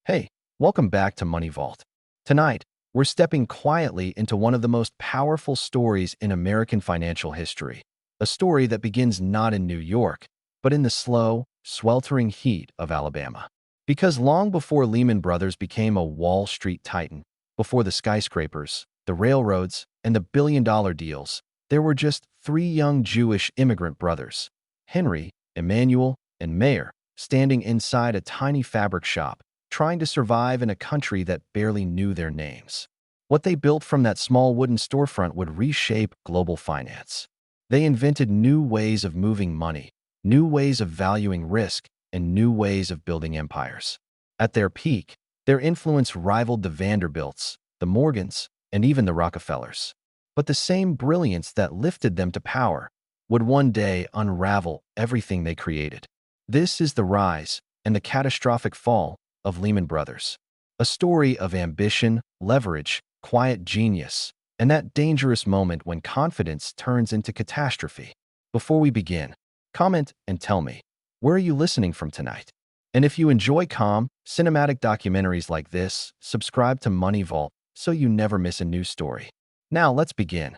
Hey, welcome back to Money Vault. Tonight, we're stepping quietly into one of the most powerful stories in American financial history. A story that begins not in New York, but in the slow, sweltering heat of Alabama. Because long before Lehman Brothers became a Wall Street titan, before the skyscrapers, the railroads, and the billion-dollar deals, there were just three young Jewish immigrant brothers, Henry, Emanuel, and Mayer, standing inside a tiny fabric shop, trying to survive in a country that barely knew their names. What they built from that small wooden storefront would reshape global finance. They invented new ways of moving money, new ways of valuing risk, and new ways of building empires. At their peak, their influence rivaled the Vanderbilts, the Morgans, and even the Rockefellers. But the same brilliance that lifted them to power would one day unravel everything they created. This is the rise and the catastrophic fall of Lehman Brothers. A story of ambition, leverage, quiet genius, and that dangerous moment when confidence turns into catastrophe. Before we begin, comment and tell me, where are you listening from tonight? And if you enjoy calm, cinematic documentaries like this, subscribe to Money Vault so you never miss a new story. Now let's begin.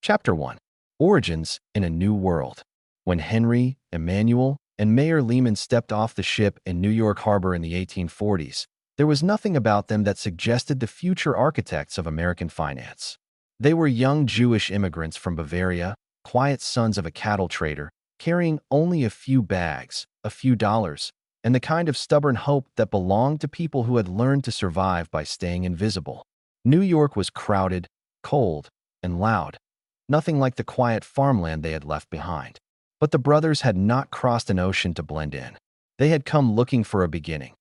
Chapter 1. Origins in a New World. When Henry, Emanuel, and Mayer Lehman stepped off the ship in New York Harbor in the 1840s, there was nothing about them that suggested the future architects of American finance. They were young Jewish immigrants from Bavaria, quiet sons of a cattle trader, carrying only a few bags, a few dollars, and the kind of stubborn hope that belonged to people who had learned to survive by staying invisible. New York was crowded, cold, and loud, nothing like the quiet farmland they had left behind. But the brothers had not crossed an ocean to blend in. They had come looking for a beginning.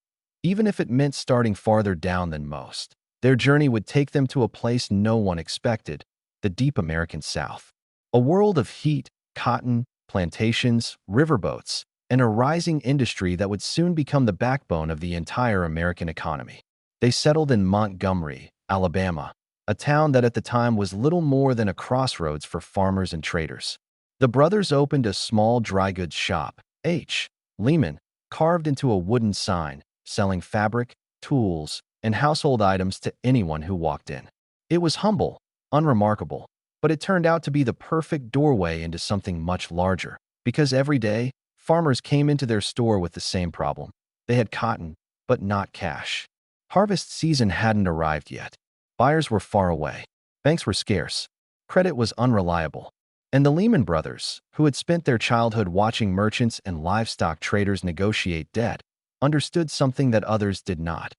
Even if it meant starting farther down than most, their journey would take them to a place no one expected, the deep American South. A world of heat, cotton, plantations, riverboats, and a rising industry that would soon become the backbone of the entire American economy. They settled in Montgomery, Alabama, a town that at the time was little more than a crossroads for farmers and traders. The brothers opened a small dry goods shop, H. Lehman, carved into a wooden sign, selling fabric, tools, and household items to anyone who walked in. It was humble, unremarkable, but it turned out to be the perfect doorway into something much larger, because every day, farmers came into their store with the same problem. They had cotton, but not cash. Harvest season hadn't arrived yet. Buyers were far away. Banks were scarce. Credit was unreliable. And the Lehman Brothers, who had spent their childhood watching merchants and livestock traders negotiate debt, understood something that others did not.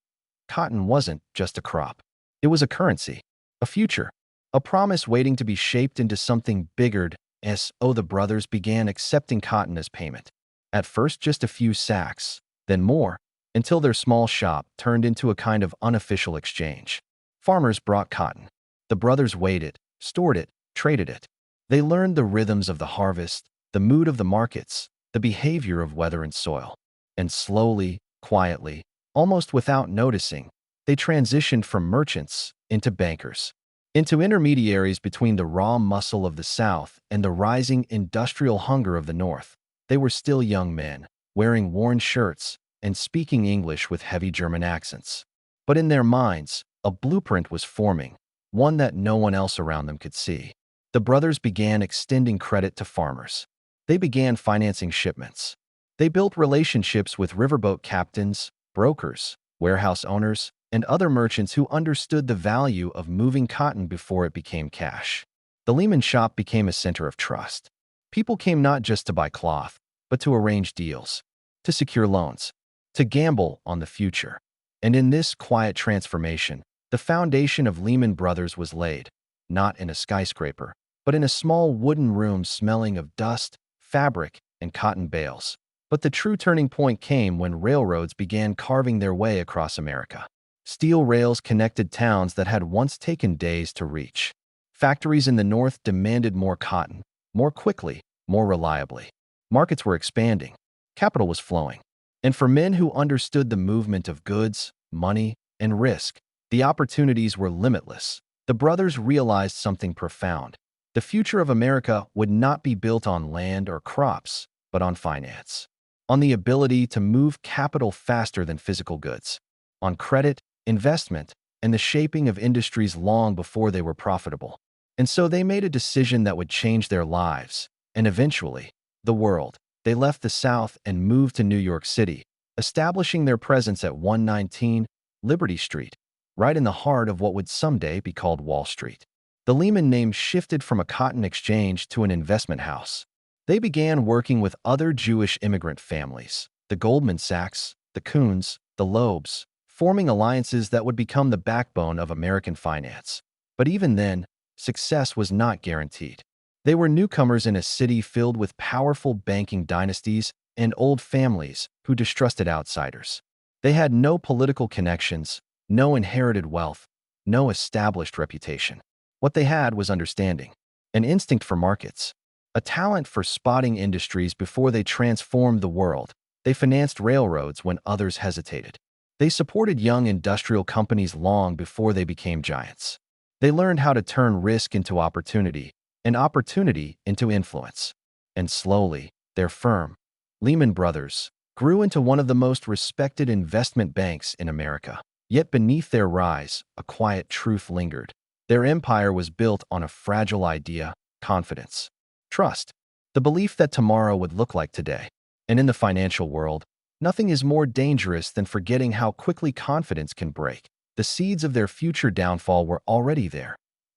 Cotton wasn't just a crop. It was a currency, a future, a promise waiting to be shaped into something bigger. So the brothers began accepting cotton as payment. At first just a few sacks, then more, until their small shop turned into a kind of unofficial exchange. Farmers brought cotton. The brothers weighed it, stored it, traded it. They learned the rhythms of the harvest, the mood of the markets, the behavior of weather and soil. And slowly, quietly, almost without noticing, they transitioned from merchants into bankers, into intermediaries between the raw muscle of the South and the rising industrial hunger of the North. They were still young men, wearing worn shirts and speaking English with heavy German accents. But in their minds, a blueprint was forming, one that no one else around them could see. The brothers began extending credit to farmers. They began financing shipments. They built relationships with riverboat captains, brokers, warehouse owners, and other merchants who understood the value of moving cotton before it became cash. The Lehman shop became a center of trust. People came not just to buy cloth, but to arrange deals, to secure loans, to gamble on the future. And in this quiet transformation, the foundation of Lehman Brothers was laid, not in a skyscraper, but in a small wooden room smelling of dust, fabric, and cotton bales. But the true turning point came when railroads began carving their way across America. Steel rails connected towns that had once taken days to reach. Factories in the North demanded more cotton, more quickly, more reliably. Markets were expanding. Capital was flowing. And for men who understood the movement of goods, money, and risk, the opportunities were limitless. The brothers realized something profound. The future of America would not be built on land or crops, but on finance, on the ability to move capital faster than physical goods. on credit, investment, and the shaping of industries long before they were profitable. And so they made a decision that would change their lives, and eventually, the world. They left the South and moved to New York City, establishing their presence at 119 Liberty Street, right in the heart of what would someday be called Wall Street. The Lehman name shifted from a cotton exchange to an investment house. They began working with other Jewish immigrant families, the Goldman Sachs, the Kuhns, the Loebs, forming alliances that would become the backbone of American finance. But even then, success was not guaranteed. They were newcomers in a city filled with powerful banking dynasties and old families who distrusted outsiders. They had no political connections, no inherited wealth, no established reputation. What they had was understanding, an instinct for markets, a talent for spotting industries before they transformed the world. They financed railroads when others hesitated. They supported young industrial companies long before they became giants. They learned how to turn risk into opportunity and opportunity into influence. And slowly, their firm, Lehman Brothers, grew into one of the most respected investment banks in America. Yet beneath their rise, a quiet truth lingered. Their empire was built on a fragile idea: confidence, trust, the belief that tomorrow would look like today. And in the financial world, nothing is more dangerous than forgetting how quickly confidence can break. The seeds of their future downfall were already there,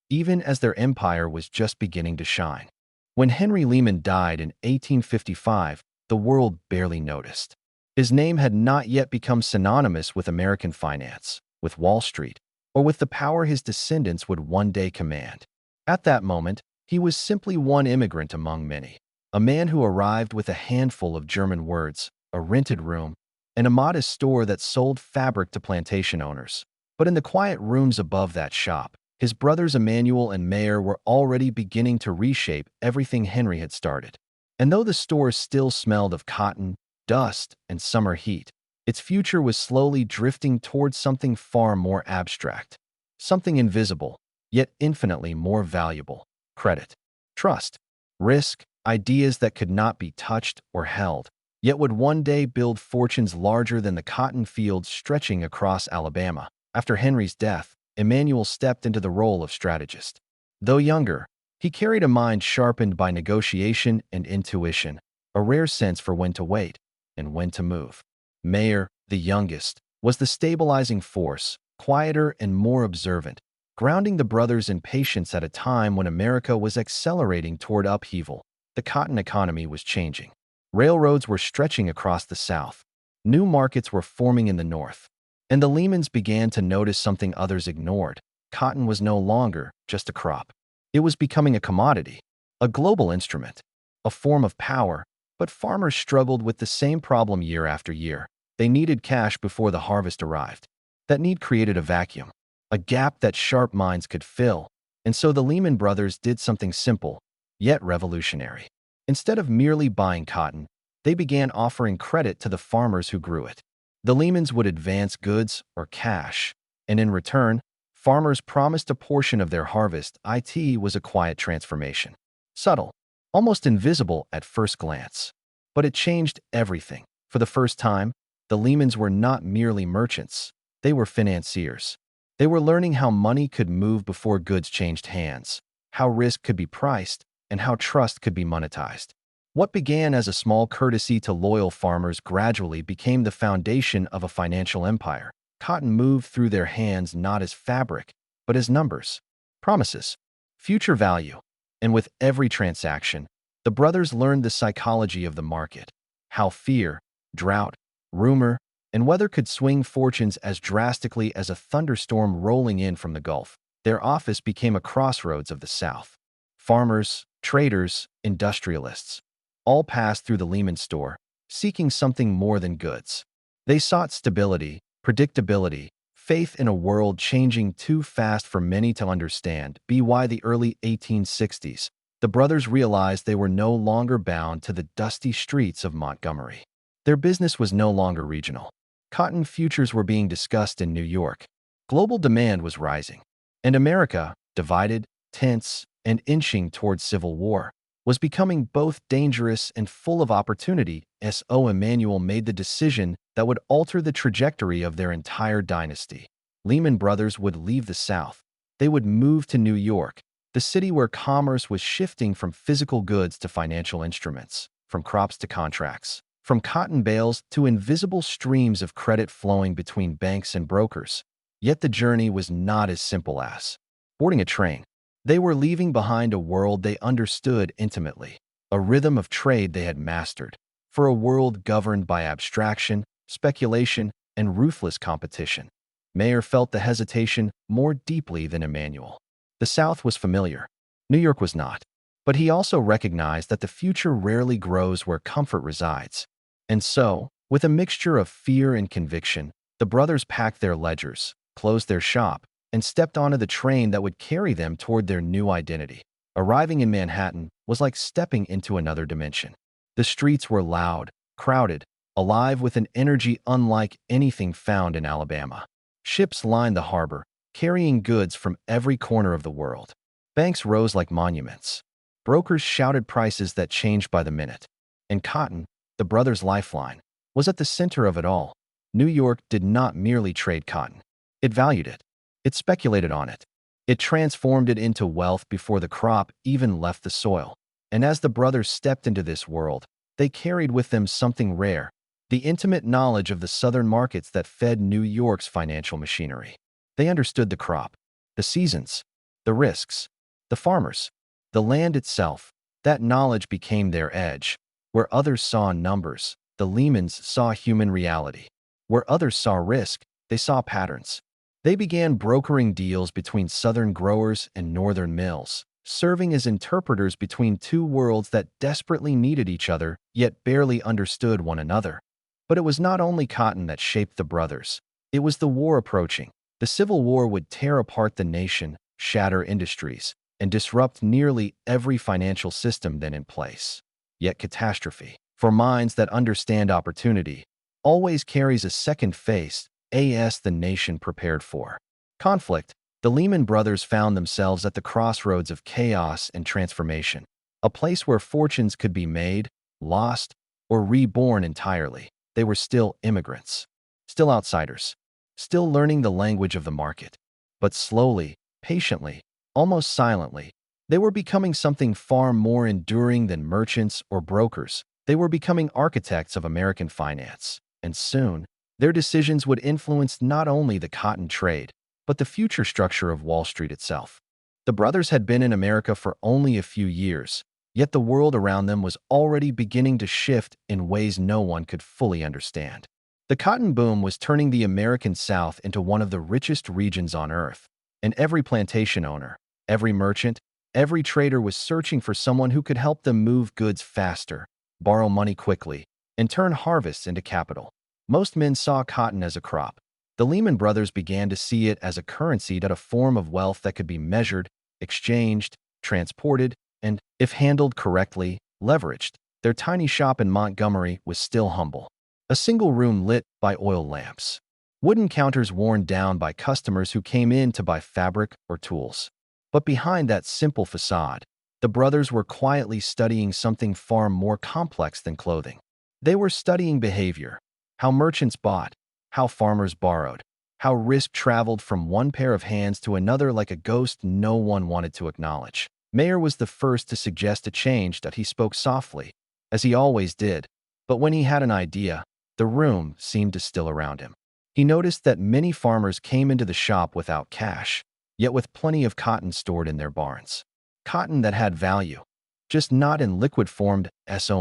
even as their empire was just beginning to shine. When Henry Lehman died in 1855, the world barely noticed. His name had not yet become synonymous with American finance, with Wall Street, or with the power his descendants would one day command. At that moment, he was simply one immigrant among many, a man who arrived with a handful of German words, a rented room, and a modest store that sold fabric to plantation owners. But in the quiet rooms above that shop, his brothers Emanuel and Mayer were already beginning to reshape everything Henry had started. And though the store still smelled of cotton, dust, and summer heat, its future was slowly drifting towards something far more abstract, something invisible, yet infinitely more valuable: credit, trust, risk, ideas that could not be touched or held, yet would one day build fortunes larger than the cotton fields stretching across Alabama. After Henry's death, Emanuel stepped into the role of strategist. Though younger, he carried a mind sharpened by negotiation and intuition, a rare sense for when to wait and when to move. Mayer, the youngest, was the stabilizing force, quieter and more observant, grounding the brothers in patience at a time when America was accelerating toward upheaval. The cotton economy was changing. Railroads were stretching across the South. New markets were forming in the North. And the Lehmans began to notice something others ignored. Cotton was no longer just a crop. It was becoming a commodity, a global instrument, a form of power. But farmers struggled with the same problem year after year. They needed cash before the harvest arrived. That need created a vacuum, a gap that sharp minds could fill. And so the Lehman Brothers did something simple, yet revolutionary. Instead of merely buying cotton, they began offering credit to the farmers who grew it. The Lehmans would advance goods or cash, and in return, farmers promised a portion of their harvest. It was a quiet transformation. Subtle, almost invisible at first glance. But it changed everything. For the first time, the Lehmans were not merely merchants. They were financiers. They were learning how money could move before goods changed hands, how risk could be priced, and how trust could be monetized. What began as a small courtesy to loyal farmers gradually became the foundation of a financial empire. Cotton moved through their hands not as fabric, but as numbers, promises, future value. And with every transaction, the brothers learned the psychology of the market, how fear, drought, rumor, and weather could swing fortunes as drastically as a thunderstorm rolling in from the Gulf. Their office became a crossroads of the South. Farmers, traders, industrialists, all passed through the Lehman store, seeking something more than goods. They sought stability, predictability, faith in a world changing too fast for many to understand. By the early 1860s, the brothers realized they were no longer bound to the dusty streets of Montgomery. Their business was no longer regional. Cotton futures were being discussed in New York. Global demand was rising. And America, divided, tense, and inching towards civil war, was becoming both dangerous and full of opportunity. Emanuel made the decision that would alter the trajectory of their entire dynasty. Lehman Brothers would leave the South. They would move to New York, the city where commerce was shifting from physical goods to financial instruments, from crops to contracts, from cotton bales to invisible streams of credit flowing between banks and brokers. Yet the journey was not as simple as boarding a train. They were leaving behind a world they understood intimately, a rhythm of trade they had mastered, for a world governed by abstraction, speculation, and ruthless competition. Mayer felt the hesitation more deeply than Emanuel. The South was familiar. New York was not. But he also recognized that the future rarely grows where comfort resides. And so, with a mixture of fear and conviction, the brothers packed their ledgers, closed their shop, and stepped onto the train that would carry them toward their new identity. Arriving in Manhattan was like stepping into another dimension. The streets were loud, crowded, alive with an energy unlike anything found in Alabama. Ships lined the harbor, carrying goods from every corner of the world. Banks rose like monuments. Brokers shouted prices that changed by the minute. And cotton, the brothers' lifeline, was at the center of it all. New York did not merely trade cotton. It valued it. It speculated on it. It transformed it into wealth before the crop even left the soil. And as the brothers stepped into this world, they carried with them something rare, the intimate knowledge of the southern markets that fed New York's financial machinery. They understood the crop, the seasons, the risks, the farmers, the land itself. That knowledge became their edge. Where others saw numbers, the Lehmans saw human reality. Where others saw risk, they saw patterns. They began brokering deals between southern growers and northern mills, serving as interpreters between two worlds that desperately needed each other, yet barely understood one another. But it was not only cotton that shaped the brothers. It was the war approaching. The Civil War would tear apart the nation, shatter industries, and disrupt nearly every financial system then in place. Yet catastrophe, for minds that understand opportunity, always carries a second face, as the nation prepared for conflict. The Lehman Brothers found themselves at the crossroads of chaos and transformation, a place where fortunes could be made, lost, or reborn entirely. They were still immigrants, still outsiders, still learning the language of the market. But slowly, patiently, almost silently, they were becoming something far more enduring than merchants or brokers. They were becoming architects of American finance. And soon, their decisions would influence not only the cotton trade, but the future structure of Wall Street itself. The brothers had been in America for only a few years, yet the world around them was already beginning to shift in ways no one could fully understand. The cotton boom was turning the American South into one of the richest regions on earth, and every plantation owner, every merchant, every trader was searching for someone who could help them move goods faster, borrow money quickly, and turn harvests into capital. Most men saw cotton as a crop. The Lehman Brothers began to see it as a currency, a form of wealth that could be measured, exchanged, transported, and, if handled correctly, leveraged. Their tiny shop in Montgomery was still humble. A single room lit by oil lamps. Wooden counters worn down by customers who came in to buy fabric or tools. But behind that simple facade, the brothers were quietly studying something far more complex than clothing. They were studying behavior. How merchants bought, how farmers borrowed, how risk traveled from one pair of hands to another like a ghost no one wanted to acknowledge. Mayer was the first to suggest a change. That he spoke softly, as he always did, but when he had an idea, the room seemed to still around him. He noticed that many farmers came into the shop without cash, yet with plenty of cotton stored in their barns. Cotton that had value, just not in liquid form.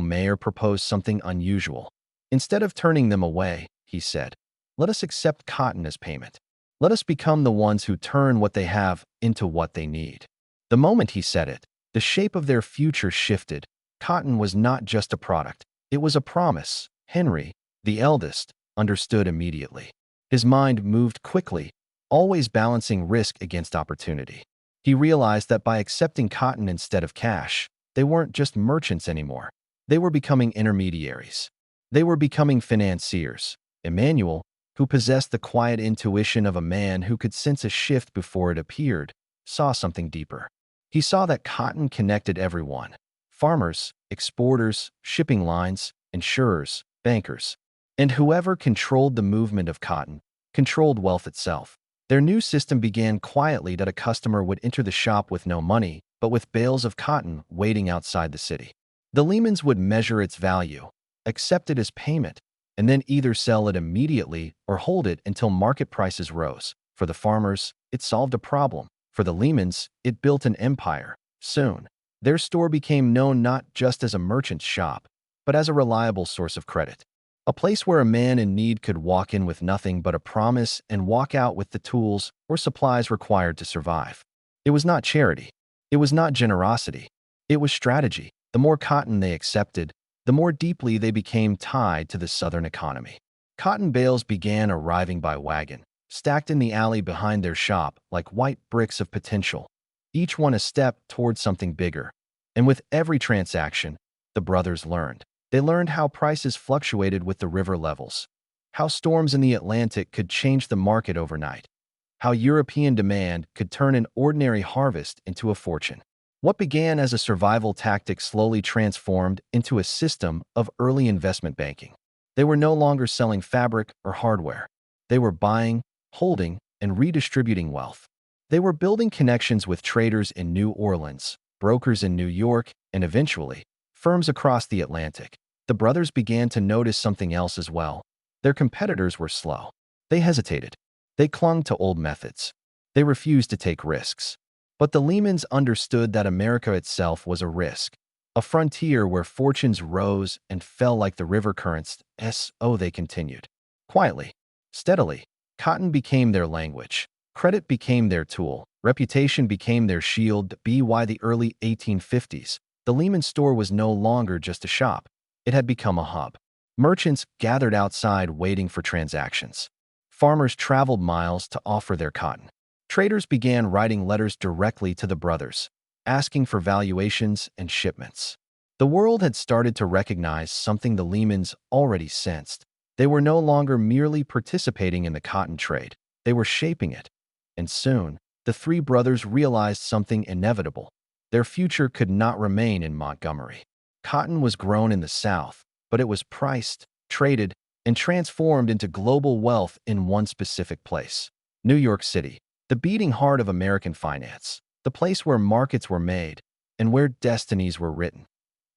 Mayer proposed something unusual. Instead of turning them away, he said, let us accept cotton as payment. Let us become the ones who turn what they have into what they need. The moment he said it, the shape of their future shifted. Cotton was not just a product. It was a promise. Henry, the eldest, understood immediately. His mind moved quickly, always balancing risk against opportunity. He realized that by accepting cotton instead of cash, they weren't just merchants anymore. They were becoming intermediaries. They were becoming financiers. Emanuel, who possessed the quiet intuition of a man who could sense a shift before it appeared, saw something deeper. He saw that cotton connected everyone, farmers, exporters, shipping lines, insurers, bankers, and whoever controlled the movement of cotton, controlled wealth itself. Their new system began quietly that a customer would enter the shop with no money, but with bales of cotton waiting outside the city. The Lehmans would measure its value, accept it as payment, and then either sell it immediately or hold it until market prices rose. For the farmers, it solved a problem. For the Lehmans, it built an empire. Soon, their store became known not just as a merchant's shop, but as a reliable source of credit. A place where a man in need could walk in with nothing but a promise and walk out with the tools or supplies required to survive. It was not charity. It was not generosity. It was strategy. The more cotton they accepted, the more deeply they became tied to the Southern economy. Cotton bales began arriving by wagon, stacked in the alley behind their shop like white bricks of potential, each one a step toward something bigger. And with every transaction, the brothers learned. They learned how prices fluctuated with the river levels, how storms in the Atlantic could change the market overnight, how European demand could turn an ordinary harvest into a fortune. What began as a survival tactic slowly transformed into a system of early investment banking. They were no longer selling fabric or hardware. They were buying, holding, and redistributing wealth. They were building connections with traders in New Orleans, brokers in New York, and eventually, firms across the Atlantic. The brothers began to notice something else as well. Their competitors were slow. They hesitated. They clung to old methods. They refused to take risks. But the Lehmans understood that America itself was a risk, a frontier where fortunes rose and fell like the river currents. So they continued. Quietly, steadily, cotton became their language. Credit became their tool. Reputation became their shield. By the early 1850s, the Lehman store was no longer just a shop. It had become a hub. Merchants gathered outside waiting for transactions. Farmers traveled miles to offer their cotton. Traders began writing letters directly to the brothers, asking for valuations and shipments. The world had started to recognize something the Lehmans already sensed. They were no longer merely participating in the cotton trade. They were shaping it. And soon, the three brothers realized something inevitable. Their future could not remain in Montgomery. Cotton was grown in the South, but it was priced, traded, and transformed into global wealth in one specific place: New York City, the beating heart of American finance, the place where markets were made and where destinies were written.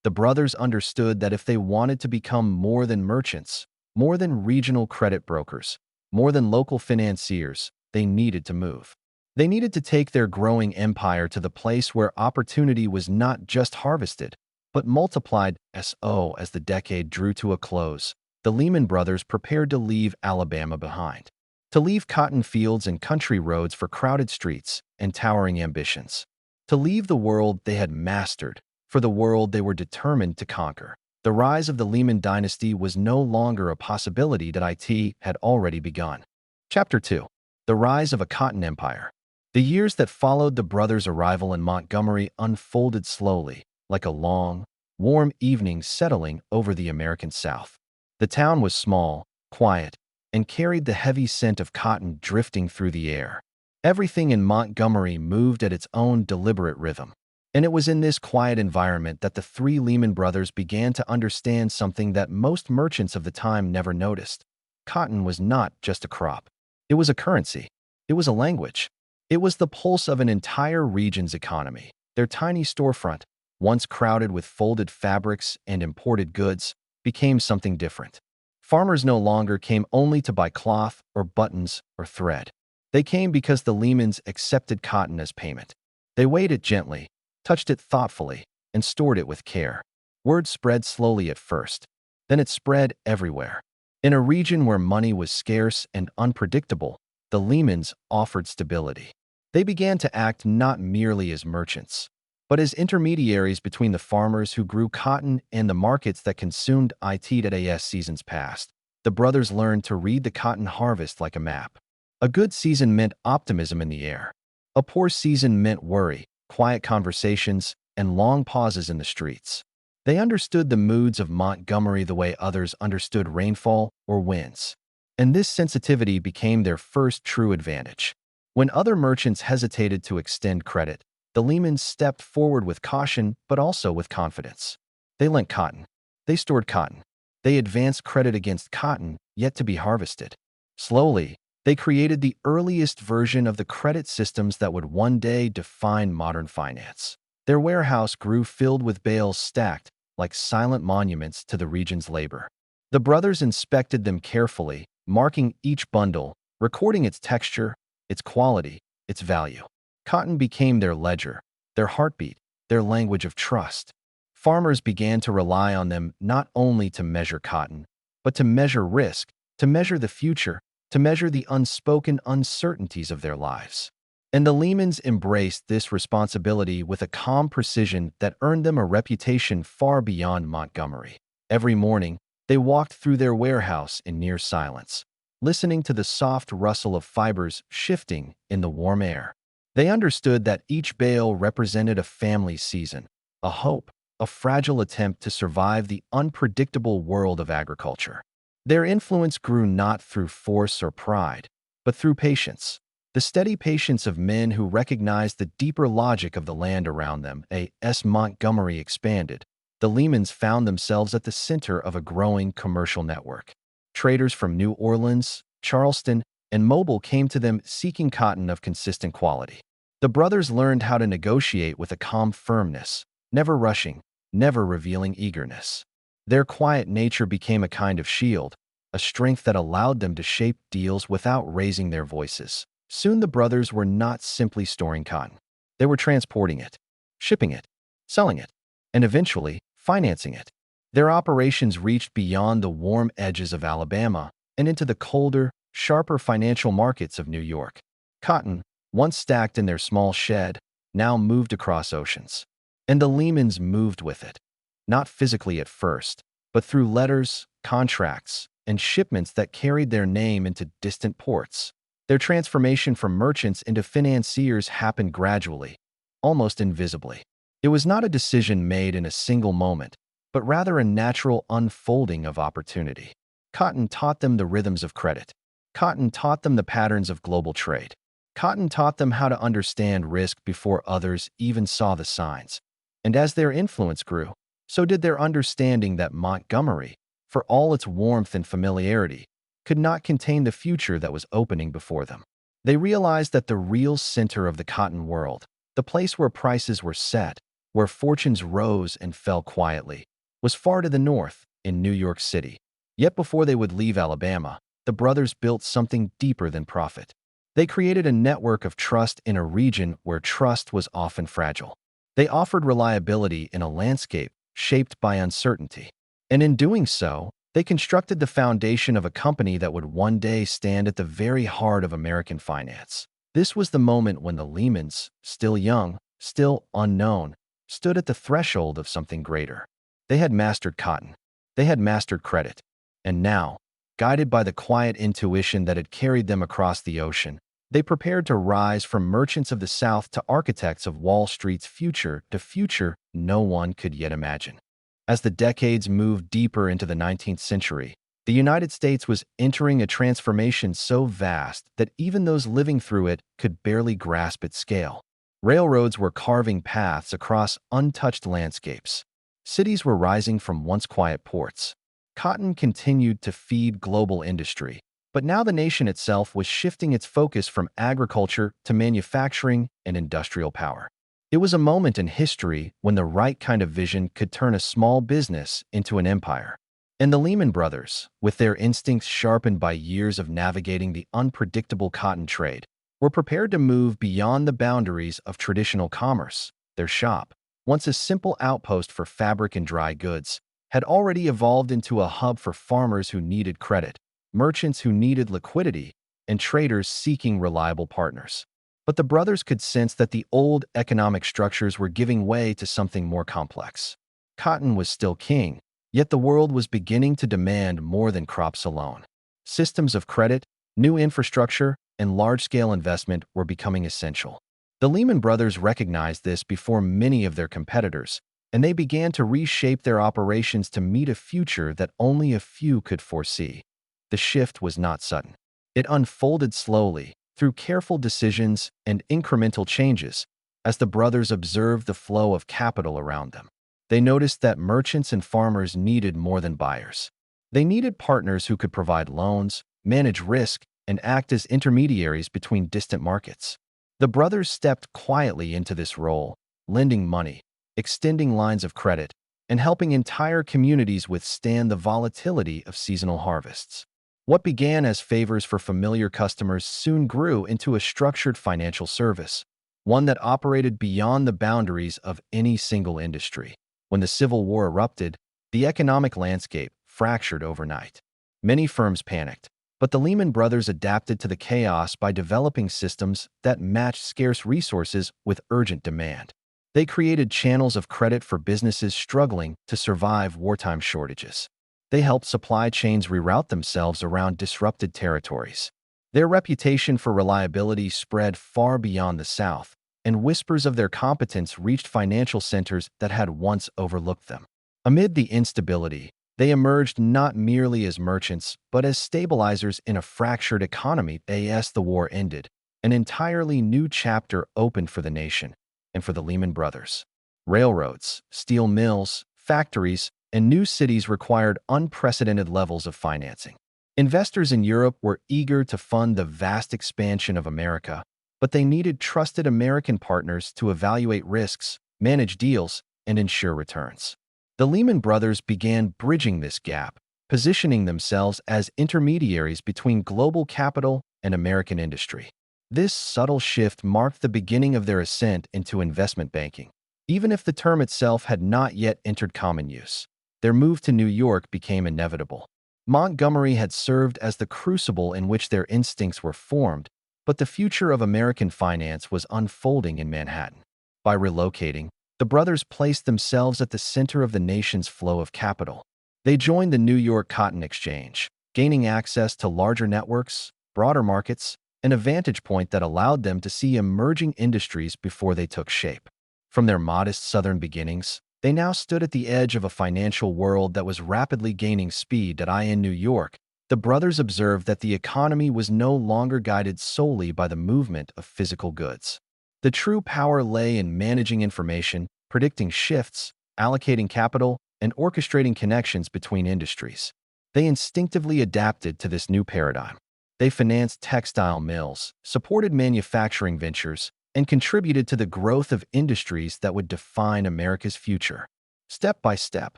The brothers understood that if they wanted to become more than merchants, more than regional credit brokers, more than local financiers, they needed to move. They needed to take their growing empire to the place where opportunity was not just harvested, but multiplied. As the decade drew to a close, the Lehman brothers prepared to leave Alabama behind, to leave cotton fields and country roads for crowded streets and towering ambitions, to leave the world they had mastered for the world they were determined to conquer. The rise of the Lehman dynasty was no longer a possibility that it had already begun. Chapter 2. The Rise of a Cotton Empire. The years that followed the brothers' arrival in Montgomery unfolded slowly, like a long, warm evening settling over the American South. The town was small, quiet, and carried the heavy scent of cotton drifting through the air. Everything in Montgomery moved at its own deliberate rhythm. And it was in this quiet environment that the three Lehman brothers began to understand something that most merchants of the time never noticed. Cotton was not just a crop. It was a currency. It was a language. It was the pulse of an entire region's economy. Their tiny storefront, once crowded with folded fabrics and imported goods, became something different. Farmers no longer came only to buy cloth or buttons or thread. They came because the Lehmans accepted cotton as payment. They weighed it gently, touched it thoughtfully, and stored it with care. Word spread slowly at first. Then it spread everywhere. In a region where money was scarce and unpredictable, the Lehmans offered stability. They began to act not merely as merchants, but as intermediaries between the farmers who grew cotton and the markets that consumed it. As seasons passed, the brothers learned to read the cotton harvest like a map. A good season meant optimism in the air. A poor season meant worry, quiet conversations, and long pauses in the streets. They understood the moods of Montgomery the way others understood rainfall or winds. And this sensitivity became their first true advantage. When other merchants hesitated to extend credit, The Lehmans stepped forward with caution, but also with confidence. They lent cotton. They stored cotton. They advanced credit against cotton yet to be harvested. Slowly, they created the earliest version of the credit systems that would one day define modern finance. Their warehouse grew filled with bales stacked like silent monuments to the region's labor. The brothers inspected them carefully, marking each bundle, recording its texture, its quality, its value. Cotton became their ledger, their heartbeat, their language of trust. Farmers began to rely on them not only to measure cotton, but to measure risk, to measure the future, to measure the unspoken uncertainties of their lives. And the Lehmans embraced this responsibility with a calm precision that earned them a reputation far beyond Montgomery. Every morning, they walked through their warehouse in near silence, listening to the soft rustle of fibers shifting in the warm air. They understood that each bale represented a family season, a hope, a fragile attempt to survive the unpredictable world of agriculture. Their influence grew not through force or pride, but through patience. The steady patience of men who recognized the deeper logic of the land around them. As Montgomery expanded, the Lehmans found themselves at the center of a growing commercial network. Traders from New Orleans, Charleston, and Mobile came to them seeking cotton of consistent quality. The brothers learned how to negotiate with a calm firmness, never rushing, never revealing eagerness. Their quiet nature became a kind of shield, a strength that allowed them to shape deals without raising their voices. Soon the brothers were not simply storing cotton. They were transporting it, shipping it, selling it, and eventually financing it. Their operations reached beyond the warm edges of Alabama and into the colder, sharper financial markets of New York. Cotton, once stacked in their small shed, now moved across oceans. And the Lehmans moved with it, not physically at first, but through letters, contracts, and shipments that carried their name into distant ports. Their transformation from merchants into financiers happened gradually, almost invisibly. It was not a decision made in a single moment, but rather a natural unfolding of opportunity. Cotton taught them the rhythms of credit. Cotton taught them the patterns of global trade. Cotton taught them how to understand risk before others even saw the signs. And as their influence grew, so did their understanding that Montgomery, for all its warmth and familiarity, could not contain the future that was opening before them. They realized that the real center of the cotton world, the place where prices were set, where fortunes rose and fell quietly, was far to the north, in New York City. Yet before they would leave Alabama, the brothers built something deeper than profit. They created a network of trust in a region where trust was often fragile. They offered reliability in a landscape shaped by uncertainty. And in doing so, they constructed the foundation of a company that would one day stand at the very heart of American finance. This was the moment when the Lehmans, still young, still unknown, stood at the threshold of something greater. They had mastered cotton. They had mastered credit. And now, guided by the quiet intuition that had carried them across the ocean, they prepared to rise from merchants of the South to architects of Wall Street's future, the future no one could yet imagine. As the decades moved deeper into the 19th century, the United States was entering a transformation so vast that even those living through it could barely grasp its scale. Railroads were carving paths across untouched landscapes. Cities were rising from once quiet ports. Cotton continued to feed global industry, but now the nation itself was shifting its focus from agriculture to manufacturing and industrial power. It was a moment in history when the right kind of vision could turn a small business into an empire. And the Lehman Brothers, with their instincts sharpened by years of navigating the unpredictable cotton trade, were prepared to move beyond the boundaries of traditional commerce. Their shop, once a simple outpost for fabric and dry goods, had already evolved into a hub for farmers who needed credit, merchants who needed liquidity, and traders seeking reliable partners. But the brothers could sense that the old economic structures were giving way to something more complex. Cotton was still king, yet the world was beginning to demand more than crops alone. Systems of credit, new infrastructure, and large-scale investment were becoming essential. The Lehman Brothers recognized this before many of their competitors, and they began to reshape their operations to meet a future that only a few could foresee. The shift was not sudden. It unfolded slowly, through careful decisions and incremental changes, as the brothers observed the flow of capital around them. They noticed that merchants and farmers needed more than buyers. They needed partners who could provide loans, manage risk, and act as intermediaries between distant markets. The brothers stepped quietly into this role, lending money, extending lines of credit, and helping entire communities withstand the volatility of seasonal harvests. What began as favors for familiar customers soon grew into a structured financial service, one that operated beyond the boundaries of any single industry. When the Civil War erupted, the economic landscape fractured overnight. Many firms panicked, but the Lehman Brothers adapted to the chaos by developing systems that matched scarce resources with urgent demand. They created channels of credit for businesses struggling to survive wartime shortages. They helped supply chains reroute themselves around disrupted territories. Their reputation for reliability spread far beyond the South, and whispers of their competence reached financial centers that had once overlooked them. Amid the instability, they emerged not merely as merchants, but as stabilizers in a fractured economy. As the war ended, an entirely new chapter opened for the nation and for the Lehman Brothers. Railroads, steel mills, factories, and new cities required unprecedented levels of financing. Investors in Europe were eager to fund the vast expansion of America, but they needed trusted American partners to evaluate risks, manage deals, and ensure returns. The Lehman Brothers began bridging this gap, positioning themselves as intermediaries between global capital and American industry. This subtle shift marked the beginning of their ascent into investment banking. Even if the term itself had not yet entered common use, their move to New York became inevitable. Montgomery had served as the crucible in which their instincts were formed, but the future of American finance was unfolding in Manhattan. By relocating, the brothers placed themselves at the center of the nation's flow of capital. They joined the New York Cotton Exchange, gaining access to larger networks, broader markets, and a vantage point that allowed them to see emerging industries before they took shape. From their modest southern beginnings, they now stood at the edge of a financial world that was rapidly gaining speed. In New York, the brothers observed that the economy was no longer guided solely by the movement of physical goods. The true power lay in managing information, predicting shifts, allocating capital, and orchestrating connections between industries. They instinctively adapted to this new paradigm. They financed textile mills, supported manufacturing ventures, and contributed to the growth of industries that would define America's future. Step by step,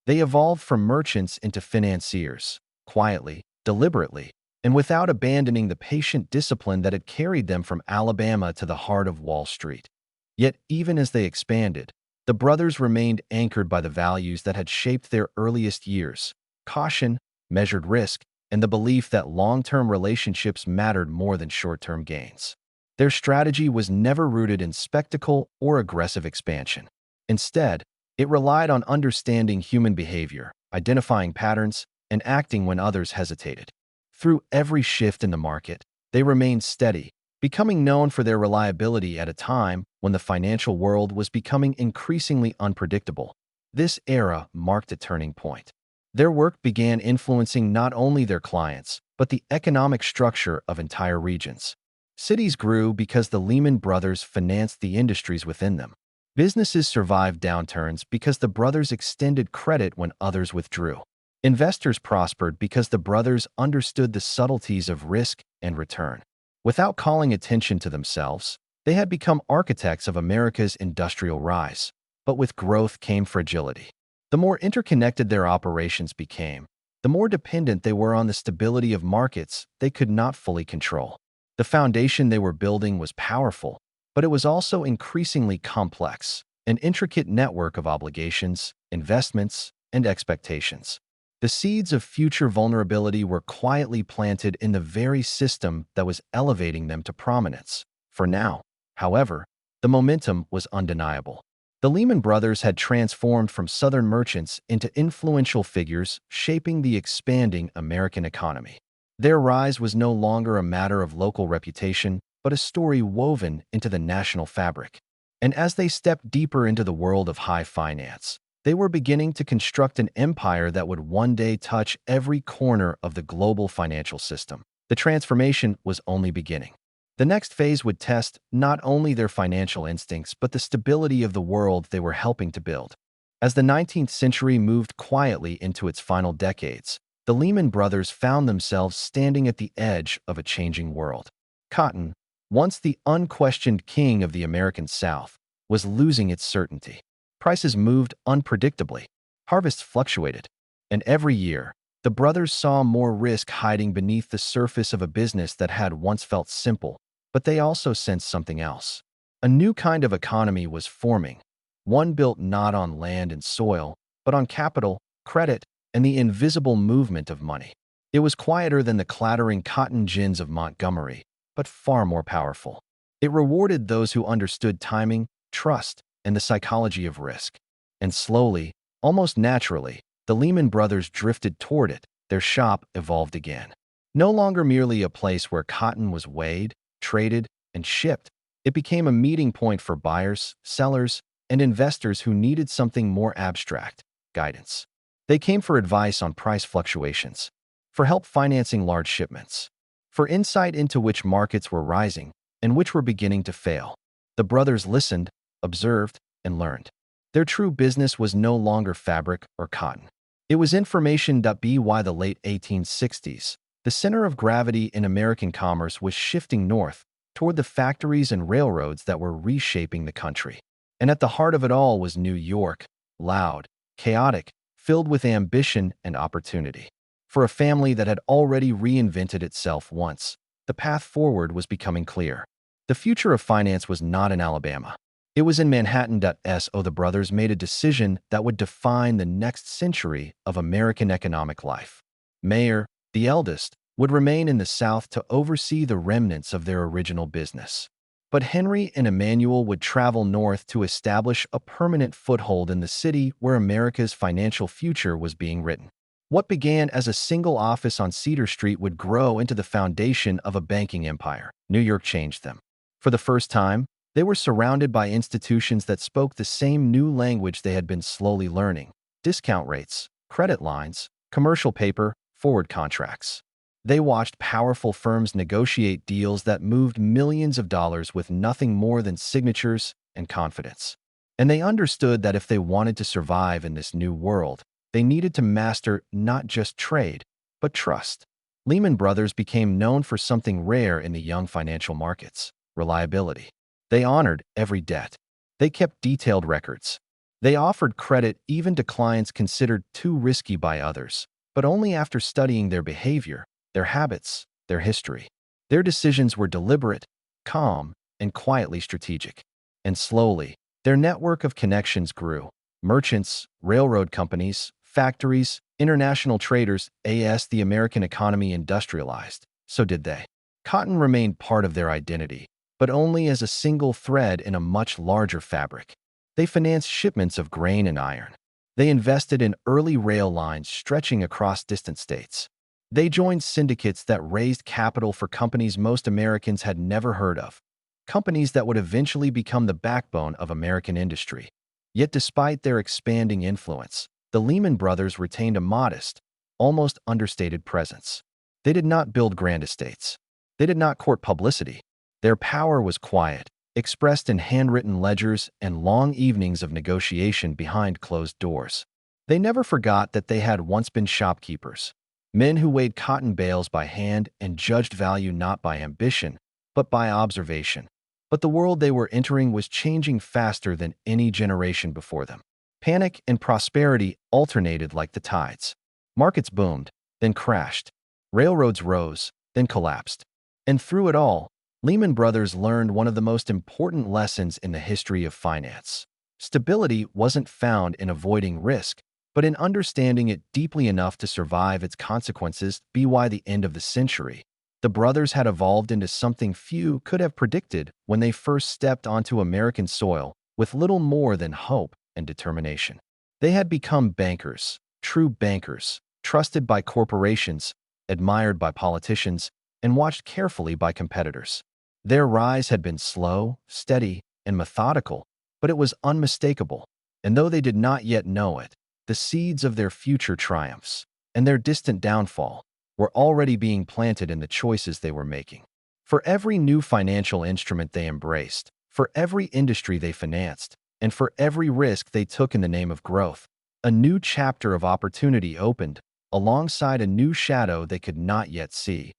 they evolved from merchants into financiers, quietly, deliberately, and without abandoning the patient discipline that had carried them from Alabama to the heart of Wall Street. Yet, even as they expanded, the brothers remained anchored by the values that had shaped their earliest years: caution, measured risk, and the belief that long-term relationships mattered more than short-term gains. Their strategy was never rooted in spectacle or aggressive expansion. Instead, it relied on understanding human behavior, identifying patterns, and acting when others hesitated. Through every shift in the market, they remained steady, becoming known for their reliability at a time when the financial world was becoming increasingly unpredictable. This era marked a turning point. Their work began influencing not only their clients, but the economic structure of entire regions. Cities grew because the Lehman Brothers financed the industries within them. Businesses survived downturns because the brothers extended credit when others withdrew. Investors prospered because the brothers understood the subtleties of risk and return. Without calling attention to themselves, they had become architects of America's industrial rise. But with growth came fragility. The more interconnected their operations became, the more dependent they were on the stability of markets they could not fully control. The foundation they were building was powerful, but it was also increasingly complex, an intricate network of obligations, investments, and expectations. The seeds of future vulnerability were quietly planted in the very system that was elevating them to prominence. For now, however, the momentum was undeniable. The Lehman Brothers had transformed from Southern merchants into influential figures shaping the expanding American economy. Their rise was no longer a matter of local reputation, but a story woven into the national fabric. And as they stepped deeper into the world of high finance, they were beginning to construct an empire that would one day touch every corner of the global financial system. The transformation was only beginning. The next phase would test not only their financial instincts but the stability of the world they were helping to build. As the 19th century moved quietly into its final decades, the Lehman Brothers found themselves standing at the edge of a changing world. Cotton, once the unquestioned king of the American South, was losing its certainty. Prices moved unpredictably, harvests fluctuated, and every year, the brothers saw more risk hiding beneath the surface of a business that had once felt simple, but they also sensed something else. A new kind of economy was forming, one built not on land and soil, but on capital, credit, and the invisible movement of money. It was quieter than the clattering cotton gins of Montgomery, but far more powerful. It rewarded those who understood timing, trust, and the psychology of risk. And slowly, almost naturally, the Lehman Brothers drifted toward it. Their shop evolved again. No longer merely a place where cotton was weighed, traded, and shipped, it became a meeting point for buyers, sellers, and investors who needed something more abstract: guidance. They came for advice on price fluctuations, for help financing large shipments, for insight into which markets were rising and which were beginning to fail. The brothers listened, observed, and learned. Their true business was no longer fabric or cotton. It was information. By the late 1860s, the center of gravity in American commerce was shifting north toward the factories and railroads that were reshaping the country. And at the heart of it all was New York, loud, chaotic, filled with ambition and opportunity. For a family that had already reinvented itself once, the path forward was becoming clear. The future of finance was not in Alabama. It was in Manhattan. The brothers made a decision that would define the next century of American economic life. Mayer, the eldest, would remain in the South to oversee the remnants of their original business. But Henry and Emanuel would travel north to establish a permanent foothold in the city where America's financial future was being written. What began as a single office on Cedar Street would grow into the foundation of a banking empire. New York changed them. For the first time, they were surrounded by institutions that spoke the same new language they had been slowly learning: discount rates, credit lines, commercial paper, forward contracts. They watched powerful firms negotiate deals that moved millions of dollars with nothing more than signatures and confidence. And they understood that if they wanted to survive in this new world, they needed to master not just trade, but trust. Lehman Brothers became known for something rare in the young financial markets: reliability. They honored every debt. They kept detailed records. They offered credit even to clients considered too risky by others, but only after studying their behavior, their habits, their history. Their decisions were deliberate, calm, and quietly strategic. And slowly, their network of connections grew. Merchants, railroad companies, factories, international traders. As the American economy industrialized, so did they. Cotton remained part of their identity, but only as a single thread in a much larger fabric. They financed shipments of grain and iron. They invested in early rail lines stretching across distant states. They joined syndicates that raised capital for companies most Americans had never heard of, companies that would eventually become the backbone of American industry. Yet despite their expanding influence, the Lehman Brothers retained a modest, almost understated presence. They did not build grand estates. They did not court publicity. Their power was quiet, expressed in handwritten ledgers and long evenings of negotiation behind closed doors. They never forgot that they had once been shopkeepers, men who weighed cotton bales by hand and judged value not by ambition, but by observation. But the world they were entering was changing faster than any generation before them. Panic and prosperity alternated like the tides. Markets boomed, then crashed. Railroads rose, then collapsed. And through it all, Lehman Brothers learned one of the most important lessons in the history of finance. Stability wasn't found in avoiding risk, but in understanding it deeply enough to survive its consequences. By the end of the century, the brothers had evolved into something few could have predicted when they first stepped onto American soil with little more than hope and determination. They had become bankers, true bankers, trusted by corporations, admired by politicians, and watched carefully by competitors. Their rise had been slow, steady, and methodical, but it was unmistakable, and though they did not yet know it, the seeds of their future triumphs and their distant downfall were already being planted in the choices they were making. For every new financial instrument they embraced, for every industry they financed, and for every risk they took in the name of growth, a new chapter of opportunity opened, alongside a new shadow they could not yet see.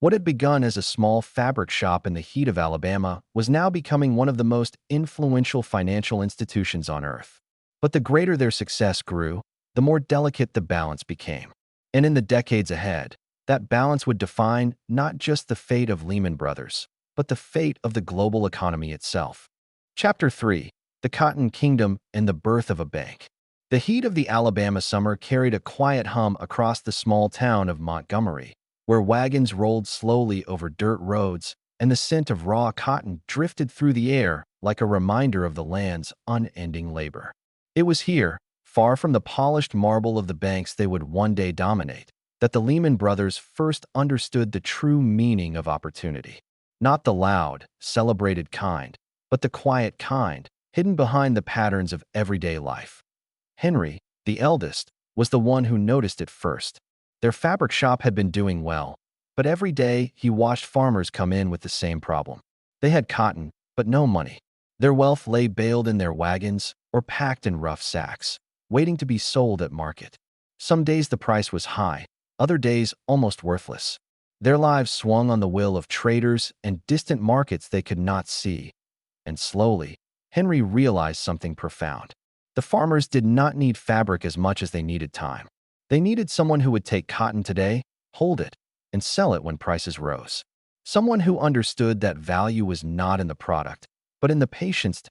What had begun as a small fabric shop in the heat of Alabama was now becoming one of the most influential financial institutions on earth. But the greater their success grew, the more delicate the balance became. And in the decades ahead, that balance would define not just the fate of Lehman Brothers, but the fate of the global economy itself. Chapter 3: The Cotton Kingdom and the Birth of a Bank. The heat of the Alabama summer carried a quiet hum across the small town of Montgomery, where wagons rolled slowly over dirt roads and the scent of raw cotton drifted through the air like a reminder of the land's unending labor. It was here, far from the polished marble of the banks they would one day dominate, that the Lehman Brothers first understood the true meaning of opportunity. Not the loud, celebrated kind, but the quiet kind, hidden behind the patterns of everyday life. Henry, the eldest, was the one who noticed it first. Their fabric shop had been doing well, but every day he watched farmers come in with the same problem. They had cotton, but no money. Their wealth lay baled in their wagons or packed in rough sacks, waiting to be sold at market. Some days the price was high, other days almost worthless. Their lives swung on the will of traders and distant markets they could not see. And slowly, Henry realized something profound. The farmers did not need fabric as much as they needed time. They needed someone who would take cotton today, hold it, and sell it when prices rose. Someone who understood that value was not in the product, but in the patience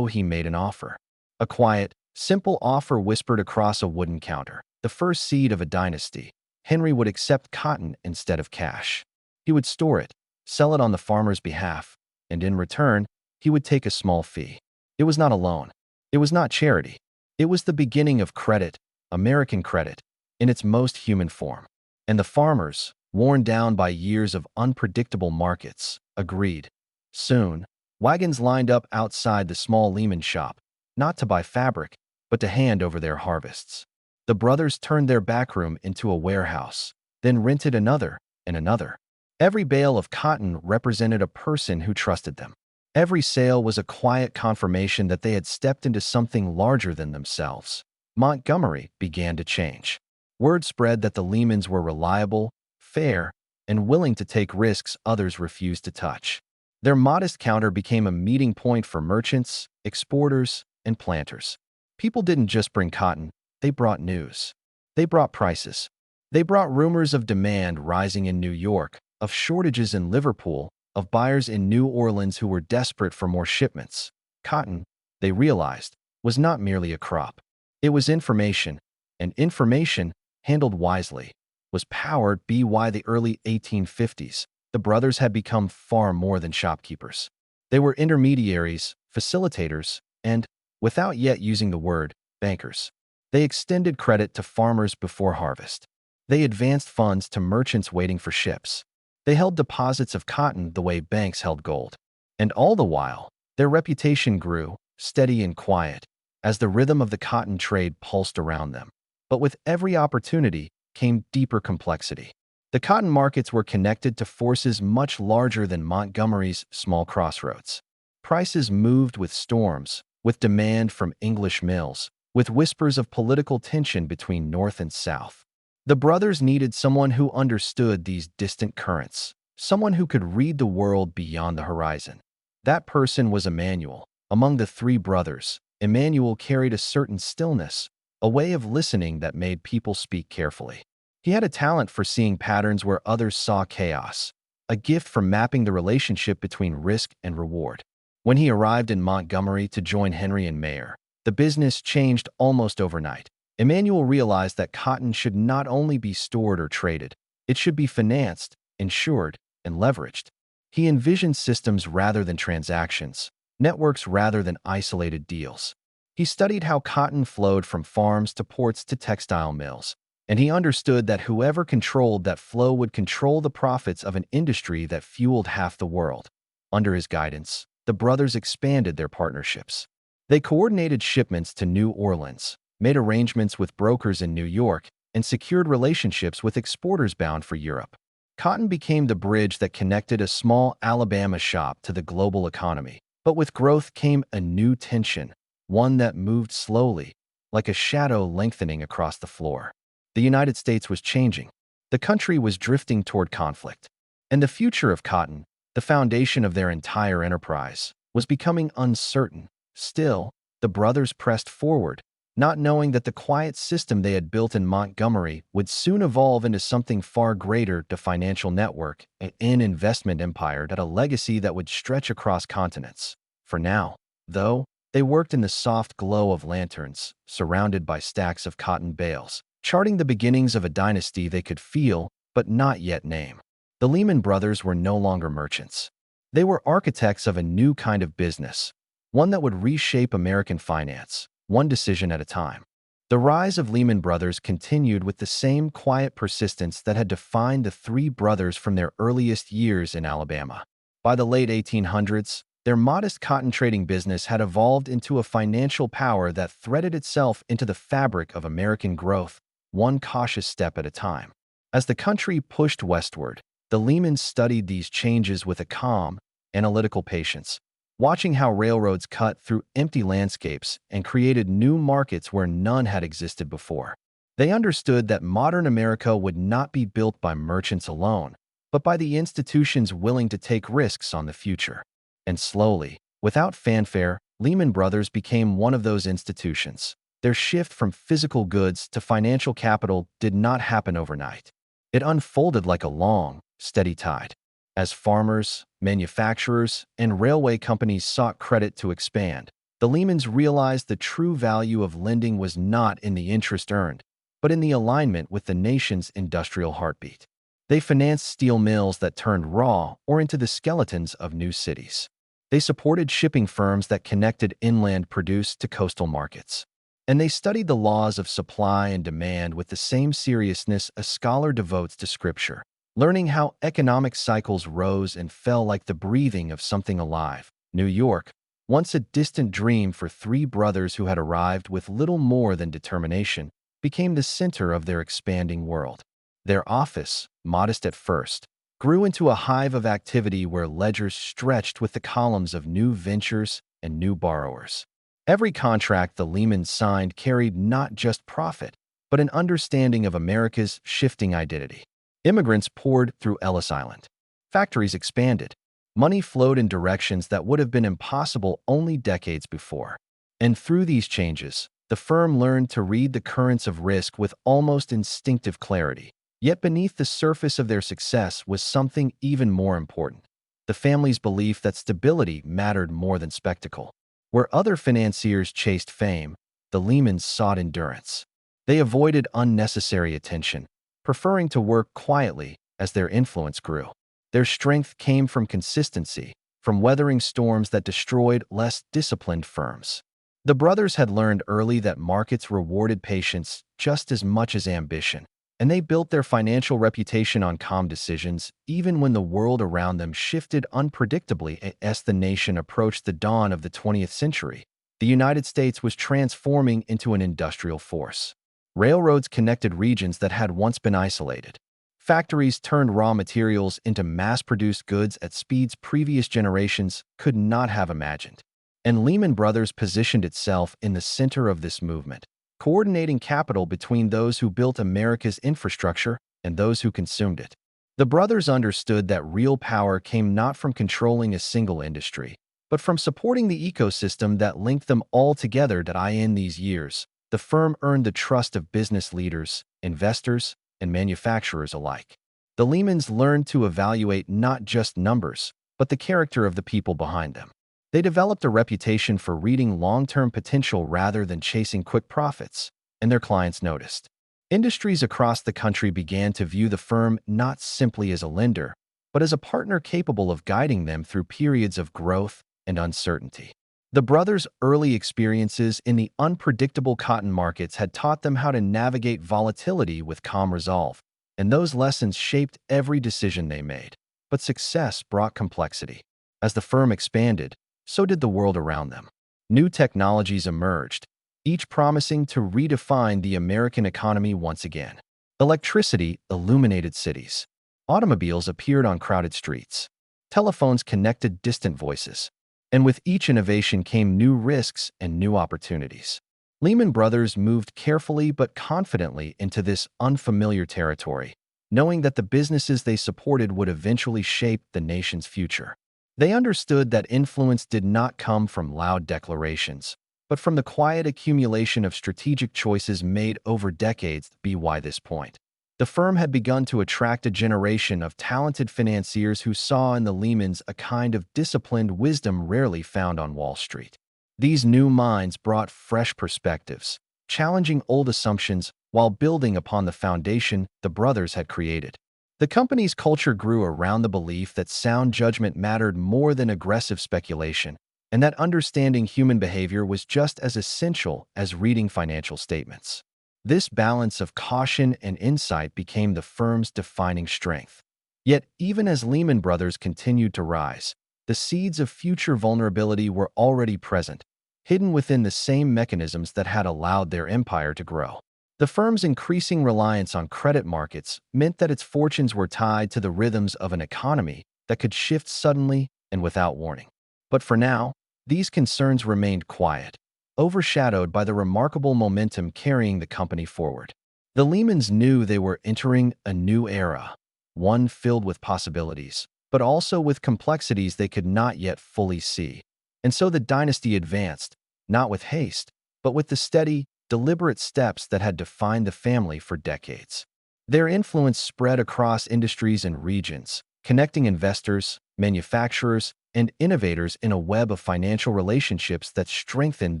he made an offer. A quiet, simple offer whispered across a wooden counter. The first seed of a dynasty. Henry would accept cotton instead of cash. He would store it, sell it on the farmer's behalf, and in return, he would take a small fee. It was not a loan. It was not charity. It was the beginning of credit, American credit, in its most human form. And the farmers, worn down by years of unpredictable markets, agreed. Soon, wagons lined up outside the small Lehman shop, not to buy fabric, but to hand over their harvests. The brothers turned their backroom into a warehouse, then rented another and another. Every bale of cotton represented a person who trusted them. Every sale was a quiet confirmation that they had stepped into something larger than themselves. Montgomery began to change. Word spread that the Lehmans were reliable, fair, and willing to take risks others refused to touch. Their modest counter became a meeting point for merchants, exporters, and planters. People didn't just bring cotton, they brought news. They brought prices. They brought rumors of demand rising in New York, of shortages in Liverpool, of buyers in New Orleans who were desperate for more shipments. Cotton, they realized, was not merely a crop. It was information, and information, handled wisely, was powered by the early 1850s. The brothers had become far more than shopkeepers. They were intermediaries, facilitators, and, without yet using the word, bankers. They extended credit to farmers before harvest. They advanced funds to merchants waiting for ships. They held deposits of cotton the way banks held gold. And all the while, their reputation grew, steady and quiet, as the rhythm of the cotton trade pulsed around them. But with every opportunity came deeper complexity. The cotton markets were connected to forces much larger than Montgomery's small crossroads. Prices moved with storms, with demand from English mills, with whispers of political tension between North and South. The brothers needed someone who understood these distant currents, someone who could read the world beyond the horizon. That person was Emanuel. Among the three brothers, Emanuel carried a certain stillness, a way of listening that made people speak carefully. He had a talent for seeing patterns where others saw chaos, a gift for mapping the relationship between risk and reward. When he arrived in Montgomery to join Henry and Mayer, the business changed almost overnight. Emanuel realized that cotton should not only be stored or traded, it should be financed, insured, and leveraged. He envisioned systems rather than transactions, networks rather than isolated deals. He studied how cotton flowed from farms to ports to textile mills, and he understood that whoever controlled that flow would control the profits of an industry that fueled half the world. Under his guidance, the brothers expanded their partnerships. They coordinated shipments to New Orleans, made arrangements with brokers in New York, and secured relationships with exporters bound for Europe. Cotton became the bridge that connected a small Alabama shop to the global economy. But with growth came a new tension, one that moved slowly, like a shadow lengthening across the floor. The United States was changing. The country was drifting toward conflict. And the future of cotton, the foundation of their entire enterprise, was becoming uncertain. Still, the brothers pressed forward, not knowing that the quiet system they had built in Montgomery would soon evolve into something far greater: the financial network, an investment empire, that a legacy that would stretch across continents. For now, though, they worked in the soft glow of lanterns, surrounded by stacks of cotton bales, charting the beginnings of a dynasty they could feel but not yet name. The Lehman Brothers were no longer merchants. They were architects of a new kind of business, one that would reshape American finance, one decision at a time. The rise of Lehman Brothers continued with the same quiet persistence that had defined the three brothers from their earliest years in Alabama. By the late 1800s, their modest cotton trading business had evolved into a financial power that threaded itself into the fabric of American growth, one cautious step at a time. As the country pushed westward, the Lehmans studied these changes with a calm, analytical patience, watching how railroads cut through empty landscapes and created new markets where none had existed before. They understood that modern America would not be built by merchants alone, but by the institutions willing to take risks on the future. And slowly, without fanfare, Lehman Brothers became one of those institutions. Their shift from physical goods to financial capital did not happen overnight. It unfolded like a long, steady tide. As farmers, manufacturers, and railway companies sought credit to expand, the Lehmans realized the true value of lending was not in the interest earned, but in the alignment with the nation's industrial heartbeat. They financed steel mills that turned raw ore into the skeletons of new cities. They supported shipping firms that connected inland produce to coastal markets. And they studied the laws of supply and demand with the same seriousness a scholar devotes to scripture, learning how economic cycles rose and fell like the breathing of something alive. New York, once a distant dream for three brothers who had arrived with little more than determination, became the center of their expanding world. Their office, modest at first, grew into a hive of activity where ledgers stretched with the columns of new ventures and new borrowers. Every contract the Lehmans signed carried not just profit, but an understanding of America's shifting identity. Immigrants poured through Ellis Island. Factories expanded. Money flowed in directions that would have been impossible only decades before. And through these changes, the firm learned to read the currents of risk with almost instinctive clarity. Yet beneath the surface of their success was something even more important: the family's belief that stability mattered more than spectacle. Where other financiers chased fame, the Lehmans sought endurance. They avoided unnecessary attention, preferring to work quietly as their influence grew. Their strength came from consistency, from weathering storms that destroyed less disciplined firms. The brothers had learned early that markets rewarded patience just as much as ambition, and they built their financial reputation on calm decisions, even when the world around them shifted unpredictably. As the nation approached the dawn of the 20th century, the United States was transforming into an industrial force. Railroads connected regions that had once been isolated. Factories turned raw materials into mass-produced goods at speeds previous generations could not have imagined. And Lehman Brothers positioned itself in the center of this movement, coordinating capital between those who built America's infrastructure and those who consumed it. The brothers understood that real power came not from controlling a single industry, but from supporting the ecosystem that linked them all together. In these years, the firm earned the trust of business leaders, investors, and manufacturers alike. The Lehmans learned to evaluate not just numbers, but the character of the people behind them. They developed a reputation for reading long-term potential rather than chasing quick profits, and their clients noticed. Industries across the country began to view the firm not simply as a lender, but as a partner capable of guiding them through periods of growth and uncertainty. The brothers' early experiences in the unpredictable cotton markets had taught them how to navigate volatility with calm resolve, and those lessons shaped every decision they made. But success brought complexity. As the firm expanded, so did the world around them. New technologies emerged, each promising to redefine the American economy once again. Electricity illuminated cities. Automobiles appeared on crowded streets. Telephones connected distant voices. And with each innovation came new risks and new opportunities. Lehman Brothers moved carefully but confidently into this unfamiliar territory, knowing that the businesses they supported would eventually shape the nation's future. They understood that influence did not come from loud declarations, but from the quiet accumulation of strategic choices made over decades. By this point, the firm had begun to attract a generation of talented financiers who saw in the Lehmans a kind of disciplined wisdom rarely found on Wall Street. These new minds brought fresh perspectives, challenging old assumptions while building upon the foundation the brothers had created. The company's culture grew around the belief that sound judgment mattered more than aggressive speculation, and that understanding human behavior was just as essential as reading financial statements. This balance of caution and insight became the firm's defining strength. Yet, even as Lehman Brothers continued to rise, the seeds of future vulnerability were already present, hidden within the same mechanisms that had allowed their empire to grow. The firm's increasing reliance on credit markets meant that its fortunes were tied to the rhythms of an economy that could shift suddenly and without warning. But for now, these concerns remained quiet, overshadowed by the remarkable momentum carrying the company forward. The Lehmans knew they were entering a new era, one filled with possibilities, but also with complexities they could not yet fully see. And so the dynasty advanced, not with haste, but with the steady, deliberate steps that had defined the family for decades. Their influence spread across industries and regions, connecting investors, manufacturers, and innovators in a web of financial relationships that strengthened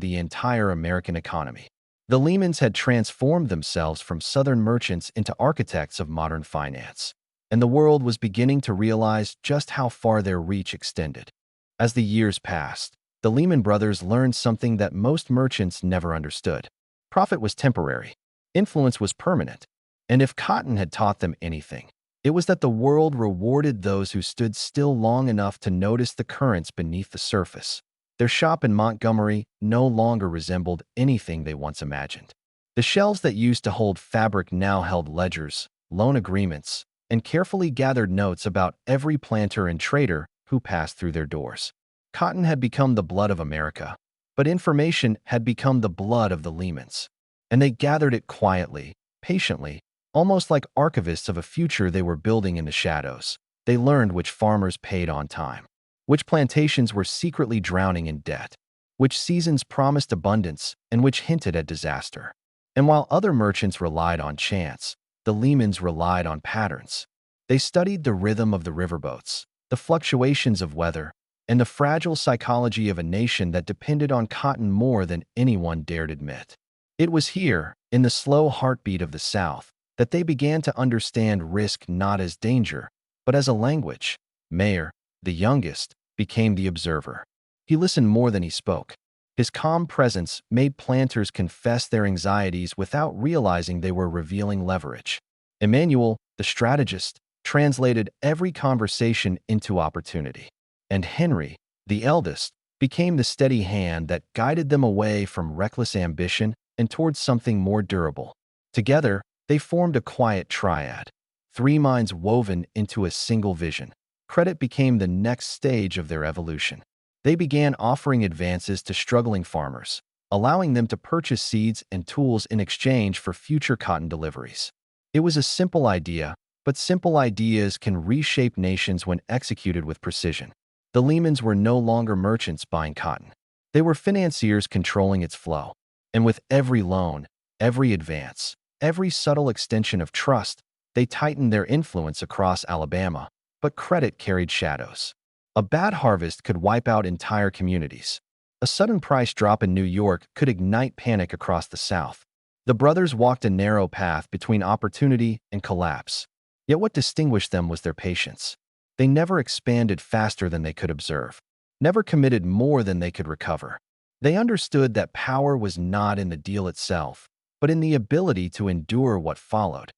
the entire American economy. The Lehmans had transformed themselves from Southern merchants into architects of modern finance, and the world was beginning to realize just how far their reach extended. As the years passed, the Lehman Brothers learned something that most merchants never understood. Profit was temporary, influence was permanent, and if cotton had taught them anything, it was that the world rewarded those who stood still long enough to notice the currents beneath the surface. Their shop in Montgomery no longer resembled anything they once imagined. The shelves that used to hold fabric now held ledgers, loan agreements, and carefully gathered notes about every planter and trader who passed through their doors. Cotton had become the blood of America, but information had become the blood of the Lehmans, and they gathered it quietly, patiently, almost like archivists of a future they were building in the shadows. They learned which farmers paid on time, which plantations were secretly drowning in debt, which seasons promised abundance and which hinted at disaster. And while other merchants relied on chance, the Lehmans relied on patterns. They studied the rhythm of the riverboats, the fluctuations of weather, and the fragile psychology of a nation that depended on cotton more than anyone dared admit. It was here, in the slow heartbeat of the South, that they began to understand risk not as danger, but as a language. Mayer, the youngest, became the observer. He listened more than he spoke. His calm presence made planters confess their anxieties without realizing they were revealing leverage. Emanuel, the strategist, translated every conversation into opportunity. And Henry, the eldest, became the steady hand that guided them away from reckless ambition and towards something more durable. Together, they formed a quiet triad, three minds woven into a single vision. Credit became the next stage of their evolution. They began offering advances to struggling farmers, allowing them to purchase seeds and tools in exchange for future cotton deliveries. It was a simple idea, but simple ideas can reshape nations when executed with precision. The Lehmans were no longer merchants buying cotton. They were financiers controlling its flow. And with every loan, every advance, every subtle extension of trust, they tightened their influence across Alabama. But credit carried shadows. A bad harvest could wipe out entire communities. A sudden price drop in New York could ignite panic across the South. The brothers walked a narrow path between opportunity and collapse. Yet what distinguished them was their patience. They never expanded faster than they could observe, never committed more than they could recover. They understood that power was not in the deal itself, but in the ability to endure what followed.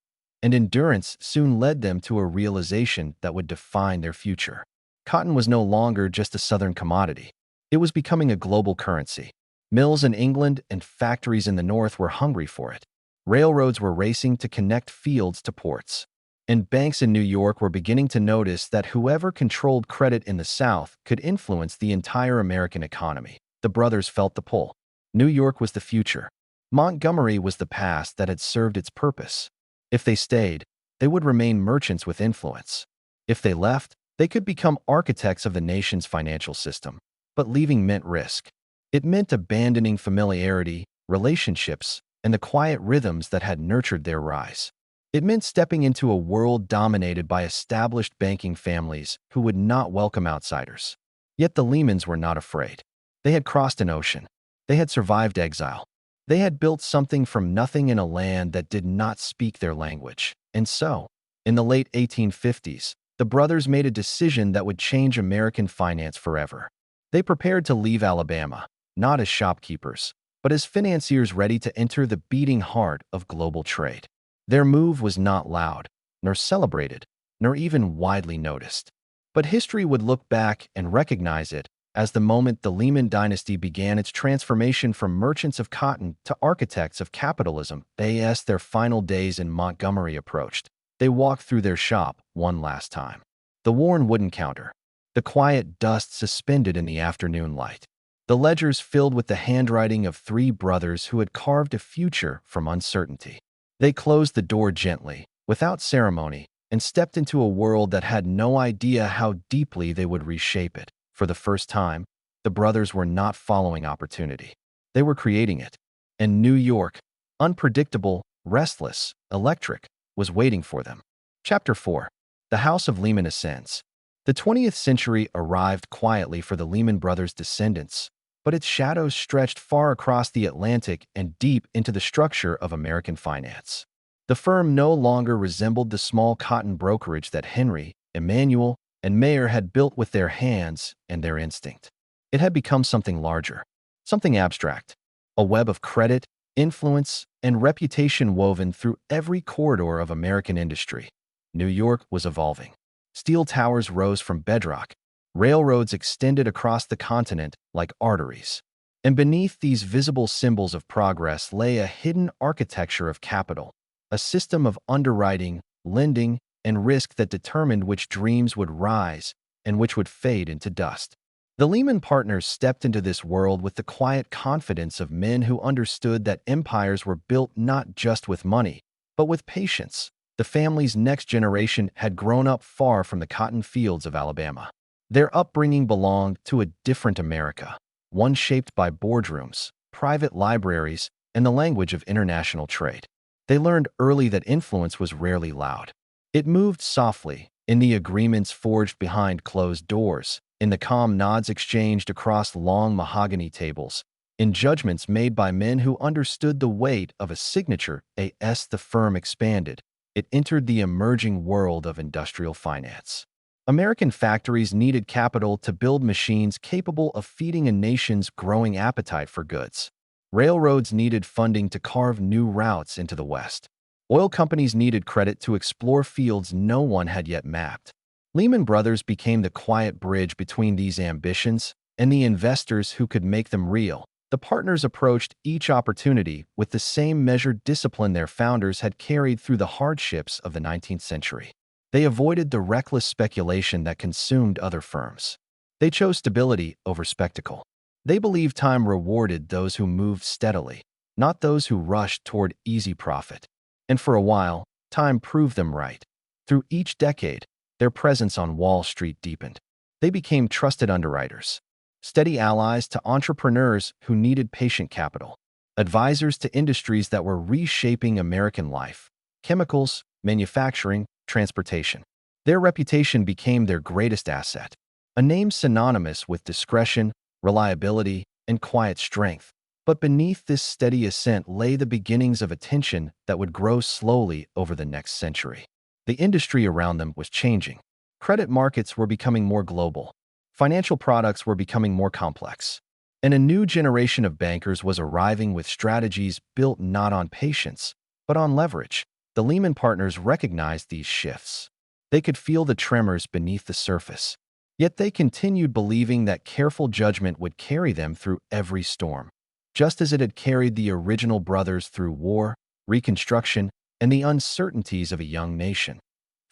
And endurance soon led them to a realization that would define their future. Cotton was no longer just a Southern commodity. It was becoming a global currency. Mills in England and factories in the North were hungry for it. Railroads were racing to connect fields to ports. and banks in New York were beginning to notice that whoever controlled credit in the South could influence the entire American economy. The brothers felt the pull. New York was the future. Montgomery was the past that had served its purpose. If they stayed, they would remain merchants with influence. If they left, they could become architects of the nation's financial system. But leaving meant risk. It meant abandoning familiarity, relationships, and the quiet rhythms that had nurtured their rise. It meant stepping into a world dominated by established banking families who would not welcome outsiders. Yet the Lehmans were not afraid. They had crossed an ocean. They had survived exile. They had built something from nothing in a land that did not speak their language. And so, in the late 1850s, the brothers made a decision that would change American finance forever. They prepared to leave Alabama, not as shopkeepers, but as financiers ready to enter the beating heart of global trade. Their move was not loud, nor celebrated, nor even widely noticed. But history would look back and recognize it as the moment the Lehman dynasty began its transformation from merchants of cotton to architects of capitalism. As their final days in Montgomery approached, they walked through their shop one last time. The worn wooden counter, the quiet dust suspended in the afternoon light, the ledgers filled with the handwriting of three brothers who had carved a future from uncertainty. They closed the door gently, without ceremony, and stepped into a world that had no idea how deeply they would reshape it. For the first time, the brothers were not following opportunity. They were creating it. And New York, unpredictable, restless, electric, was waiting for them. Chapter 4. The House of Lehman Ascends. The 20th century arrived quietly for the Lehman Brothers' descendants, but its shadows stretched far across the Atlantic and deep into the structure of American finance. The firm no longer resembled the small cotton brokerage that Henry, Emanuel, and Mayer had built with their hands and their instinct. It had become something larger, something abstract, a web of credit, influence, and reputation woven through every corridor of American industry. New York was evolving. Steel towers rose from bedrock. Railroads extended across the continent like arteries. And beneath these visible symbols of progress lay a hidden architecture of capital, a system of underwriting, lending, and risk that determined which dreams would rise and which would fade into dust. The Lehman partners stepped into this world with the quiet confidence of men who understood that empires were built not just with money, but with patience. The family's next generation had grown up far from the cotton fields of Alabama. Their upbringing belonged to a different America, one shaped by boardrooms, private libraries, and the language of international trade. They learned early that influence was rarely loud. It moved softly, in the agreements forged behind closed doors, in the calm nods exchanged across long mahogany tables, in judgments made by men who understood the weight of a signature. As the firm expanded, it entered the emerging world of industrial finance. American factories needed capital to build machines capable of feeding a nation's growing appetite for goods. Railroads needed funding to carve new routes into the West. Oil companies needed credit to explore fields no one had yet mapped. Lehman Brothers became the quiet bridge between these ambitions and the investors who could make them real. The partners approached each opportunity with the same measured discipline their founders had carried through the hardships of the 19th century. They avoided the reckless speculation that consumed other firms. They chose stability over spectacle. They believed time rewarded those who moved steadily, not those who rushed toward easy profit. And for a while, time proved them right. Through each decade, their presence on Wall Street deepened. They became trusted underwriters, steady allies to entrepreneurs who needed patient capital, advisors to industries that were reshaping American life: chemicals, manufacturing, transportation. Their reputation became their greatest asset, a name synonymous with discretion, reliability, and quiet strength. But beneath this steady ascent lay the beginnings of a tension that would grow slowly over the next century. The industry around them was changing. Credit markets were becoming more global. Financial products were becoming more complex. And a new generation of bankers was arriving with strategies built not on patience, but on leverage. The Lehman partners recognized these shifts. They could feel the tremors beneath the surface. Yet they continued believing that careful judgment would carry them through every storm, just as it had carried the original brothers through war, Reconstruction, and the uncertainties of a young nation.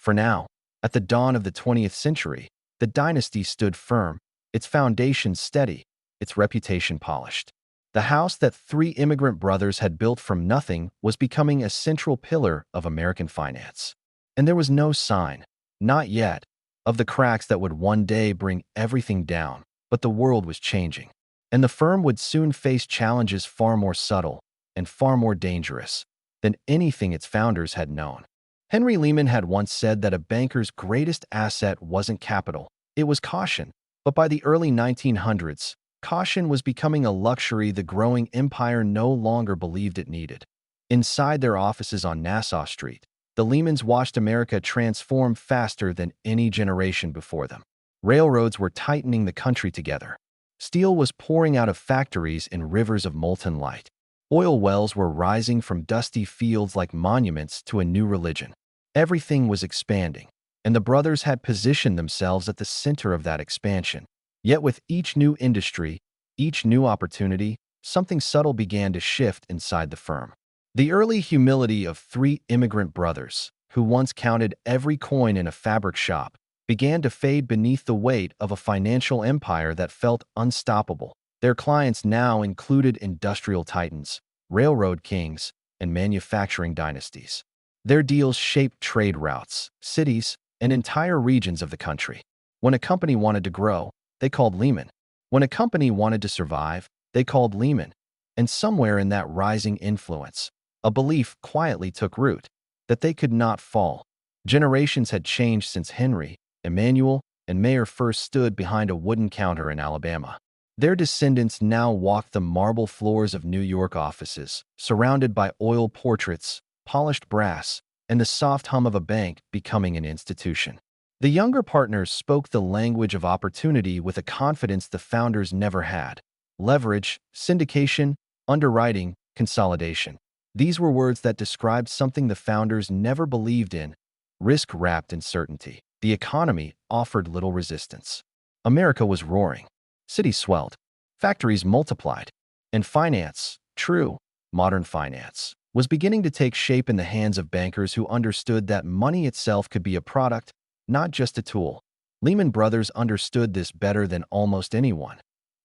For now, at the dawn of the 20th century, the dynasty stood firm, its foundation steady, its reputation polished. The house that three immigrant brothers had built from nothing was becoming a central pillar of American finance. And there was no sign, not yet, of the cracks that would one day bring everything down. But the world was changing, and the firm would soon face challenges far more subtle and far more dangerous than anything its founders had known. Henry Lehman had once said that a banker's greatest asset wasn't capital, it was caution. But by the early 1900s, caution was becoming a luxury the growing empire no longer believed it needed. Inside their offices on Nassau Street, the Lehmans watched America transform faster than any generation before them. Railroads were tightening the country together. Steel was pouring out of factories in rivers of molten light. Oil wells were rising from dusty fields like monuments to a new religion. Everything was expanding, and the brothers had positioned themselves at the center of that expansion. Yet with each new industry, each new opportunity, something subtle began to shift inside the firm. The early humility of three immigrant brothers, who once counted every coin in a fabric shop, began to fade beneath the weight of a financial empire that felt unstoppable. Their clients now included industrial titans, railroad kings, and manufacturing dynasties. Their deals shaped trade routes, cities, and entire regions of the country. When a company wanted to grow, they called Lehman. When a company wanted to survive, they called Lehman. And somewhere in that rising influence, a belief quietly took root that they could not fall. Generations had changed since Henry, Emanuel, and Mayer first stood behind a wooden counter in Alabama. Their descendants now walked the marble floors of New York offices, surrounded by oil portraits, polished brass, and the soft hum of a bank becoming an institution. The younger partners spoke the language of opportunity with a confidence the founders never had. Leverage, syndication, underwriting, consolidation. These were words that described something the founders never believed in: risk wrapped in certainty. The economy offered little resistance. America was roaring. Cities swelled. Factories multiplied. And finance, true, modern finance, was beginning to take shape in the hands of bankers who understood that money itself could be a product, not just a tool. Lehman Brothers understood this better than almost anyone.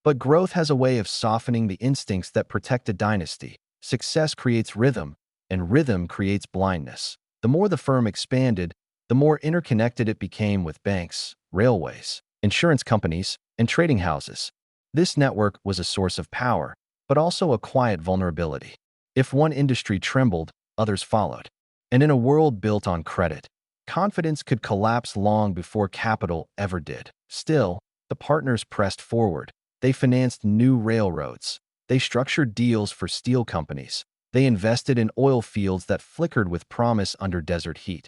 But growth has a way of softening the instincts that protect a dynasty. Success creates rhythm, and rhythm creates blindness. The more the firm expanded, the more interconnected it became with banks, railways, insurance companies, and trading houses. This network was a source of power, but also a quiet vulnerability. If one industry trembled, others followed. And in a world built on credit, confidence could collapse long before capital ever did. Still, the partners pressed forward. They financed new railroads. They structured deals for steel companies. They invested in oil fields that flickered with promise under desert heat.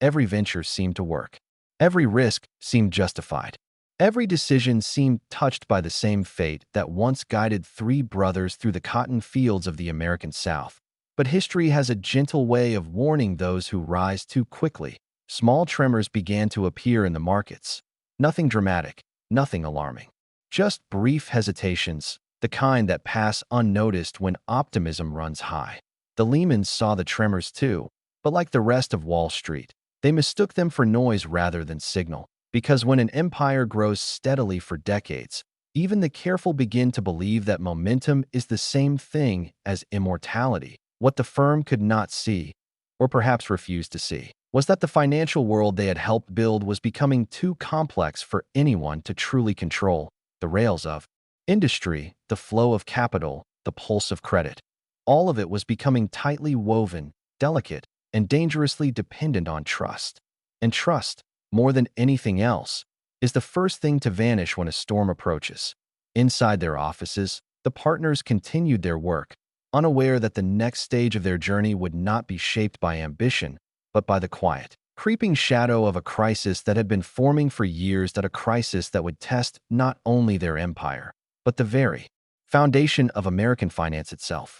Every venture seemed to work. Every risk seemed justified. Every decision seemed touched by the same fate that once guided three brothers through the cotton fields of the American South. But history has a gentle way of warning those who rise too quickly. Small tremors began to appear in the markets. Nothing dramatic, nothing alarming. Just brief hesitations, the kind that pass unnoticed when optimism runs high. The Lehmans saw the tremors too, but like the rest of Wall Street, they mistook them for noise rather than signal. Because when an empire grows steadily for decades, even the careful begin to believe that momentum is the same thing as immortality. What the firm could not see, or perhaps refused to see, was that the financial world they had helped build was becoming too complex for anyone to truly control. The rails of industry, the flow of capital, the pulse of credit. All of it was becoming tightly woven, delicate, and dangerously dependent on trust. And trust, more than anything else, is the first thing to vanish when a storm approaches. Inside their offices, the partners continued their work, unaware that the next stage of their journey would not be shaped by ambition, but by the quiet, creeping shadow of a crisis that had been forming for years, a crisis that would test not only their empire, but the very foundation of American finance itself.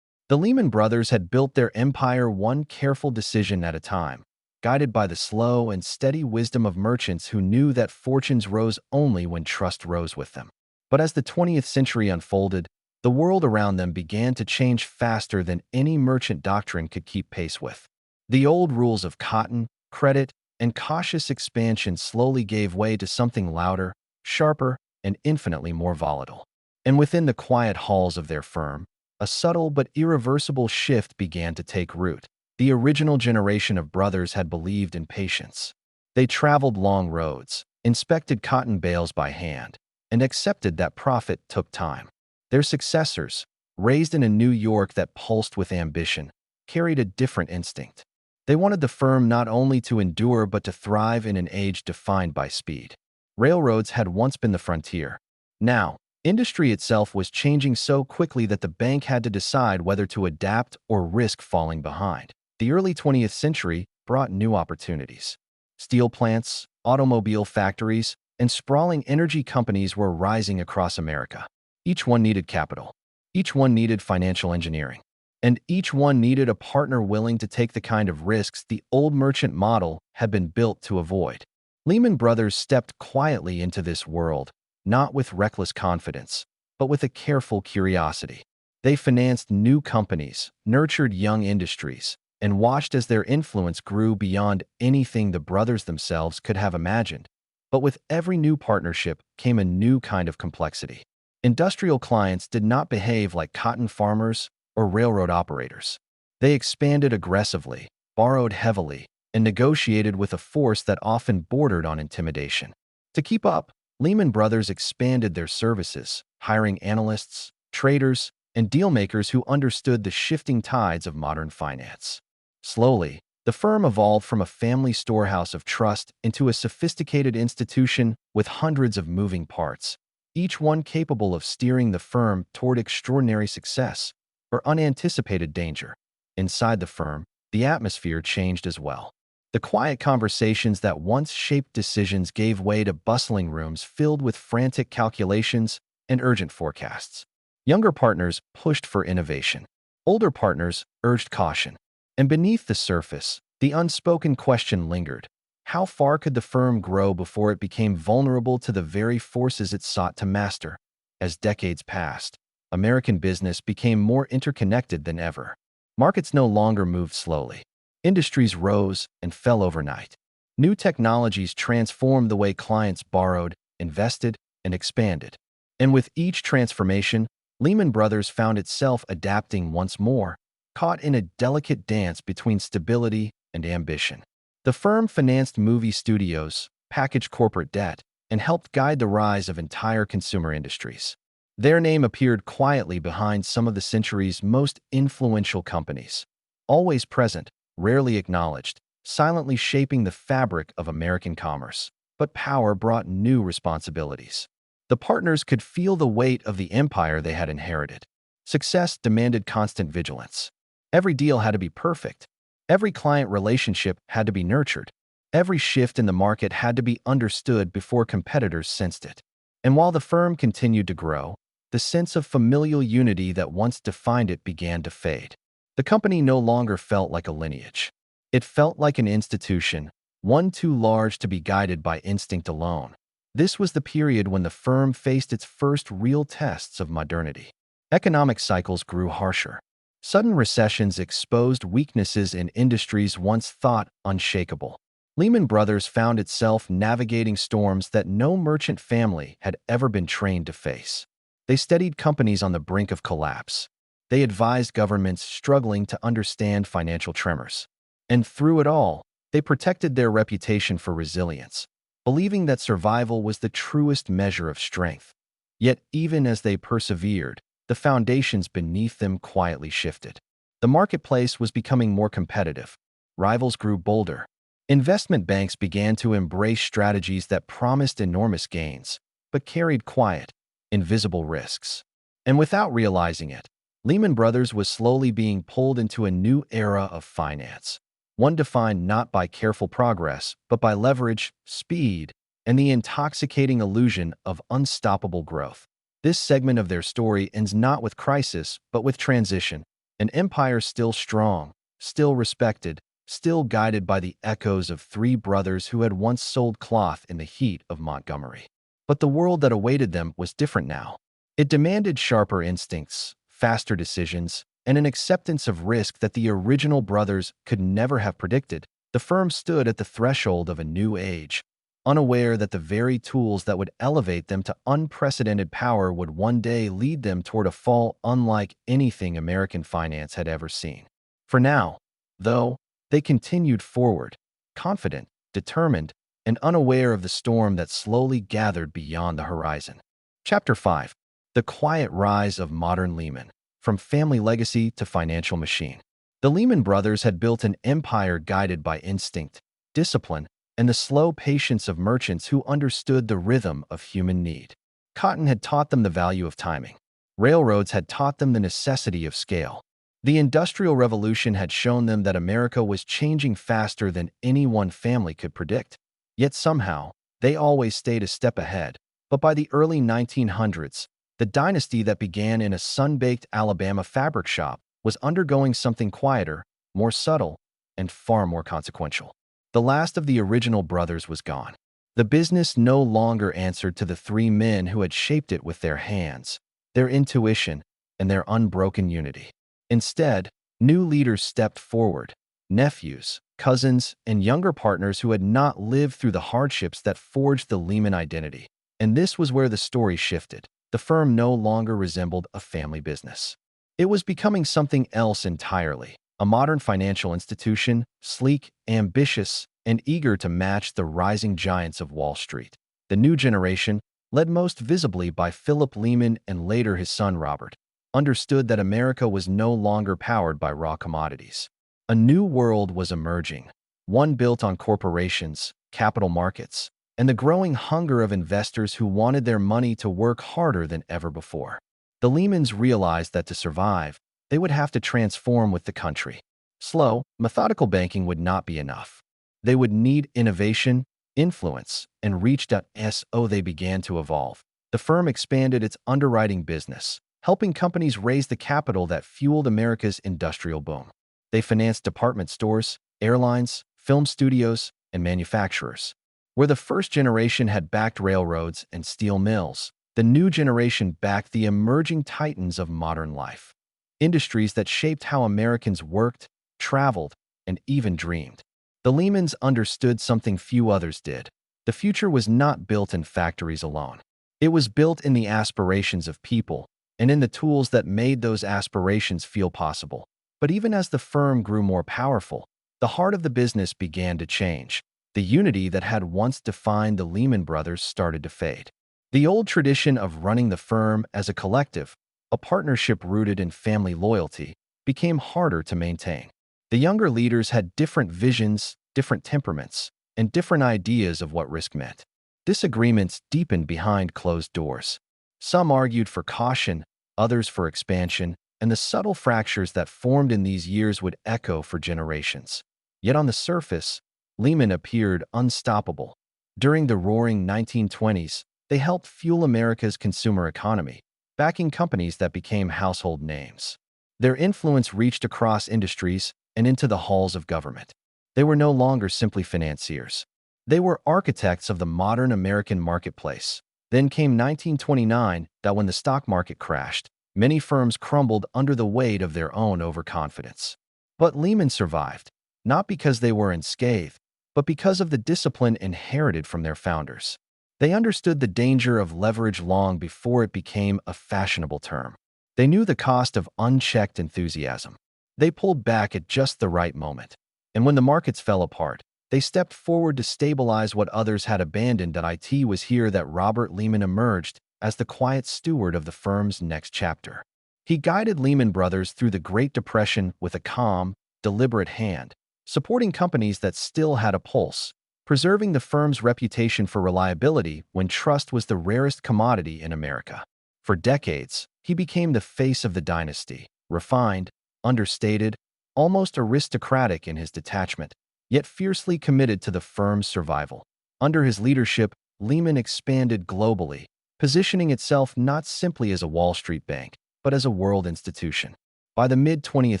The Lehman Brothers had built their empire one careful decision at a time, guided by the slow and steady wisdom of merchants who knew that fortunes rose only when trust rose with them. But as the 20th century unfolded, the world around them began to change faster than any merchant doctrine could keep pace with. The old rules of cotton, credit, and cautious expansion slowly gave way to something louder, sharper, and infinitely more volatile. And within the quiet halls of their firm, a subtle but irreversible shift began to take root. The original generation of brothers had believed in patience. They traveled long roads, inspected cotton bales by hand, and accepted that profit took time. Their successors, raised in a New York that pulsed with ambition, carried a different instinct. They wanted the firm not only to endure but to thrive in an age defined by speed. Railroads had once been the frontier. Now, industry itself was changing so quickly that the bank had to decide whether to adapt or risk falling behind. The early 20th century brought new opportunities. Steel plants, automobile factories, and sprawling energy companies were rising across America. Each one needed capital. Each one needed financial engineering. And each one needed a partner willing to take the kind of risks the old merchant model had been built to avoid. Lehman Brothers stepped quietly into this world, not with reckless confidence, but with a careful curiosity. They financed new companies, nurtured young industries, and watched as their influence grew beyond anything the brothers themselves could have imagined. But with every new partnership came a new kind of complexity. Industrial clients did not behave like cotton farmers or railroad operators. They expanded aggressively, borrowed heavily, and negotiated with a force that often bordered on intimidation. To keep up, Lehman Brothers expanded their services, hiring analysts, traders, and dealmakers who understood the shifting tides of modern finance. Slowly, the firm evolved from a family storehouse of trust into a sophisticated institution with hundreds of moving parts, each one capable of steering the firm toward extraordinary success or unanticipated danger. Inside the firm, the atmosphere changed as well. The quiet conversations that once shaped decisions gave way to bustling rooms filled with frantic calculations and urgent forecasts. Younger partners pushed for innovation. Older partners urged caution. And beneath the surface, the unspoken question lingered. How far could the firm grow before it became vulnerable to the very forces it sought to master? As decades passed, American business became more interconnected than ever. Markets no longer moved slowly. Industries rose and fell overnight. New technologies transformed the way clients borrowed, invested, and expanded. And with each transformation, Lehman Brothers found itself adapting once more, caught in a delicate dance between stability and ambition. The firm financed movie studios, packaged corporate debt, and helped guide the rise of entire consumer industries. Their name appeared quietly behind some of the century's most influential companies. Always present, rarely acknowledged, silently shaping the fabric of American commerce. But power brought new responsibilities. The partners could feel the weight of the empire they had inherited. Success demanded constant vigilance. Every deal had to be perfect. Every client relationship had to be nurtured. Every shift in the market had to be understood before competitors sensed it. And while the firm continued to grow, the sense of familial unity that once defined it began to fade. The company no longer felt like a lineage. It felt like an institution, one too large to be guided by instinct alone. This was the period when the firm faced its first real tests of modernity. Economic cycles grew harsher. Sudden recessions exposed weaknesses in industries once thought unshakable. Lehman Brothers found itself navigating storms that no merchant family had ever been trained to face. They steadied companies on the brink of collapse. They advised governments struggling to understand financial tremors. And through it all, they protected their reputation for resilience, believing that survival was the truest measure of strength. Yet even as they persevered, the foundations beneath them quietly shifted. The marketplace was becoming more competitive. Rivals grew bolder. Investment banks began to embrace strategies that promised enormous gains, but carried quiet, invisible risks. And without realizing it, Lehman Brothers was slowly being pulled into a new era of finance, one defined not by careful progress, but by leverage, speed, and the intoxicating illusion of unstoppable growth. This segment of their story ends not with crisis, but with transition. An empire still strong, still respected, still guided by the echoes of three brothers who had once sold cloth in the heat of Montgomery. But the world that awaited them was different now. It demanded sharper instincts, faster decisions, and an acceptance of risk that the original brothers could never have predicted. The firm stood at the threshold of a new age, unaware that the very tools that would elevate them to unprecedented power would one day lead them toward a fall unlike anything American finance had ever seen. For now, though, they continued forward, confident, determined, and unaware of the storm that slowly gathered beyond the horizon. Chapter 5. The Quiet Rise of Modern Lehman, from Family Legacy to Financial Machine. The Lehman Brothers had built an empire guided by instinct, discipline, and the slow patience of merchants who understood the rhythm of human need. Cotton had taught them the value of timing. Railroads had taught them the necessity of scale. The Industrial Revolution had shown them that America was changing faster than any one family could predict. Yet somehow, they always stayed a step ahead. But by the early 1900s, the dynasty that began in a sun-baked Alabama fabric shop was undergoing something quieter, more subtle, and far more consequential. The last of the original brothers was gone. The business no longer answered to the three men who had shaped it with their hands, their intuition, and their unbroken unity. Instead, new leaders stepped forward, nephews, cousins, and younger partners who had not lived through the hardships that forged the Lehman identity. And this was where the story shifted. The firm no longer resembled a family business. It was becoming something else entirely. A modern financial institution, sleek, ambitious, and eager to match the rising giants of Wall Street. The new generation, led most visibly by Philip Lehman and later his son Robert, understood that America was no longer powered by raw commodities. A new world was emerging, one built on corporations, capital markets, and the growing hunger of investors who wanted their money to work harder than ever before. The Lehmans realized that to survive, they would have to transform with the country. Slow, methodical banking would not be enough. They would need innovation, influence, and reach. So they began to evolve. The firm expanded its underwriting business, helping companies raise the capital that fueled America's industrial boom. They financed department stores, airlines, film studios, and manufacturers. Where the first generation had backed railroads and steel mills, the new generation backed the emerging titans of modern life. Industries that shaped how Americans worked, traveled, and even dreamed. The Lehmans understood something few others did. The future was not built in factories alone. It was built in the aspirations of people and in the tools that made those aspirations feel possible. But even as the firm grew more powerful, the heart of the business began to change. The unity that had once defined the Lehman Brothers started to fade. The old tradition of running the firm as a collective, a partnership rooted in family loyalty, became harder to maintain. The younger leaders had different visions, different temperaments, and different ideas of what risk meant. Disagreements deepened behind closed doors. Some argued for caution, others for expansion, and the subtle fractures that formed in these years would echo for generations. Yet on the surface, Lehman appeared unstoppable. During the roaring 1920s, they helped fuel America's consumer economy, backing companies that became household names. Their influence reached across industries and into the halls of government. They were no longer simply financiers. They were architects of the modern American marketplace. Then came 1929, that when the stock market crashed, many firms crumbled under the weight of their own overconfidence. But Lehman survived, not because they were unscathed, but because of the discipline inherited from their founders. They understood the danger of leverage long before it became a fashionable term. They knew the cost of unchecked enthusiasm. They pulled back at just the right moment. And when the markets fell apart, they stepped forward to stabilize what others had abandoned. It was here that Robert Lehman emerged as the quiet steward of the firm's next chapter. He guided Lehman Brothers through the Great Depression with a calm, deliberate hand, supporting companies that still had a pulse, preserving the firm's reputation for reliability when trust was the rarest commodity in America. For decades, he became the face of the dynasty, refined, understated, almost aristocratic in his detachment, yet fiercely committed to the firm's survival. Under his leadership, Lehman expanded globally, positioning itself not simply as a Wall Street bank, but as a world institution. By the mid-20th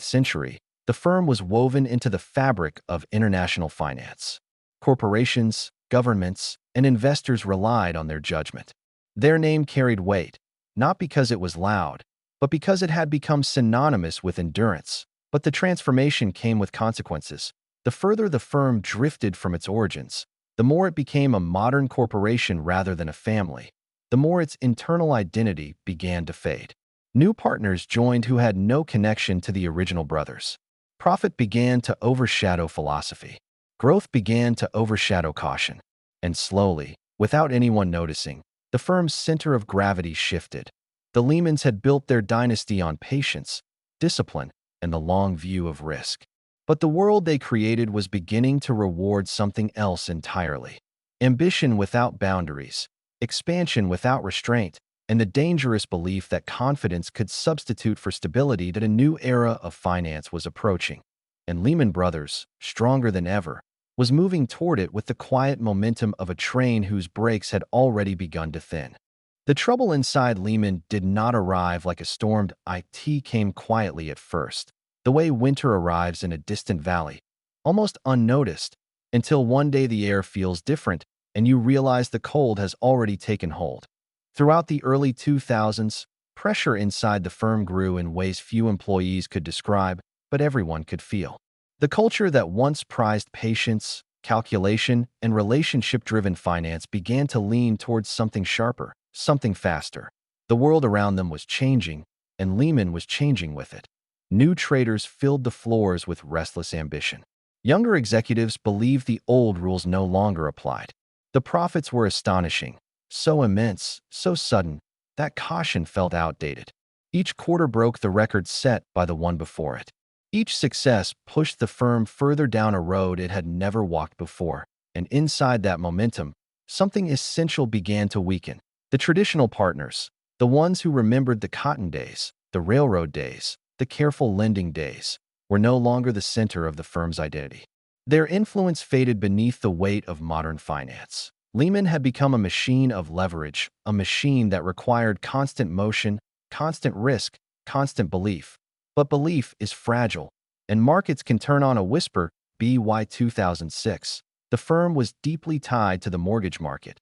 century, the firm was woven into the fabric of international finance. Corporations, governments, and investors relied on their judgment. Their name carried weight, not because it was loud, but because it had become synonymous with endurance. But the transformation came with consequences. The further the firm drifted from its origins, the more it became a modern corporation rather than a family, the more its internal identity began to fade. New partners joined who had no connection to the original brothers. Profit began to overshadow philosophy. Growth began to overshadow caution. And slowly, without anyone noticing, the firm's center of gravity shifted. The Lehmans had built their dynasty on patience, discipline, and the long view of risk. But the world they created was beginning to reward something else entirely. Ambition without boundaries, expansion without restraint, and the dangerous belief that confidence could substitute for stability, that a new era of finance was approaching. And Lehman Brothers, stronger than ever, was moving toward it with the quiet momentum of a train whose brakes had already begun to thin. The trouble inside Lehman did not arrive like a storm. It came quietly at first, the way winter arrives in a distant valley, almost unnoticed, until one day the air feels different and you realize the cold has already taken hold. Throughout the early 2000s, pressure inside the firm grew in ways few employees could describe, but everyone could feel. The culture that once prized patience, calculation, and relationship-driven finance began to lean towards something sharper, something faster. The world around them was changing, and Lehman was changing with it. New traders filled the floors with restless ambition. Younger executives believed the old rules no longer applied. The profits were astonishing, so immense, so sudden, that caution felt outdated. Each quarter broke the record set by the one before it. Each success pushed the firm further down a road it had never walked before, and inside that momentum, something essential began to weaken. The traditional partners, the ones who remembered the cotton days, the railroad days, the careful lending days, were no longer the center of the firm's identity. Their influence faded beneath the weight of modern finance. Lehman had become a machine of leverage, a machine that required constant motion, constant risk, constant belief. But belief is fragile, and markets can turn on a whisper. By 2006, the firm was deeply tied to the mortgage market,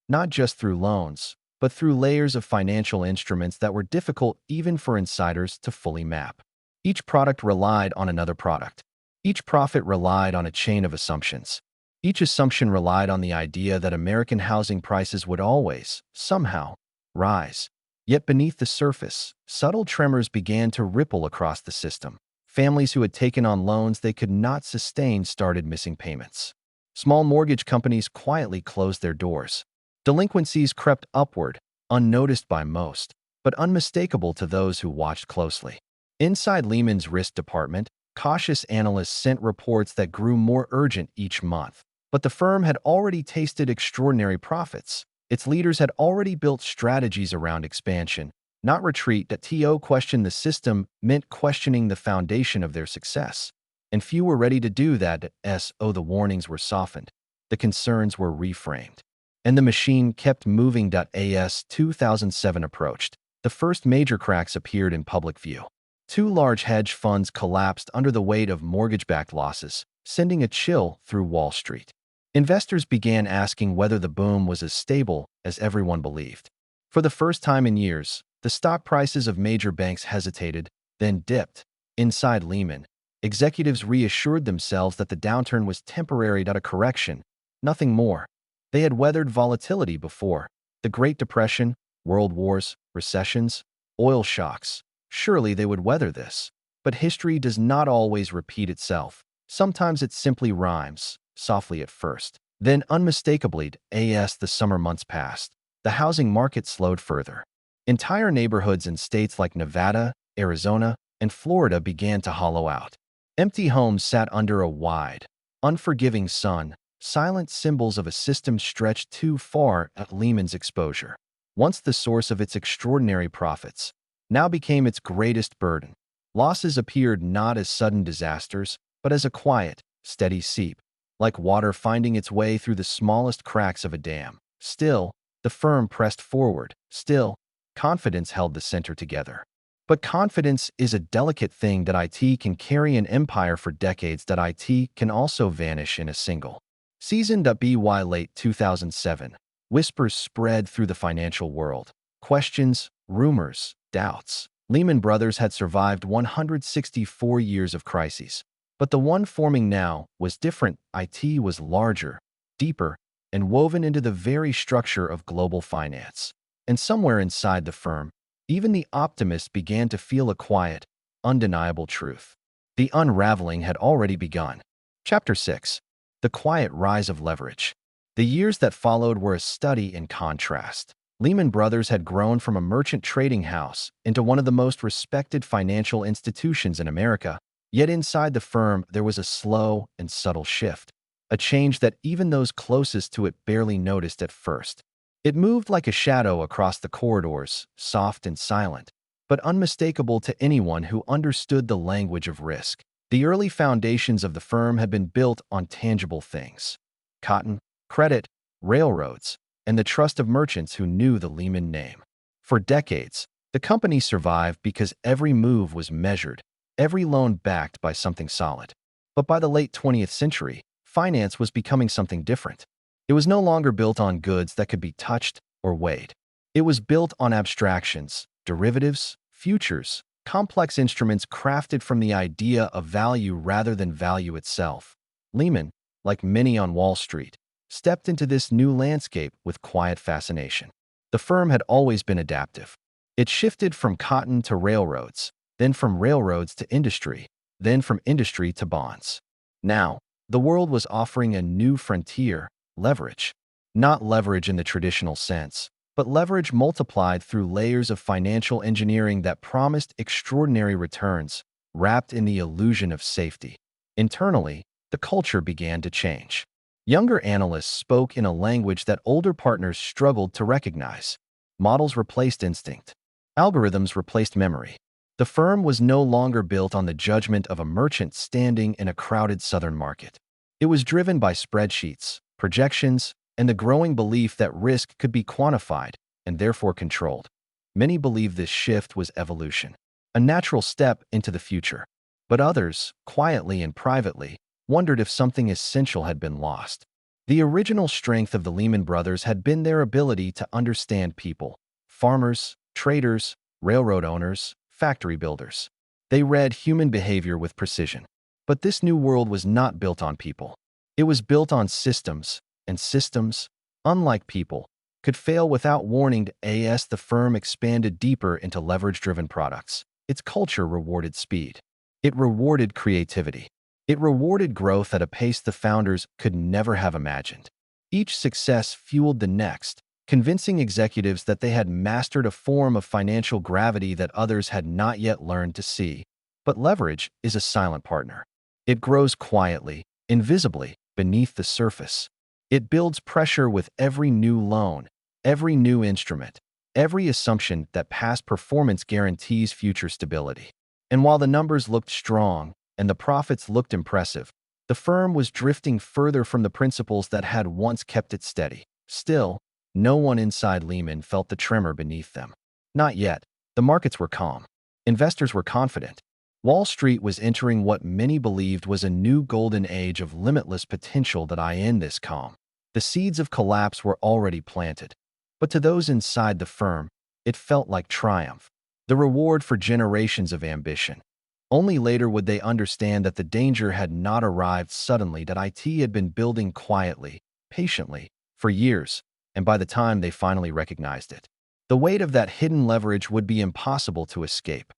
not just through loans, but through layers of financial instruments that were difficult even for insiders to fully map. Each product relied on another product. Each profit relied on a chain of assumptions. Each assumption relied on the idea that American housing prices would always, somehow, rise. Yet beneath the surface, subtle tremors began to ripple across the system. Families who had taken on loans they could not sustain started missing payments. Small mortgage companies quietly closed their doors. Delinquencies crept upward, unnoticed by most, but unmistakable to those who watched closely. Inside Lehman's risk department, cautious analysts sent reports that grew more urgent each month. But the firm had already tasted extraordinary profits. Its leaders had already built strategies around expansion, not retreat. That to question the system meant questioning the foundation of their success. And few were ready to do that. The warnings were softened. The concerns were reframed. And the machine kept moving. As 2007 approached, the first major cracks appeared in public view. Two large hedge funds collapsed under the weight of mortgage-backed losses, sending a chill through Wall Street. Investors began asking whether the boom was as stable as everyone believed. For the first time in years, the stock prices of major banks hesitated, then dipped. Inside Lehman, executives reassured themselves that the downturn was temporary. A correction, nothing more. They had weathered volatility before. The Great Depression, world wars, recessions, oil shocks. Surely they would weather this. But history does not always repeat itself. Sometimes it simply rhymes. Softly at first, then unmistakably. As the summer months passed, the housing market slowed further. Entire neighborhoods in states like Nevada, Arizona, and Florida began to hollow out. Empty homes sat under a wide, unforgiving sun, silent symbols of a system stretched too far at Lehman's exposure. Once the source of its extraordinary profits, now became its greatest burden. Losses appeared not as sudden disasters, but as a quiet, steady seep, like water finding its way through the smallest cracks of a dam. Still, the firm pressed forward. Still, confidence held the center together. But confidence is a delicate thing. It can carry an empire for decades. It can also vanish in a single season. By late 2007, whispers spread through the financial world. Questions, rumors, doubts. Lehman Brothers had survived 164 years of crises. But the one forming now was different. IT was larger, deeper, and woven into the very structure of global finance. And somewhere inside the firm, even the optimists began to feel a quiet, undeniable truth. The unraveling had already begun. Chapter 6. The Quiet Rise of Leverage. The years that followed were a study in contrast. Lehman Brothers had grown from a merchant trading house into one of the most respected financial institutions in America. Yet inside the firm, there was a slow and subtle shift, a change that even those closest to it barely noticed at first. It moved like a shadow across the corridors, soft and silent, but unmistakable to anyone who understood the language of risk. The early foundations of the firm had been built on tangible things: cotton, credit, railroads, and the trust of merchants who knew the Lehman name. For decades, the company survived because every move was measured, every loan backed by something solid. But by the late 20th century, finance was becoming something different. It was no longer built on goods that could be touched or weighed. It was built on abstractions, derivatives, futures, complex instruments crafted from the idea of value rather than value itself. Lehman, like many on Wall Street, stepped into this new landscape with quiet fascination. The firm had always been adaptive. It shifted from cotton to railroads, then from railroads to industry, then from industry to bonds. Now, the world was offering a new frontier: leverage. Not leverage in the traditional sense, but leverage multiplied through layers of financial engineering that promised extraordinary returns, wrapped in the illusion of safety. Internally, the culture began to change. Younger analysts spoke in a language that older partners struggled to recognize. Models replaced instinct. Algorithms replaced memory. The firm was no longer built on the judgment of a merchant standing in a crowded southern market. It was driven by spreadsheets, projections, and the growing belief that risk could be quantified and therefore controlled. Many believed this shift was evolution, a natural step into the future. But others, quietly and privately, wondered if something essential had been lost. The original strength of the Lehman Brothers had been their ability to understand people: farmers, traders, railroad owners, factory builders. They read human behavior with precision. But this new world was not built on people. It was built on systems, and systems, unlike people, could fail without warning. As the firm expanded deeper into leverage-driven products, its culture rewarded speed. It rewarded creativity. It rewarded growth at a pace the founders could never have imagined. Each success fueled the next, convincing executives that they had mastered a form of financial gravity that others had not yet learned to see. But leverage is a silent partner. It grows quietly, invisibly, beneath the surface. It builds pressure with every new loan, every new instrument, every assumption that past performance guarantees future stability. And while the numbers looked strong and the profits looked impressive, the firm was drifting further from the principles that had once kept it steady. Still, no one inside Lehman felt the tremor beneath them. Not yet. The markets were calm. Investors were confident. Wall Street was entering what many believed was a new golden age of limitless potential. In this calm, the seeds of collapse were already planted. But to those inside the firm, it felt like triumph, the reward for generations of ambition. Only later would they understand that the danger had not arrived suddenly, that IT had been building quietly, patiently, for years, and by the time they finally recognized it, the weight of that hidden leverage would be impossible to escape.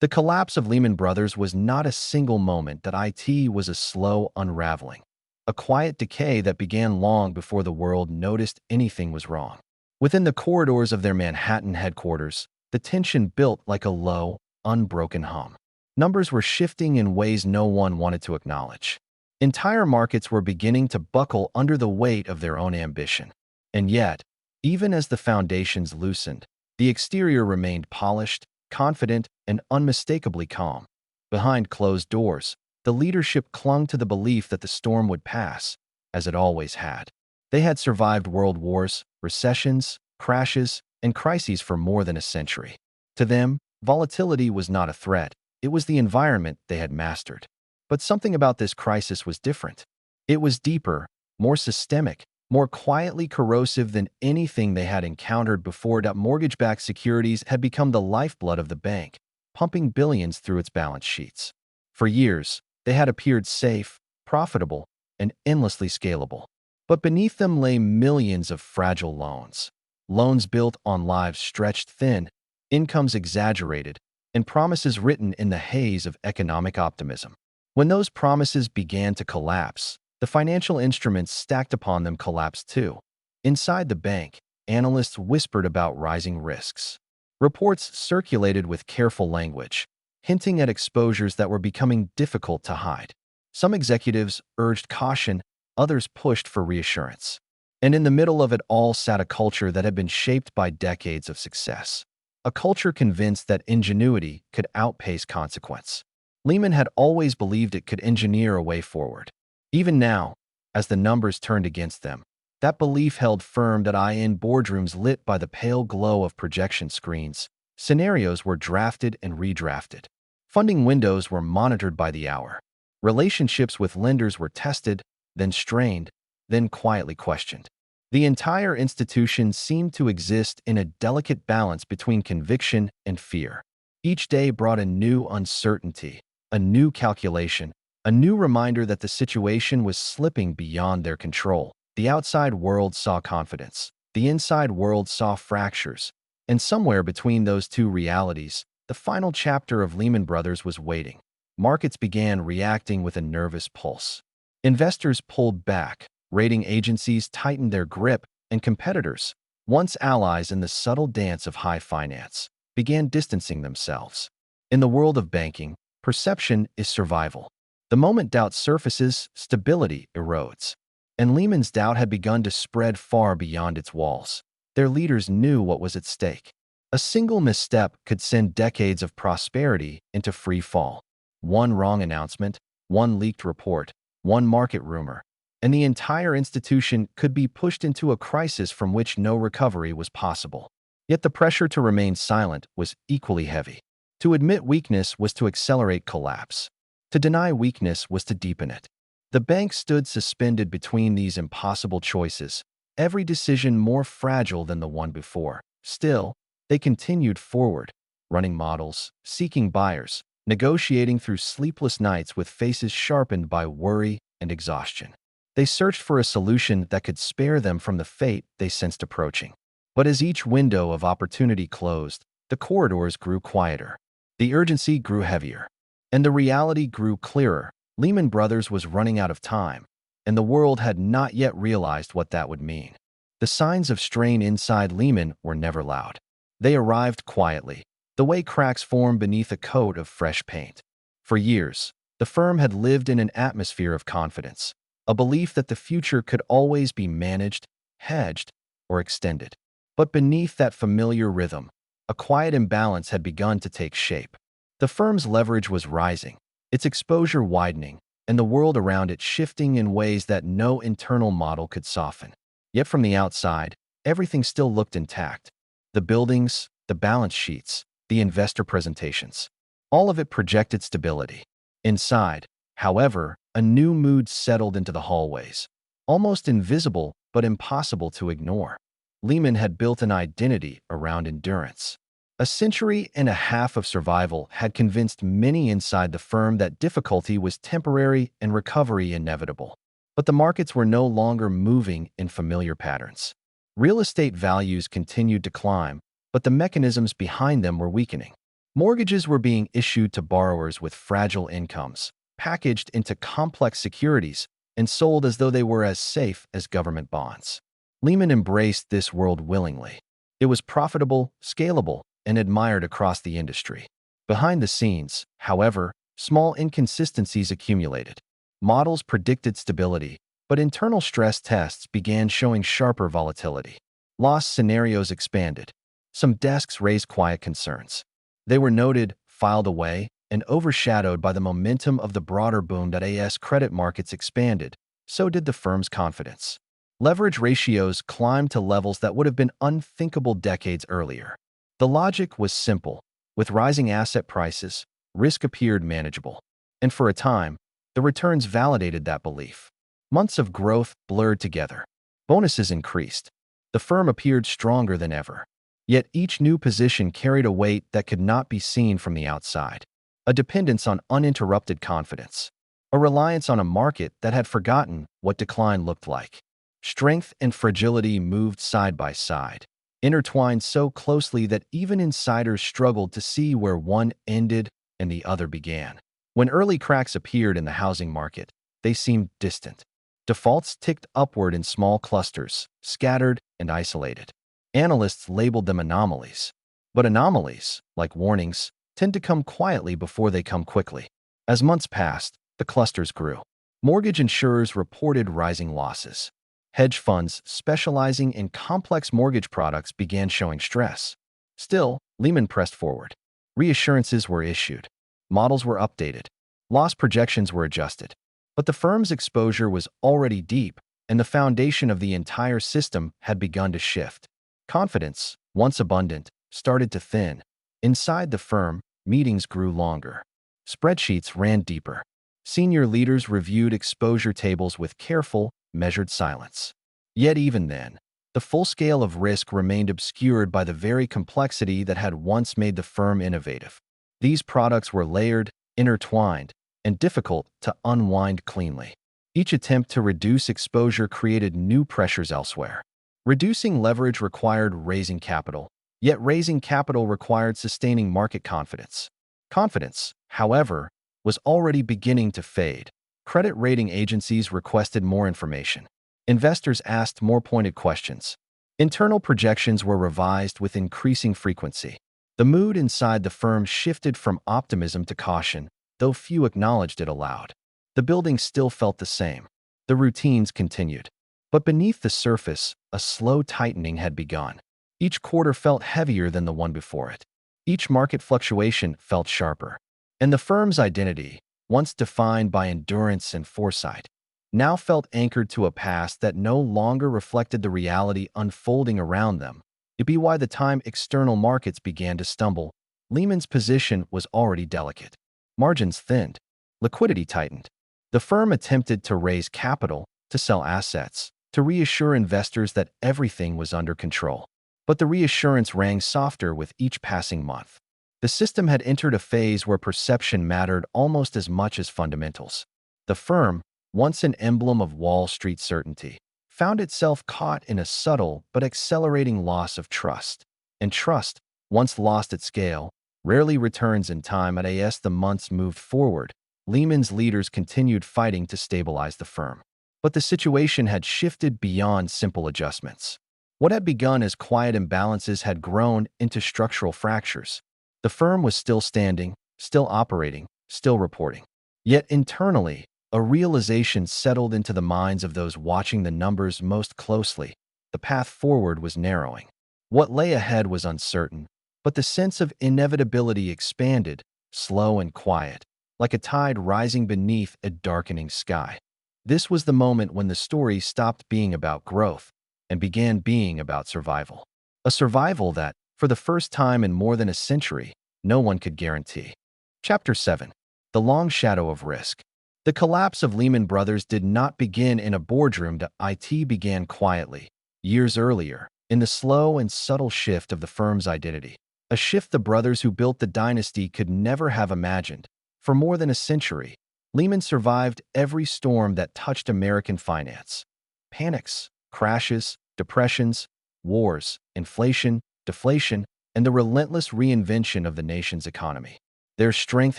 The collapse of Lehman Brothers was not a single moment. IT was a slow unraveling, a quiet decay that began long before the world noticed anything was wrong. Within the corridors of their Manhattan headquarters, the tension built like a low, unbroken hum. Numbers were shifting in ways no one wanted to acknowledge. Entire markets were beginning to buckle under the weight of their own ambition. And yet, even as the foundations loosened, the exterior remained polished, confident, and unmistakably calm. Behind closed doors, the leadership clung to the belief that the storm would pass, as it always had. They had survived world wars, recessions, crashes, and crises for more than a century. To them, volatility was not a threat. It was the environment they had mastered. But something about this crisis was different. It was deeper, more systemic, more quietly corrosive than anything they had encountered before. Mortgage-backed securities had become the lifeblood of the bank, pumping billions through its balance sheets. For years, They had appeared safe, profitable, and endlessly scalable. But beneath them lay millions of fragile loans. Loans built on lives stretched thin, incomes exaggerated, and promises written in the haze of economic optimism. When those promises began to collapse, the financial instruments stacked upon them collapsed too. Inside the bank, analysts whispered about rising risks. Reports circulated with careful language, hinting at exposures that were becoming difficult to hide. Some executives urged caution, others pushed for reassurance. And in the middle of it all sat a culture that had been shaped by decades of success. A culture convinced that ingenuity could outpace consequence. Lehman had always believed it could engineer a way forward. Even now, as the numbers turned against them, that belief held firm that in boardrooms lit by the pale glow of projection screens, scenarios were drafted and redrafted. Funding windows were monitored by the hour. Relationships with lenders were tested, then strained, then quietly questioned. The entire institution seemed to exist in a delicate balance between conviction and fear. Each day brought a new uncertainty, a new calculation, a new reminder that the situation was slipping beyond their control. The outside world saw confidence. The inside world saw fractures. And somewhere between those two realities, the final chapter of Lehman Brothers was waiting. Markets began reacting with a nervous pulse. Investors pulled back. Rating agencies tightened their grip, and competitors, once allies in the subtle dance of high finance, began distancing themselves. In the world of banking, perception is survival. The moment doubt surfaces, stability erodes. And Lehman's doubt had begun to spread far beyond its walls. Their leaders knew what was at stake. A single misstep could send decades of prosperity into free fall. One wrong announcement, one leaked report, one market rumor, and the entire institution could be pushed into a crisis from which no recovery was possible. Yet the pressure to remain silent was equally heavy. To admit weakness was to accelerate collapse. To deny weakness was to deepen it. The bank stood suspended between these impossible choices, every decision more fragile than the one before. Still, they continued forward, running models, seeking buyers, negotiating through sleepless nights with faces sharpened by worry and exhaustion. They searched for a solution that could spare them from the fate they sensed approaching. But as each window of opportunity closed, the corridors grew quieter. The urgency grew heavier. And the reality grew clearer. Lehman Brothers was running out of time, and the world had not yet realized what that would mean. The signs of strain inside Lehman were never loud. They arrived quietly, the way cracks form beneath a coat of fresh paint. For years, the firm had lived in an atmosphere of confidence, a belief that the future could always be managed, hedged, or extended. But beneath that familiar rhythm, a quiet imbalance had begun to take shape. The firm's leverage was rising, its exposure widening, and the world around it shifting in ways that no internal model could soften. Yet from the outside, everything still looked intact. The buildings, the balance sheets, the investor presentations. All of it projected stability. Inside, however, a new mood settled into the hallways. Almost invisible, but impossible to ignore. Lehman had built an identity around endurance. A century and a half of survival had convinced many inside the firm that difficulty was temporary and recovery inevitable. But the markets were no longer moving in familiar patterns. Real estate values continued to climb, but the mechanisms behind them were weakening. Mortgages were being issued to borrowers with fragile incomes, packaged into complex securities, and sold as though they were as safe as government bonds. Lehman embraced this world willingly. It was profitable, scalable, and admired across the industry. Behind the scenes, however, small inconsistencies accumulated. Models predicted stability, but internal stress tests began showing sharper volatility. Loss scenarios expanded. Some desks raised quiet concerns. They were noted, filed away, and overshadowed by the momentum of the broader boom that as credit markets expanded, so did the firm's confidence. Leverage ratios climbed to levels that would have been unthinkable decades earlier. The logic was simple. With rising asset prices, risk appeared manageable. And for a time, the returns validated that belief. Months of growth blurred together. Bonuses increased. The firm appeared stronger than ever. Yet each new position carried a weight that could not be seen from the outside. A dependence on uninterrupted confidence. a reliance on a market that had forgotten what decline looked like. Strength and fragility moved side by side, intertwined so closely that even insiders struggled to see where one ended and the other began. When early cracks appeared in the housing market, they seemed distant. Defaults ticked upward in small clusters, scattered and isolated. Analysts labeled them anomalies. But anomalies, like warnings, tend to come quietly before they come quickly. As months passed, the clusters grew. Mortgage insurers reported rising losses. Hedge funds specializing in complex mortgage products began showing stress. Still, Lehman pressed forward. Reassurances were issued. Models were updated. Loss projections were adjusted. But the firm's exposure was already deep, and the foundation of the entire system had begun to shift. Confidence, once abundant, started to thin. Inside the firm, meetings grew longer. Spreadsheets ran deeper. Senior leaders reviewed exposure tables with careful, measured silence. Yet even then, the full scale of risk remained obscured by the very complexity that had once made the firm innovative. These products were layered, intertwined, and difficult to unwind cleanly. Each attempt to reduce exposure created new pressures elsewhere. Reducing leverage required raising capital, yet raising capital required sustaining market confidence. Confidence, however, was already beginning to fade. Credit rating agencies requested more information. Investors asked more pointed questions. Internal projections were revised with increasing frequency. The mood inside the firm shifted from optimism to caution, though few acknowledged it aloud. The building still felt the same. The routines continued. But beneath the surface, a slow tightening had begun. Each quarter felt heavier than the one before it. Each market fluctuation felt sharper. And the firm's identity, once defined by endurance and foresight, now felt anchored to a past that no longer reflected the reality unfolding around them. It'd be why the time external markets began to stumble, Lehman's position was already delicate. Margins thinned. Liquidity tightened. The firm attempted to raise capital, to sell assets, to reassure investors that everything was under control. But the reassurance rang softer with each passing month. The system had entered a phase where perception mattered almost as much as fundamentals. The firm, once an emblem of Wall Street certainty, found itself caught in a subtle but accelerating loss of trust. And trust, once lost at scale, rarely returns in time. As the months moved forward, Lehman's leaders continued fighting to stabilize the firm. But the situation had shifted beyond simple adjustments. What had begun as quiet imbalances had grown into structural fractures. The firm was still standing, still operating, still reporting. Yet internally, a realization settled into the minds of those watching the numbers most closely. The path forward was narrowing. What lay ahead was uncertain, but the sense of inevitability expanded, slow and quiet, like a tide rising beneath a darkening sky. This was the moment when the story stopped being about growth and began being about survival. A survival that, for the first time in more than a century, no one could guarantee. Chapter 7. The Long Shadow of Risk. The collapse of Lehman Brothers did not begin in a boardroom. It began quietly, years earlier, in the slow and subtle shift of the firm's identity. A shift the brothers who built the dynasty could never have imagined. For more than a century, Lehman survived every storm that touched American finance. Panics, crashes, depressions, wars, inflation, deflation, and the relentless reinvention of the nation's economy. Their strength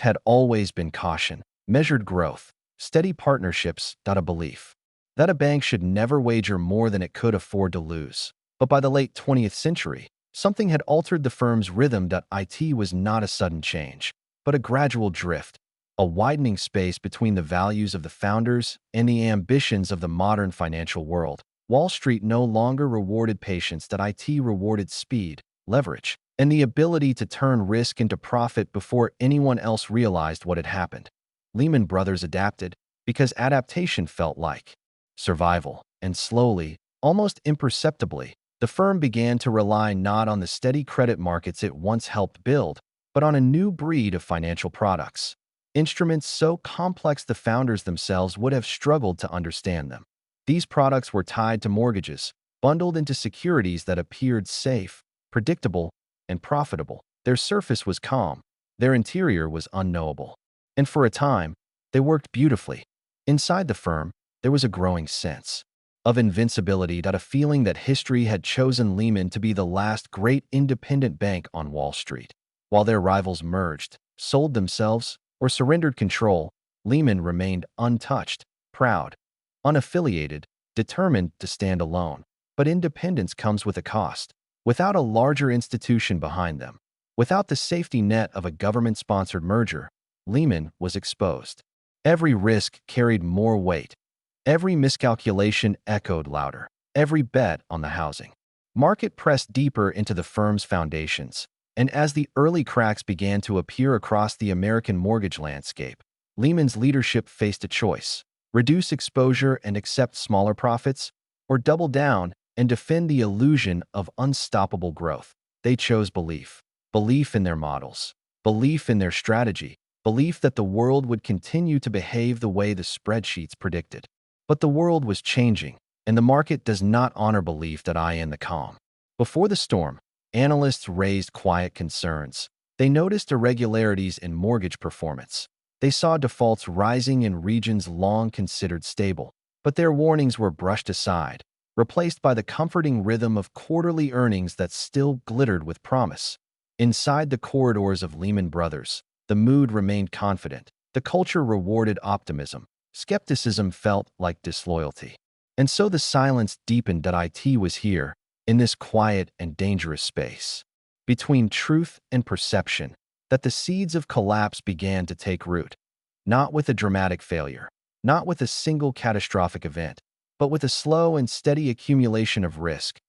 had always been caution, measured growth, steady partnerships, a belief that a bank should never wager more than it could afford to lose. But by the late 20th century, something had altered the firm's rhythm. It was not a sudden change, but a gradual drift, a widening space between the values of the founders and the ambitions of the modern financial world. Wall Street no longer rewarded patience. It rewarded speed, leverage, and the ability to turn risk into profit before anyone else realized what had happened. Lehman Brothers adapted because adaptation felt like survival, and slowly, almost imperceptibly, the firm began to rely not on the steady credit markets it once helped build, but on a new breed of financial products. Instruments so complex the founders themselves would have struggled to understand them. These products were tied to mortgages, bundled into securities that appeared safe, predictable, and profitable. Their surface was calm, their interior was unknowable. And for a time, They worked beautifully. Inside the firm, there was a growing sense of invincibility, a feeling that history had chosen Lehman to be the last great independent bank on Wall Street. While their rivals merged, sold themselves, or surrendered control, Lehman remained untouched, proud, unaffiliated, determined to stand alone. But independence comes with a cost. Without a larger institution behind them, without the safety net of a government-sponsored merger, Lehman was exposed. Every risk carried more weight. Every miscalculation echoed louder. Every bet on the housing market pressed deeper into the firm's foundations. And as the early cracks began to appear across the American mortgage landscape, Lehman's leadership faced a choice: reduce exposure and accept smaller profits, or double down and defend the illusion of unstoppable growth. They chose belief. Belief in their models. Belief in their strategy. Belief that the world would continue to behave the way the spreadsheets predicted. But the world was changing, and the market does not honor belief in the calm. Before the storm, analysts raised quiet concerns. They noticed irregularities in mortgage performance. They saw defaults rising in regions long considered stable. But their warnings were brushed aside, replaced by the comforting rhythm of quarterly earnings that still glittered with promise. Inside the corridors of Lehman Brothers, the mood remained confident. The culture rewarded optimism. Skepticism felt like disloyalty. And so the silence deepened. It was here, in this quiet and dangerous space, between truth and perception, that the seeds of collapse began to take root. Not with a dramatic failure, not with a single catastrophic event, but with a slow and steady accumulation of risk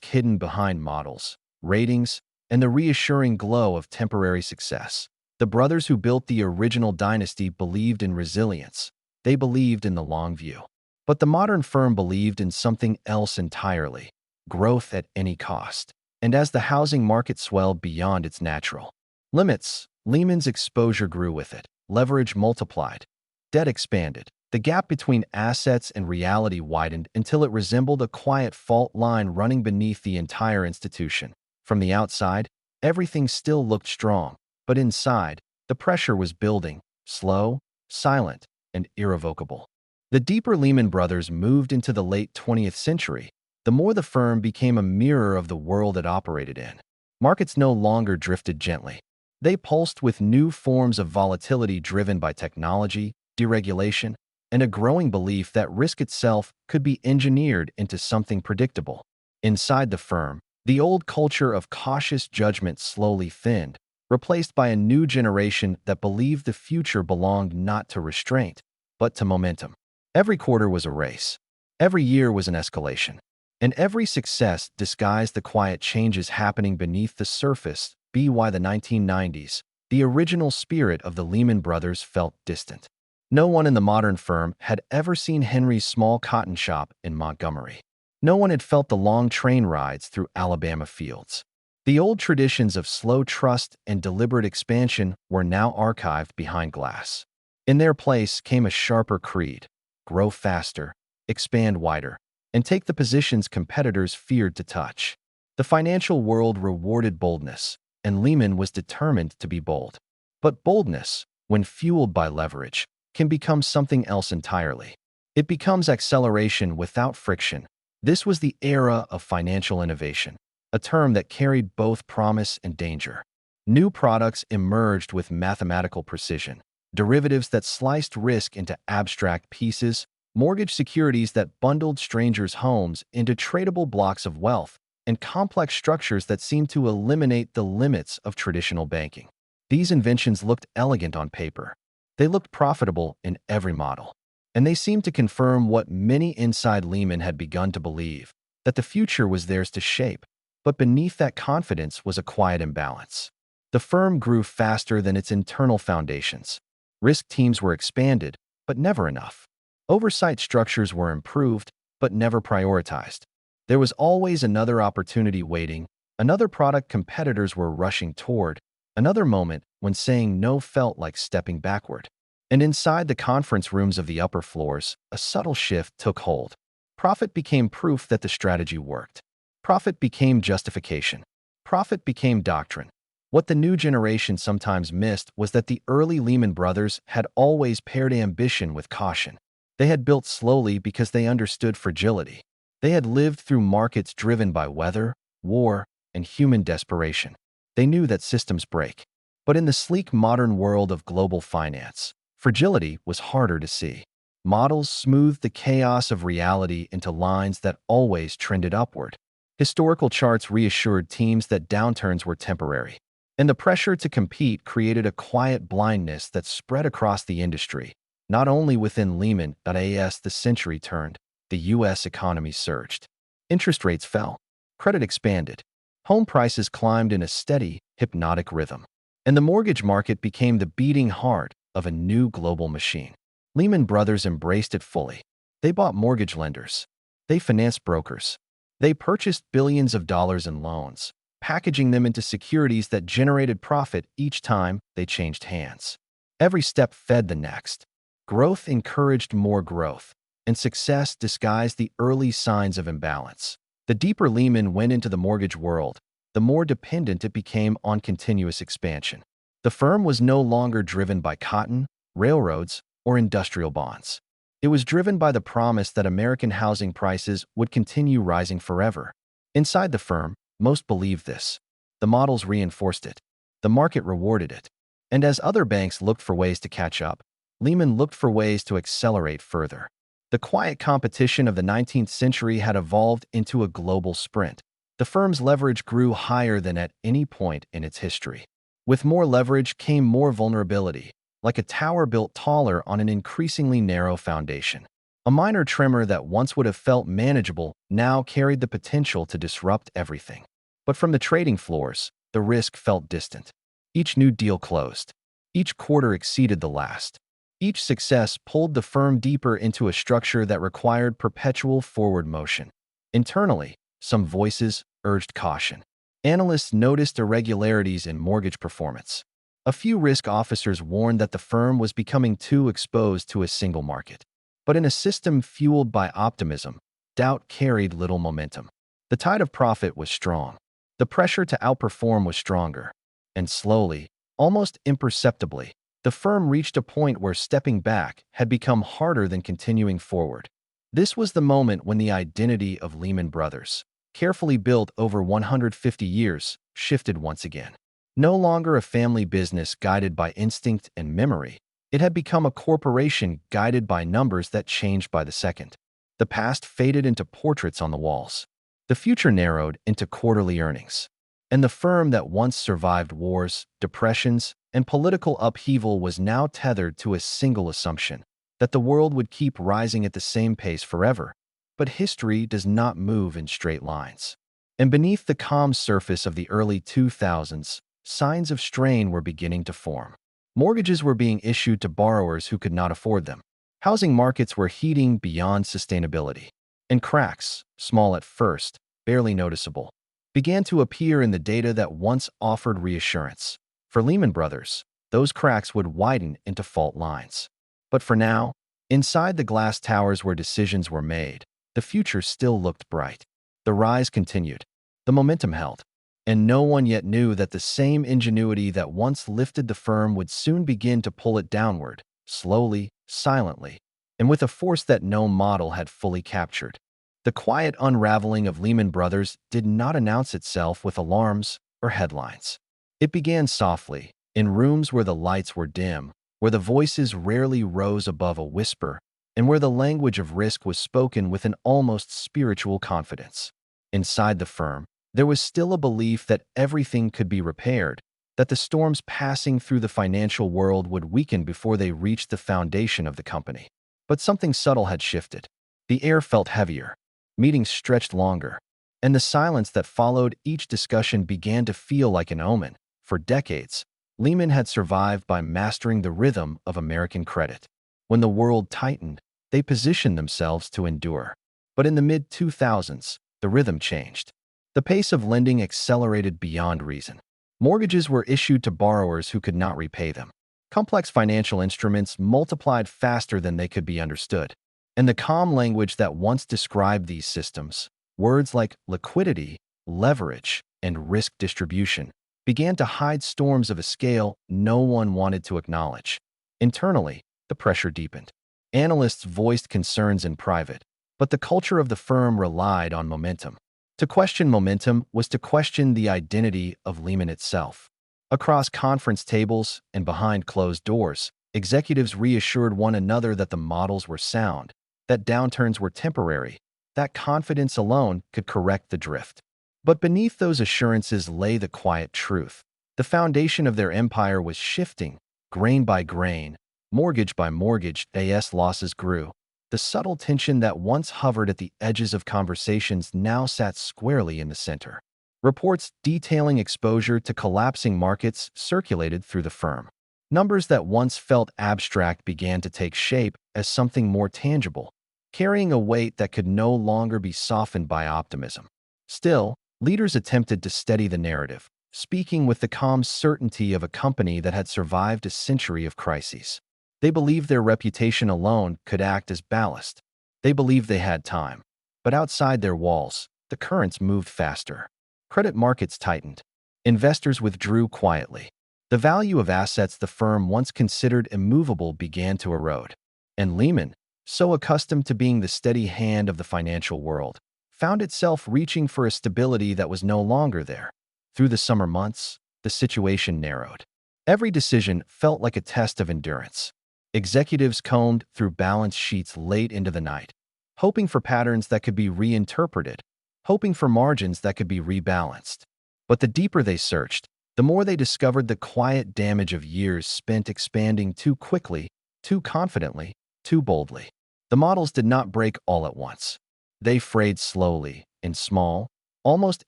hidden behind models, ratings, and the reassuring glow of temporary success. The brothers who built the original dynasty believed in resilience. They believed in the long view. But the modern firm believed in something else entirely: growth at any cost. And as the housing market swelled beyond its natural limits, Lehman's exposure grew with it. Leverage multiplied. Debt expanded. The gap between assets and reality widened until it resembled a quiet fault line running beneath the entire institution. From the outside, everything still looked strong, but inside, the pressure was building, slow, silent, and irrevocable. The deeper Lehman Brothers moved into the late 20th century, the more the firm became a mirror of the world it operated in. Markets no longer drifted gently. They pulsed with new forms of volatility driven by technology, deregulation, and a growing belief that risk itself could be engineered into something predictable. Inside the firm, the old culture of cautious judgment slowly thinned, replaced by a new generation that believed the future belonged not to restraint, but to momentum. Every quarter was a race. Every year was an escalation. And every success disguised the quiet changes happening beneath the surface. By the 1990s, the original spirit of the Lehman Brothers felt distant. No one in the modern firm had ever seen Henry's small cotton shop in Montgomery. No one had felt the long train rides through Alabama fields. The old traditions of slow trust and deliberate expansion were now archived behind glass. In their place came a sharper creed: grow faster, expand wider, and take the positions competitors feared to touch. The financial world rewarded boldness, and Lehman was determined to be bold. But boldness, when fueled by leverage, can become something else entirely. It becomes acceleration without friction. This was the era of financial innovation, a term that carried both promise and danger. New products emerged with mathematical precision: derivatives that sliced risk into abstract pieces, mortgage securities that bundled strangers' homes into tradable blocks of wealth, and complex structures that seemed to eliminate the limits of traditional banking. These inventions looked elegant on paper. They looked profitable in every model. And they seemed to confirm what many inside Lehman had begun to believe: that the future was theirs to shape. But beneath that confidence was a quiet imbalance. The firm grew faster than its internal foundations. Risk teams were expanded, but never enough. Oversight structures were improved, but never prioritized. There was always another opportunity waiting, another product competitors were rushing toward, another moment when saying no felt like stepping backward. And inside the conference rooms of the upper floors, a subtle shift took hold. Profit became proof that the strategy worked. Profit became justification. Profit became doctrine. What the new generation sometimes missed was that the early Lehman Brothers had always paired ambition with caution. They had built slowly because they understood fragility. They had lived through markets driven by weather, war, and human desperation. They knew that systems break. But in the sleek modern world of global finance, fragility was harder to see. Models smoothed the chaos of reality into lines that always trended upward. Historical charts reassured teams that downturns were temporary. And the pressure to compete created a quiet blindness that spread across the industry. Not only within Lehman, as the century turned, the U.S. economy surged. Interest rates fell. Credit expanded. Home prices climbed in a steady, hypnotic rhythm. And the mortgage market became the beating heart of a new global machine. Lehman Brothers embraced it fully. They bought mortgage lenders. They financed brokers. They purchased billions of dollars in loans, packaging them into securities that generated profit each time they changed hands. Every step fed the next. Growth encouraged more growth, and success disguised the early signs of imbalance. The deeper Lehman went into the mortgage world, the more dependent it became on continuous expansion. The firm was no longer driven by cotton, railroads, or industrial bonds. It was driven by the promise that American housing prices would continue rising forever. Inside the firm, most believed this. The models reinforced it. The market rewarded it. And as other banks looked for ways to catch up, Lehman looked for ways to accelerate further. The quiet competition of the 19th century had evolved into a global sprint. The firm's leverage grew higher than at any point in its history. With more leverage came more vulnerability, like a tower built taller on an increasingly narrow foundation. A minor tremor that once would have felt manageable now carried the potential to disrupt everything. But from the trading floors, the risk felt distant. Each new deal closed. Each quarter exceeded the last. Each success pulled the firm deeper into a structure that required perpetual forward motion. Internally, some voices urged caution. Analysts noticed irregularities in mortgage performance. A few risk officers warned that the firm was becoming too exposed to a single market. But in a system fueled by optimism, doubt carried little momentum. The tide of profit was strong. The pressure to outperform was stronger. And slowly, almost imperceptibly, the firm reached a point where stepping back had become harder than continuing forward. This was the moment when the identity of Lehman Brothers, carefully built over 150 years, shifted once again. No longer a family business guided by instinct and memory, it had become a corporation guided by numbers that changed by the second. The past faded into portraits on the walls. The future narrowed into quarterly earnings. And the firm that once survived wars, depressions, and political upheaval was now tethered to a single assumption, that the world would keep rising at the same pace forever. But history does not move in straight lines. And beneath the calm surface of the early 2000s, signs of strain were beginning to form. Mortgages were being issued to borrowers who could not afford them. Housing markets were heating beyond sustainability. And cracks, small at first, barely noticeable, began to appear in the data that once offered reassurance. For Lehman Brothers, those cracks would widen into fault lines. But for now, inside the glass towers where decisions were made, the future still looked bright. The rise continued. The momentum held. And no one yet knew that the same ingenuity that once lifted the firm would soon begin to pull it downward, slowly, silently, and with a force that no model had fully captured. The quiet unraveling of Lehman Brothers did not announce itself with alarms or headlines. It began softly, in rooms where the lights were dim, where the voices rarely rose above a whisper, and where the language of risk was spoken with an almost spiritual confidence. Inside the firm, there was still a belief that everything could be repaired, that the storms passing through the financial world would weaken before they reached the foundation of the company. But something subtle had shifted. The air felt heavier. Meetings stretched longer. And the silence that followed each discussion began to feel like an omen. For decades, Lehman had survived by mastering the rhythm of American credit. When the world tightened, they positioned themselves to endure. But in the mid-2000s, the rhythm changed. The pace of lending accelerated beyond reason. Mortgages were issued to borrowers who could not repay them. Complex financial instruments multiplied faster than they could be understood. And the calm language that once described these systems, words like liquidity, leverage, and risk distribution, began to hide storms of a scale no one wanted to acknowledge. Internally, the pressure deepened. Analysts voiced concerns in private, but the culture of the firm relied on momentum. To question momentum was to question the identity of Lehman itself. Across conference tables and behind closed doors, executives reassured one another that the models were sound, that downturns were temporary, that confidence alone could correct the drift. But beneath those assurances lay the quiet truth. The foundation of their empire was shifting, grain by grain, mortgage by mortgage. As losses grew, the subtle tension that once hovered at the edges of conversations now sat squarely in the center. Reports detailing exposure to collapsing markets circulated through the firm. Numbers that once felt abstract began to take shape as something more tangible, carrying a weight that could no longer be softened by optimism. Still, leaders attempted to steady the narrative, speaking with the calm certainty of a company that had survived a century of crises. They believed their reputation alone could act as ballast. They believed they had time. But outside their walls, the currents moved faster. Credit markets tightened. Investors withdrew quietly. The value of assets the firm once considered immovable began to erode. And Lehman, so accustomed to being the steady hand of the financial world, found itself reaching for a stability that was no longer there. Through the summer months, the situation narrowed. Every decision felt like a test of endurance. Executives combed through balance sheets late into the night, hoping for patterns that could be reinterpreted, hoping for margins that could be rebalanced. But the deeper they searched, the more they discovered the quiet damage of years spent expanding too quickly, too confidently, too boldly. The models did not break all at once. They frayed slowly, in small, almost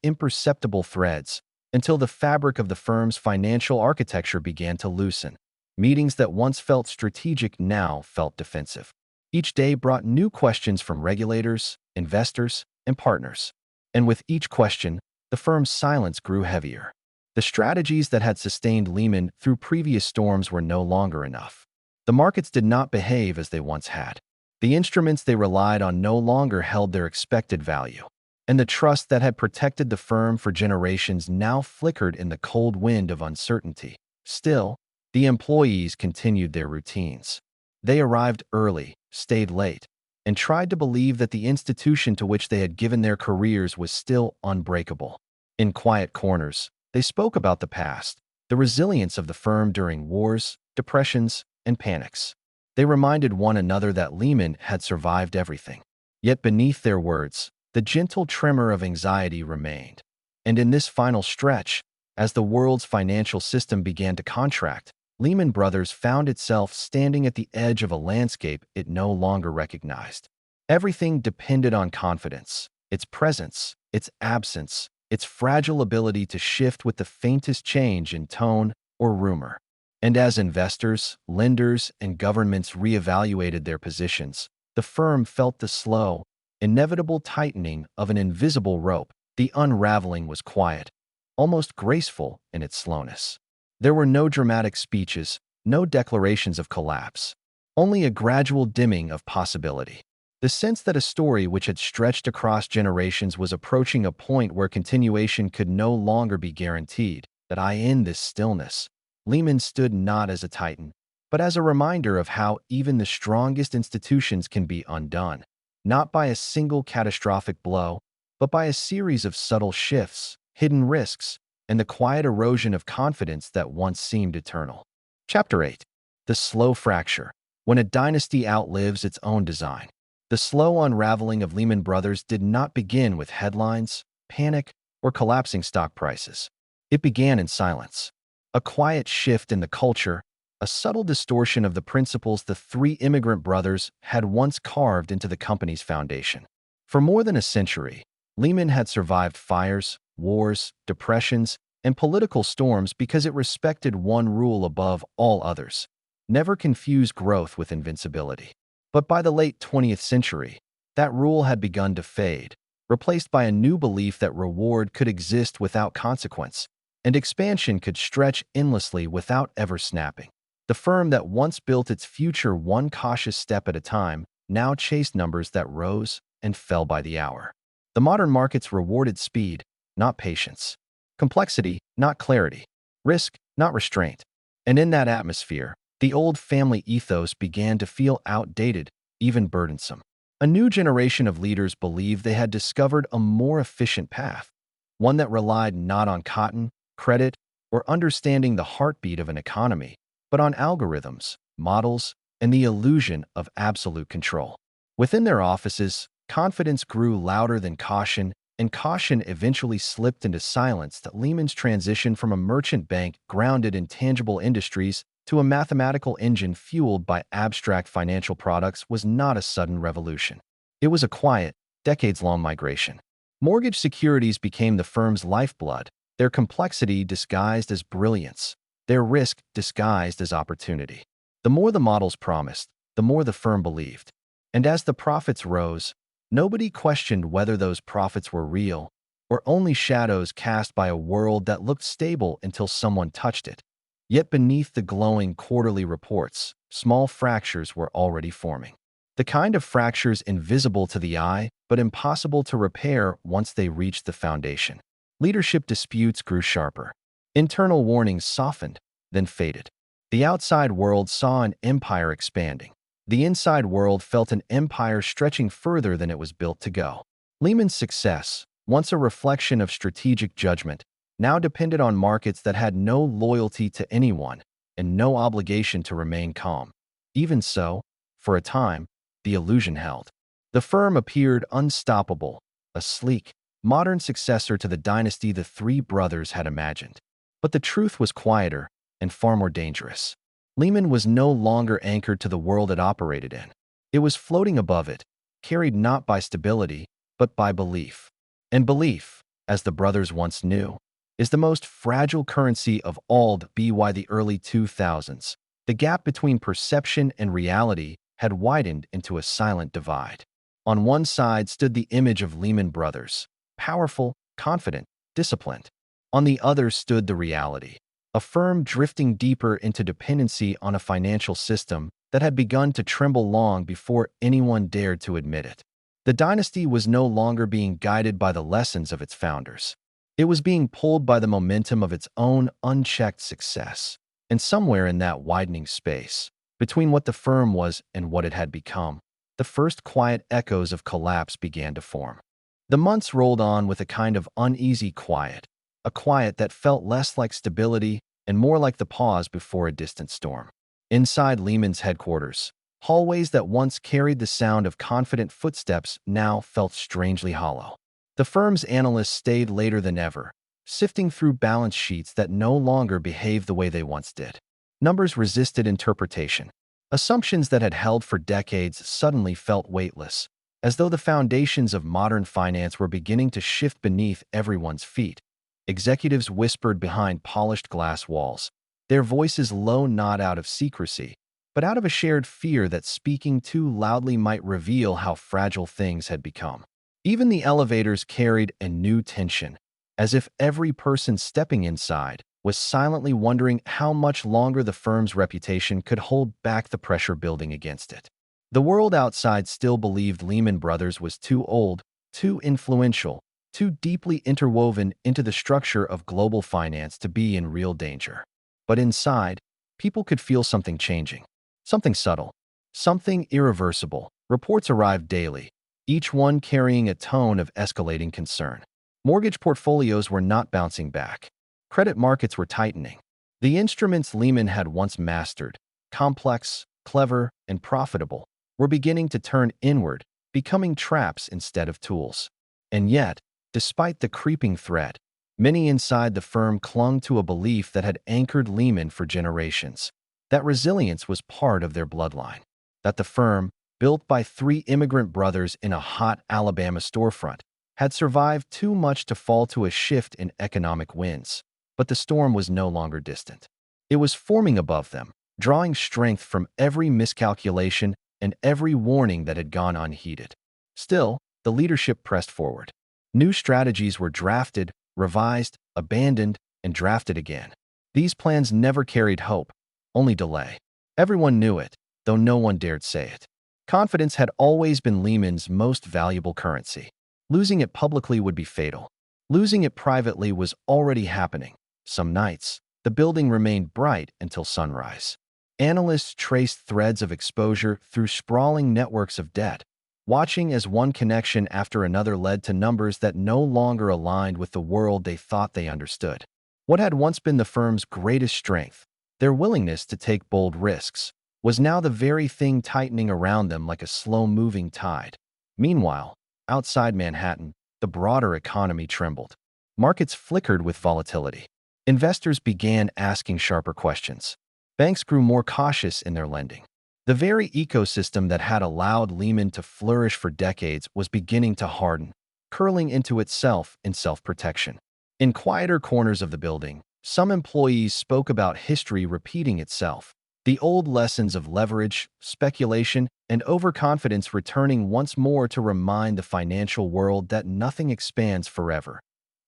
imperceptible threads, until the fabric of the firm's financial architecture began to loosen. Meetings that once felt strategic now felt defensive. Each day brought new questions from regulators, investors, and partners. And with each question, the firm's silence grew heavier. The strategies that had sustained Lehman through previous storms were no longer enough. The markets did not behave as they once had. The instruments they relied on no longer held their expected value. And the trust that had protected the firm for generations now flickered in the cold wind of uncertainty. Still, the employees continued their routines. They arrived early, stayed late, and tried to believe that the institution to which they had given their careers was still unbreakable. In quiet corners, they spoke about the past, the resilience of the firm during wars, depressions, and panics. They reminded one another that Lehman had survived everything. Yet beneath their words, the gentle tremor of anxiety remained. And in this final stretch, as the world's financial system began to contract, Lehman Brothers found itself standing at the edge of a landscape it no longer recognized. Everything depended on confidence, its presence, its absence, its fragile ability to shift with the faintest change in tone or rumor. And as investors, lenders, and governments reevaluated their positions, the firm felt the slow, inevitable tightening of an invisible rope. The unraveling was quiet, almost graceful in its slowness. There were no dramatic speeches, no declarations of collapse, only a gradual dimming of possibility. The sense that a story which had stretched across generations was approaching a point where continuation could no longer be guaranteed. In this stillness, Lehman stood not as a titan, but as a reminder of how even the strongest institutions can be undone, not by a single catastrophic blow, but by a series of subtle shifts, hidden risks, and the quiet erosion of confidence that once seemed eternal. Chapter 8. The Slow Fracture. When a dynasty outlives its own design. The slow unraveling of Lehman Brothers did not begin with headlines, panic, or collapsing stock prices. It began in silence. A quiet shift in the culture, a subtle distortion of the principles the three immigrant brothers had once carved into the company's foundation. For more than a century, Lehman had survived fires, wars, depressions, and political storms because it respected one rule above all others: never confuse growth with invincibility. But by the late 20th century, that rule had begun to fade, replaced by a new belief that reward could exist without consequence, and expansion could stretch endlessly without ever snapping. The firm that once built its future one cautious step at a time now chased numbers that rose and fell by the hour. The modern markets rewarded speed, not patience. Complexity, not clarity. Risk, not restraint. And in that atmosphere, the old family ethos began to feel outdated, even burdensome. A new generation of leaders believed they had discovered a more efficient path, one that relied not on cotton, credit, or understanding the heartbeat of an economy, but on algorithms, models, and the illusion of absolute control. Within their offices, confidence grew louder than caution, and caution eventually slipped into silence. That Lehman's transition from a merchant bank grounded in tangible industries to a mathematical engine fueled by abstract financial products was not a sudden revolution. It was a quiet, decades-long migration. Mortgage securities became the firm's lifeblood, their complexity disguised as brilliance, their risk disguised as opportunity. The more the models promised, the more the firm believed. And as the profits rose, nobody questioned whether those profits were real or only shadows cast by a world that looked stable until someone touched it. Yet beneath the glowing quarterly reports, small fractures were already forming. The kind of fractures invisible to the eye, but impossible to repair once they reached the foundation. Leadership disputes grew sharper. Internal warnings softened, then faded. The outside world saw an empire expanding. The inside world felt an empire stretching further than it was built to go. Lehman's success, once a reflection of strategic judgment, now depended on markets that had no loyalty to anyone and no obligation to remain calm. Even so, for a time, the illusion held. The firm appeared unstoppable, a sleek, modern successor to the dynasty the three brothers had imagined. But the truth was quieter and far more dangerous. Lehman was no longer anchored to the world it operated in. It was floating above it, carried not by stability, but by belief. And belief, as the brothers once knew, is the most fragile currency of all. By the early 2000s, the gap between perception and reality had widened into a silent divide. On one side stood the image of Lehman Brothers, powerful, confident, disciplined. On the other stood the reality, a firm drifting deeper into dependency on a financial system that had begun to tremble long before anyone dared to admit it. The dynasty was no longer being guided by the lessons of its founders. It was being pulled by the momentum of its own unchecked success. And somewhere in that widening space, between what the firm was and what it had become, the first quiet echoes of collapse began to form. The months rolled on with a kind of uneasy quiet, a quiet that felt less like stability and more like the pause before a distant storm. Inside Lehman's headquarters, hallways that once carried the sound of confident footsteps now felt strangely hollow. The firm's analysts stayed later than ever, sifting through balance sheets that no longer behaved the way they once did. Numbers resisted interpretation. Assumptions that had held for decades suddenly felt weightless, as though the foundations of modern finance were beginning to shift beneath everyone's feet. Executives whispered behind polished glass walls, their voices low not out of secrecy, but out of a shared fear that speaking too loudly might reveal how fragile things had become. Even the elevators carried a new tension, as if every person stepping inside was silently wondering how much longer the firm's reputation could hold back the pressure building against it. The world outside still believed Lehman Brothers was too old, too influential, too deeply interwoven into the structure of global finance to be in real danger. But inside, people could feel something changing, something subtle, something irreversible. Reports arrived daily, each one carrying a tone of escalating concern. Mortgage portfolios were not bouncing back. Credit markets were tightening. The instruments Lehman had once mastered, complex, clever, and profitable, were beginning to turn inward, becoming traps instead of tools. And yet, despite the creeping threat, many inside the firm clung to a belief that had anchored Lehman for generations, that resilience was part of their bloodline, that the firm, built by three immigrant brothers in a hot Alabama storefront, had survived too much to fall to a shift in economic winds. But the storm was no longer distant. It was forming above them, drawing strength from every miscalculation and every warning that had gone unheeded. Still, the leadership pressed forward. New strategies were drafted, revised, abandoned, and drafted again. These plans never carried hope, only delay. Everyone knew it, though no one dared say it. Confidence had always been Lehman's most valuable currency. Losing it publicly would be fatal. Losing it privately was already happening. Some nights, the building remained bright until sunrise. Analysts traced threads of exposure through sprawling networks of debt, watching as one connection after another led to numbers that no longer aligned with the world they thought they understood. What had once been the firm's greatest strength, their willingness to take bold risks, was now the very thing tightening around them like a slow-moving tide. Meanwhile, outside Manhattan, the broader economy trembled. Markets flickered with volatility. Investors began asking sharper questions. Banks grew more cautious in their lending. The very ecosystem that had allowed Lehman to flourish for decades was beginning to harden, curling into itself in self-protection. In quieter corners of the building, some employees spoke about history repeating itself, the old lessons of leverage, speculation, and overconfidence returning once more to remind the financial world that nothing expands forever.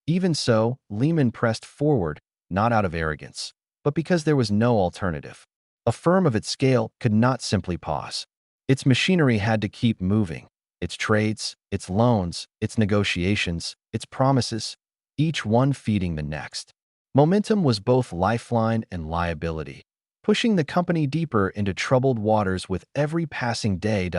Even so, Lehman pressed forward, not out of arrogance, but because there was no alternative. A firm of its scale could not simply pause. Its machinery had to keep moving. Its trades, its loans, its negotiations, its promises, each one feeding the next. Momentum was both lifeline and liability, pushing the company deeper into troubled waters with every passing day. In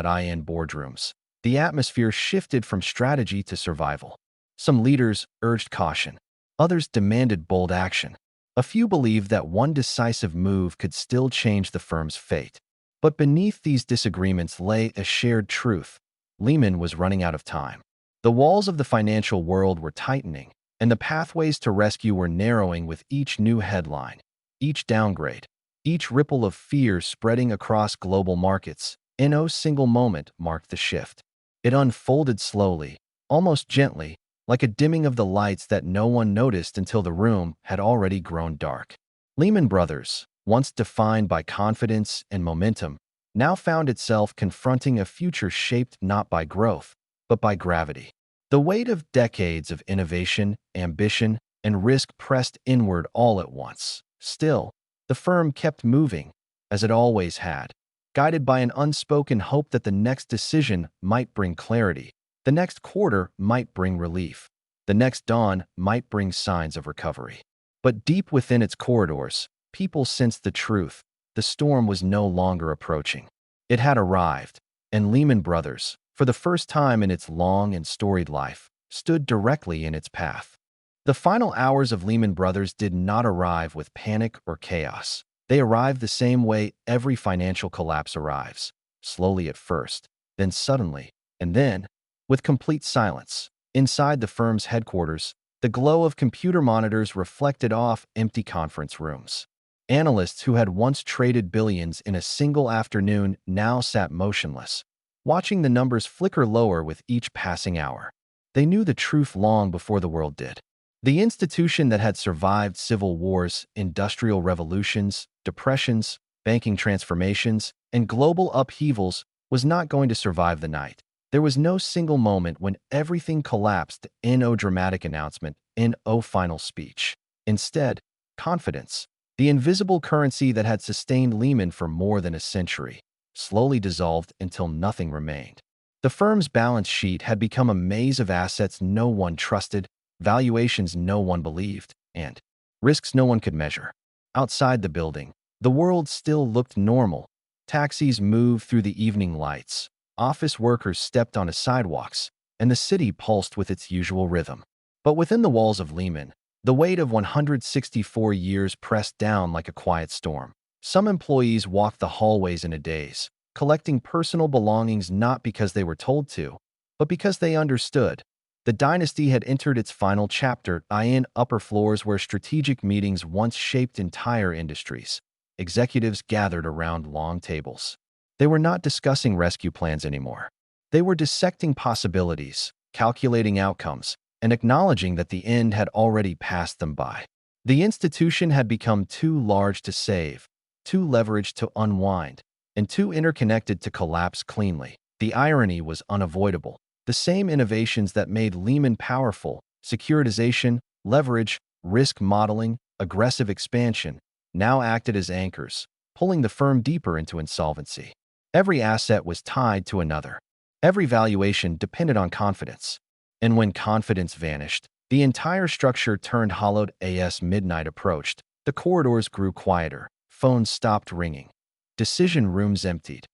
boardrooms, the atmosphere shifted from strategy to survival. Some leaders urged caution. Others demanded bold action. A few believed that one decisive move could still change the firm's fate. But beneath these disagreements lay a shared truth. Lehman was running out of time. The walls of the financial world were tightening, and the pathways to rescue were narrowing with each new headline, each downgrade, each ripple of fear spreading across global markets. No single moment marked the shift. It unfolded slowly, almost gently, like a dimming of the lights that no one noticed until the room had already grown dark. Lehman Brothers, once defined by confidence and momentum, now found itself confronting a future shaped not by growth, but by gravity. The weight of decades of innovation, ambition, and risk pressed inward all at once. Still, the firm kept moving, as it always had, guided by an unspoken hope that the next decision might bring clarity. The next quarter might bring relief. The next dawn might bring signs of recovery. But deep within its corridors, people sensed the truth. The storm was no longer approaching. It had arrived, and Lehman Brothers, for the first time in its long and storied life, stood directly in its path. The final hours of Lehman Brothers did not arrive with panic or chaos. They arrived the same way every financial collapse arrives, slowly at first, then suddenly, and then, with complete silence. Inside the firm's headquarters, the glow of computer monitors reflected off empty conference rooms. Analysts who had once traded billions in a single afternoon now sat motionless, watching the numbers flicker lower with each passing hour. They knew the truth long before the world did. The institution that had survived civil wars, industrial revolutions, depressions, banking transformations, and global upheavals was not going to survive the night. There was no single moment when everything collapsed. No dramatic announcement, no final speech. Instead, confidence, the invisible currency that had sustained Lehman for more than a century, slowly dissolved until nothing remained. The firm's balance sheet had become a maze of assets no one trusted, valuations no one believed, and risks no one could measure. Outside the building, the world still looked normal. Taxis moved through the evening lights. Office workers stepped onto sidewalks, and the city pulsed with its usual rhythm. But within the walls of Lehman, the weight of 164 years pressed down like a quiet storm. Some employees walked the hallways in a daze, collecting personal belongings not because they were told to, but because they understood. The dynasty had entered its final chapter. In upper floors where strategic meetings once shaped entire industries, executives gathered around long tables. They were not discussing rescue plans anymore. They were dissecting possibilities, calculating outcomes, and acknowledging that the end had already passed them by. The institution had become too large to save, too leveraged to unwind, and too interconnected to collapse cleanly. The irony was unavoidable. The same innovations that made Lehman powerful, securitization, leverage, risk modeling, aggressive expansion, now acted as anchors, pulling the firm deeper into insolvency. Every asset was tied to another. Every valuation depended on confidence. And when confidence vanished, The entire structure turned hollowed as midnight approached. The corridors grew quieter. Phones stopped ringing. Decision rooms emptied.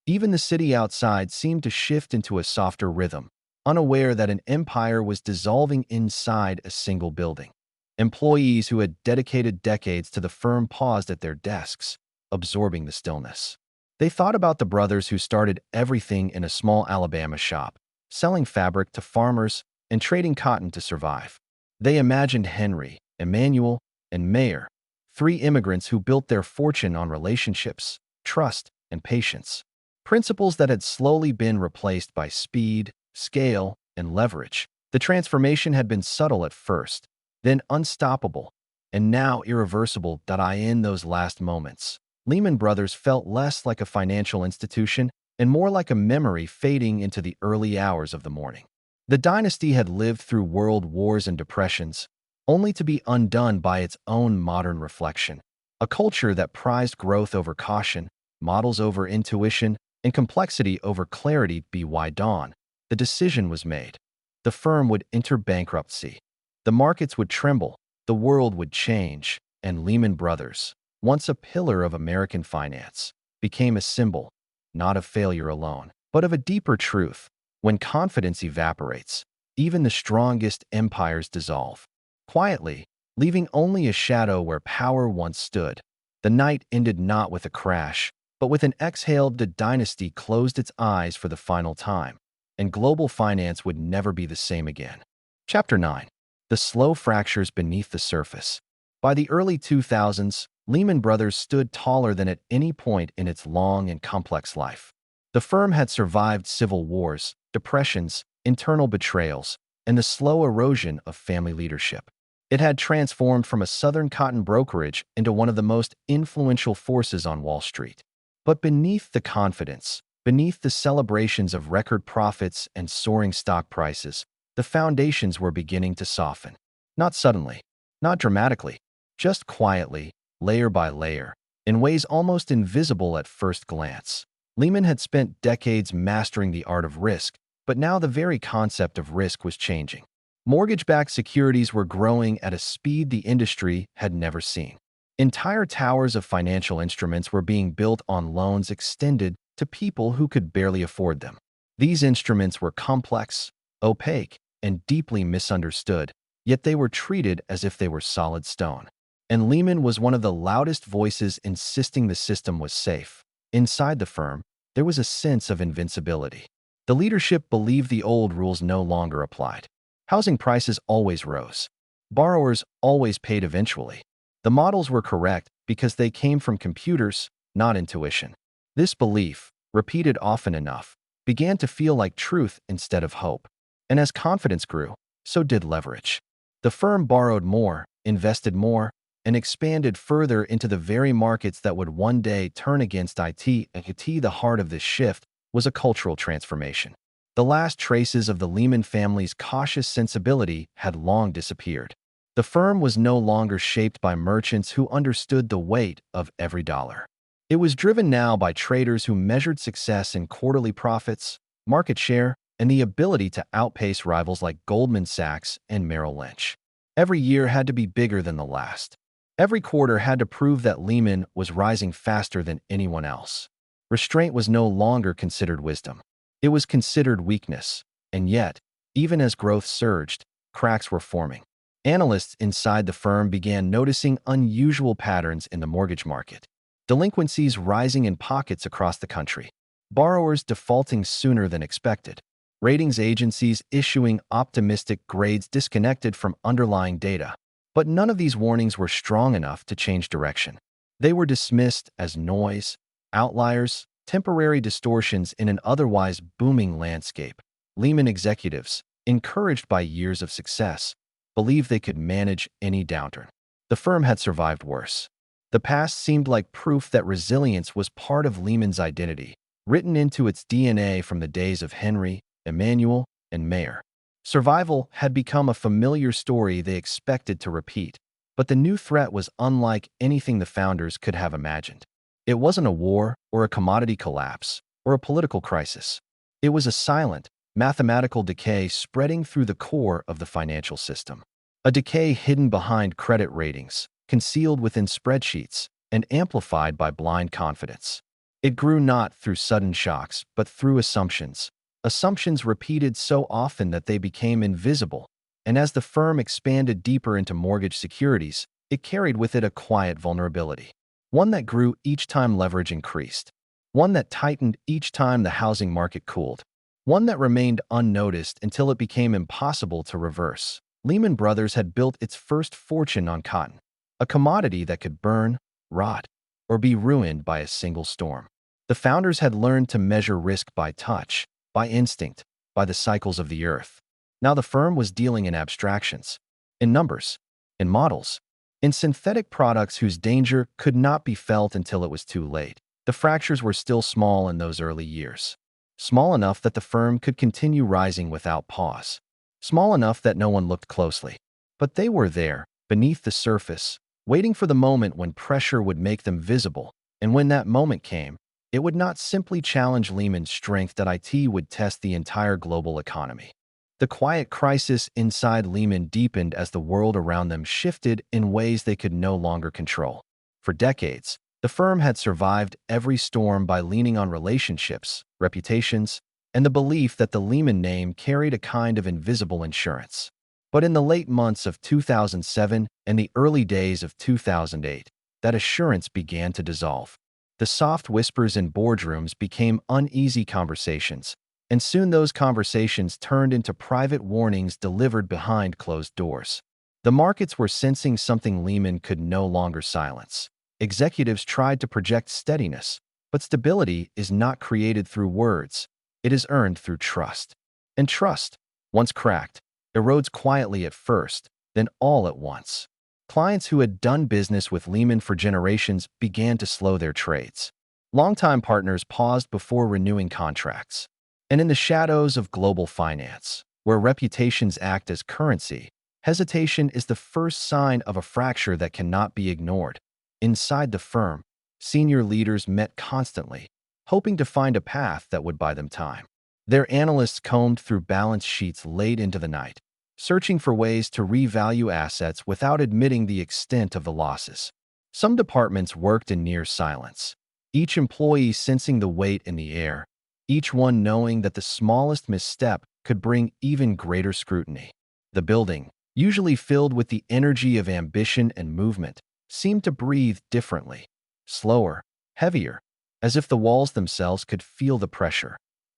Even the city outside seemed to shift into a softer rhythm, unaware that an empire was dissolving inside a single building. Employees who had dedicated decades to the firm paused at their desks, absorbing the stillness. They thought about the brothers who started everything in a small Alabama shop, selling fabric to farmers and trading cotton to survive. They imagined Henry, Emanuel, and Mayer, three immigrants who built their fortune on relationships, trust, and patience. Principles that had slowly been replaced by speed, scale, and leverage. The transformation had been subtle at first, then unstoppable, and now irreversible. In those last moments, Lehman Brothers felt less like a financial institution and more like a memory fading into the early hours of the morning. The dynasty had lived through world wars and depressions, only to be undone by its own modern reflection. A culture that prized growth over caution, models over intuition, and complexity over clarity. By dawn, the decision was made. The firm would enter bankruptcy. The markets would tremble, the world would change, and Lehman Brothers, once a pillar of American finance, became a symbol, not of failure alone, but of a deeper truth. When confidence evaporates, even the strongest empires dissolve. Quietly, leaving only a shadow where power once stood. The night ended not with a crash, but with an exhale. The dynasty closed its eyes for the final time, and global finance would never be the same again. Chapter 9. The slow fractures beneath the surface. By the early 2000s, Lehman Brothers stood taller than at any point in its long and complex life. The firm had survived civil wars, depressions, internal betrayals, and the slow erosion of family leadership. It had transformed from a southern cotton brokerage into one of the most influential forces on Wall Street. But beneath the confidence, beneath the celebrations of record profits and soaring stock prices, the foundations were beginning to soften. Not suddenly, not dramatically, just quietly, layer by layer, in ways almost invisible at first glance. Lehman had spent decades mastering the art of risk, but now the very concept of risk was changing. Mortgage-backed securities were growing at a speed the industry had never seen. Entire towers of financial instruments were being built on loans extended to people who could barely afford them. These instruments were complex, opaque, and deeply misunderstood, yet they were treated as if they were solid stone. And Lehman was one of the loudest voices insisting the system was safe. Inside the firm, there was a sense of invincibility. The leadership believed the old rules no longer applied. Housing prices always rose. Borrowers always paid eventually. The models were correct because they came from computers, not intuition. This belief, repeated often enough, began to feel like truth instead of hope. And as confidence grew, so did leverage. The firm borrowed more, invested more, and expanded further into the very markets that would one day turn against it. The heart of this shift was a cultural transformation. The last traces of the Lehman family's cautious sensibility had long disappeared. The firm was no longer shaped by merchants who understood the weight of every dollar. It was driven now by traders who measured success in quarterly profits, market share, and the ability to outpace rivals like Goldman Sachs and Merrill Lynch. Every year had to be bigger than the last. Every quarter had to prove that Lehman was rising faster than anyone else. Restraint was no longer considered wisdom. It was considered weakness. And yet, even as growth surged, cracks were forming. Analysts inside the firm began noticing unusual patterns in the mortgage market. Delinquencies rising in pockets across the country. Borrowers defaulting sooner than expected. Ratings agencies issuing optimistic grades disconnected from underlying data. But none of these warnings were strong enough to change direction. They were dismissed as noise, outliers, temporary distortions in an otherwise booming landscape. Lehman executives, encouraged by years of success, believed they could manage any downturn. The firm had survived worse. The past seemed like proof that resilience was part of Lehman's identity, written into its DNA from the days of Henry, Emanuel, and Mayer. Survival had become a familiar story they expected to repeat, but the new threat was unlike anything the founders could have imagined. It wasn't a war or a commodity collapse or a political crisis. It was a silent, mathematical decay spreading through the core of the financial system. A decay hidden behind credit ratings, concealed within spreadsheets, and amplified by blind confidence. It grew not through sudden shocks, but through assumptions. Assumptions repeated so often that they became invisible, and as the firm expanded deeper into mortgage securities, it carried with it a quiet vulnerability. One that grew each time leverage increased. One that tightened each time the housing market cooled. One that remained unnoticed until it became impossible to reverse. Lehman Brothers had built its first fortune on cotton, a commodity that could burn, rot, or be ruined by a single storm. The founders had learned to measure risk by touch, by instinct, by the cycles of the earth. Now the firm was dealing in abstractions, in numbers, in models, in synthetic products whose danger could not be felt until it was too late. The fractures were still small in those early years. Small enough that the firm could continue rising without pause. Small enough that no one looked closely. But they were there, beneath the surface, waiting for the moment when pressure would make them visible. And when that moment came, it would not simply challenge Lehman's strength, that it would test the entire global economy. The quiet crisis inside Lehman deepened as the world around them shifted in ways they could no longer control. For decades, the firm had survived every storm by leaning on relationships, reputations, and the belief that the Lehman name carried a kind of invisible insurance. But in the late months of 2007 and the early days of 2008, that assurance began to dissolve. The soft whispers in boardrooms became uneasy conversations, and soon those conversations turned into private warnings delivered behind closed doors. The markets were sensing something Lehman could no longer silence. Executives tried to project steadiness, but stability is not created through words. It is earned through trust. And trust, once cracked, erodes quietly at first, then all at once. Clients who had done business with Lehman for generations began to slow their trades. Longtime partners paused before renewing contracts. And in the shadows of global finance, where reputations act as currency, hesitation is the first sign of a fracture that cannot be ignored. Inside the firm, senior leaders met constantly, hoping to find a path that would buy them time. Their analysts combed through balance sheets late into the night, searching for ways to revalue assets without admitting the extent of the losses. Some departments worked in near silence, each employee sensing the weight in the air, each one knowing that the smallest misstep could bring even greater scrutiny. The building, usually filled with the energy of ambition and movement, seemed to breathe differently, slower, heavier, as if the walls themselves could feel the pressure.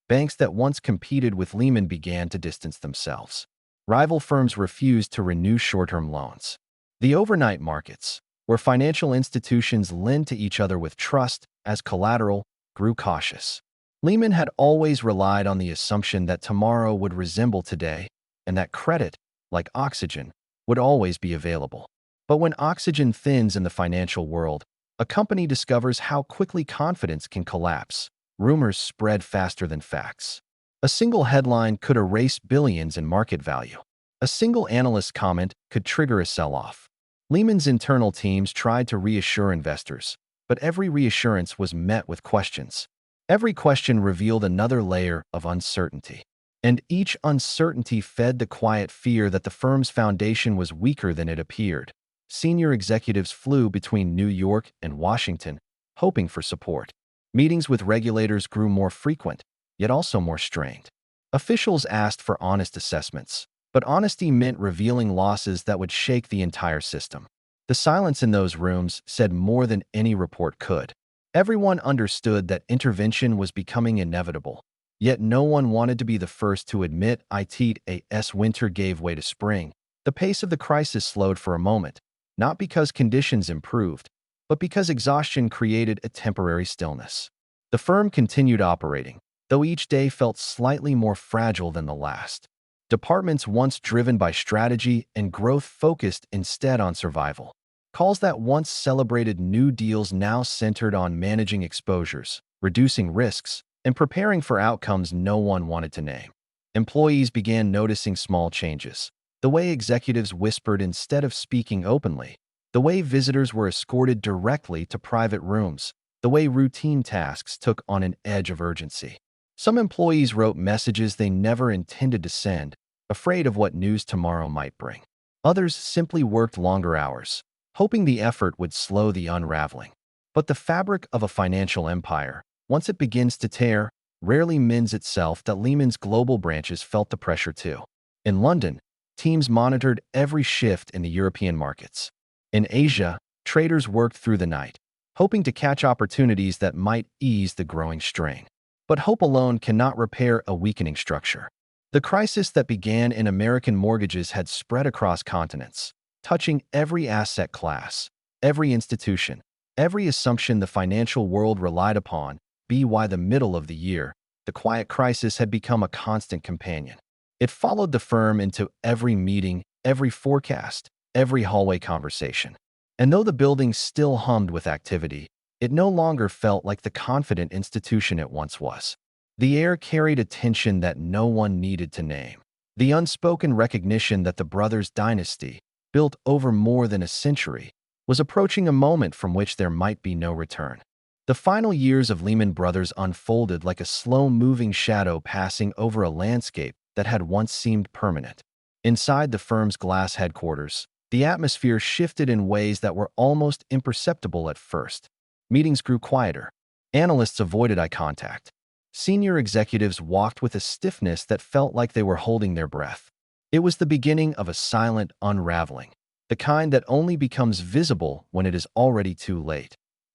Banks that once competed with Lehman began to distance themselves. Rival firms refused to renew short-term loans. The overnight markets, where financial institutions lend to each other with trust as collateral, grew cautious. Lehman had always relied on the assumption that tomorrow would resemble today, and that credit, like oxygen, would always be available. But when oxygen thins in the financial world, a company discovers how quickly confidence can collapse. Rumors spread faster than facts. A single headline could erase billions in market value. A single analyst's comment could trigger a sell-off. Lehman's internal teams tried to reassure investors, but every reassurance was met with questions. Every question revealed another layer of uncertainty. And each uncertainty fed the quiet fear that the firm's foundation was weaker than it appeared. Senior executives flew between New York and Washington, hoping for support. Meetings with regulators grew more frequent, yet also more strained. Officials asked for honest assessments, but honesty meant revealing losses that would shake the entire system. The silence in those rooms said more than any report could. Everyone understood that intervention was becoming inevitable, yet no one wanted to be the first to admit as winter gave way to spring. The pace of the crisis slowed for a moment, not because conditions improved, but because exhaustion created a temporary stillness. The firm continued operating, though each day felt slightly more fragile than the last. Departments once driven by strategy and growth focused instead on survival. Calls that once celebrated new deals now centered on managing exposures, reducing risks, and preparing for outcomes no one wanted to name. Employees began noticing small changes. The way executives whispered instead of speaking openly. The way visitors were escorted directly to private rooms. The way routine tasks took on an edge of urgency. Some employees wrote messages they never intended to send, afraid of what news tomorrow might bring. Others simply worked longer hours, hoping the effort would slow the unraveling. But the fabric of a financial empire, once it begins to tear, rarely mends itself. That Lehman's global branches felt the pressure too. In London, teams monitored every shift in the European markets. In Asia, traders worked through the night, hoping to catch opportunities that might ease the growing strain. But hope alone cannot repair a weakening structure. The crisis that began in American mortgages had spread across continents, touching every asset class, every institution, every assumption the financial world relied upon. By the middle of the year, the quiet crisis had become a constant companion. It followed the firm into every meeting, every forecast, every hallway conversation. And though the building still hummed with activity, it no longer felt like the confident institution it once was. The air carried a tension that no one needed to name. The unspoken recognition that the brothers' dynasty, built over more than a century, was approaching a moment from which there might be no return. The final years of Lehman Brothers unfolded like a slow-moving shadow passing over a landscape that had once seemed permanent. Inside the firm's glass headquarters, the atmosphere shifted in ways that were almost imperceptible at first. Meetings grew quieter. Analysts avoided eye contact. Senior executives walked with a stiffness that felt like they were holding their breath. It was the beginning of a silent unraveling, the kind that only becomes visible when it is already too late.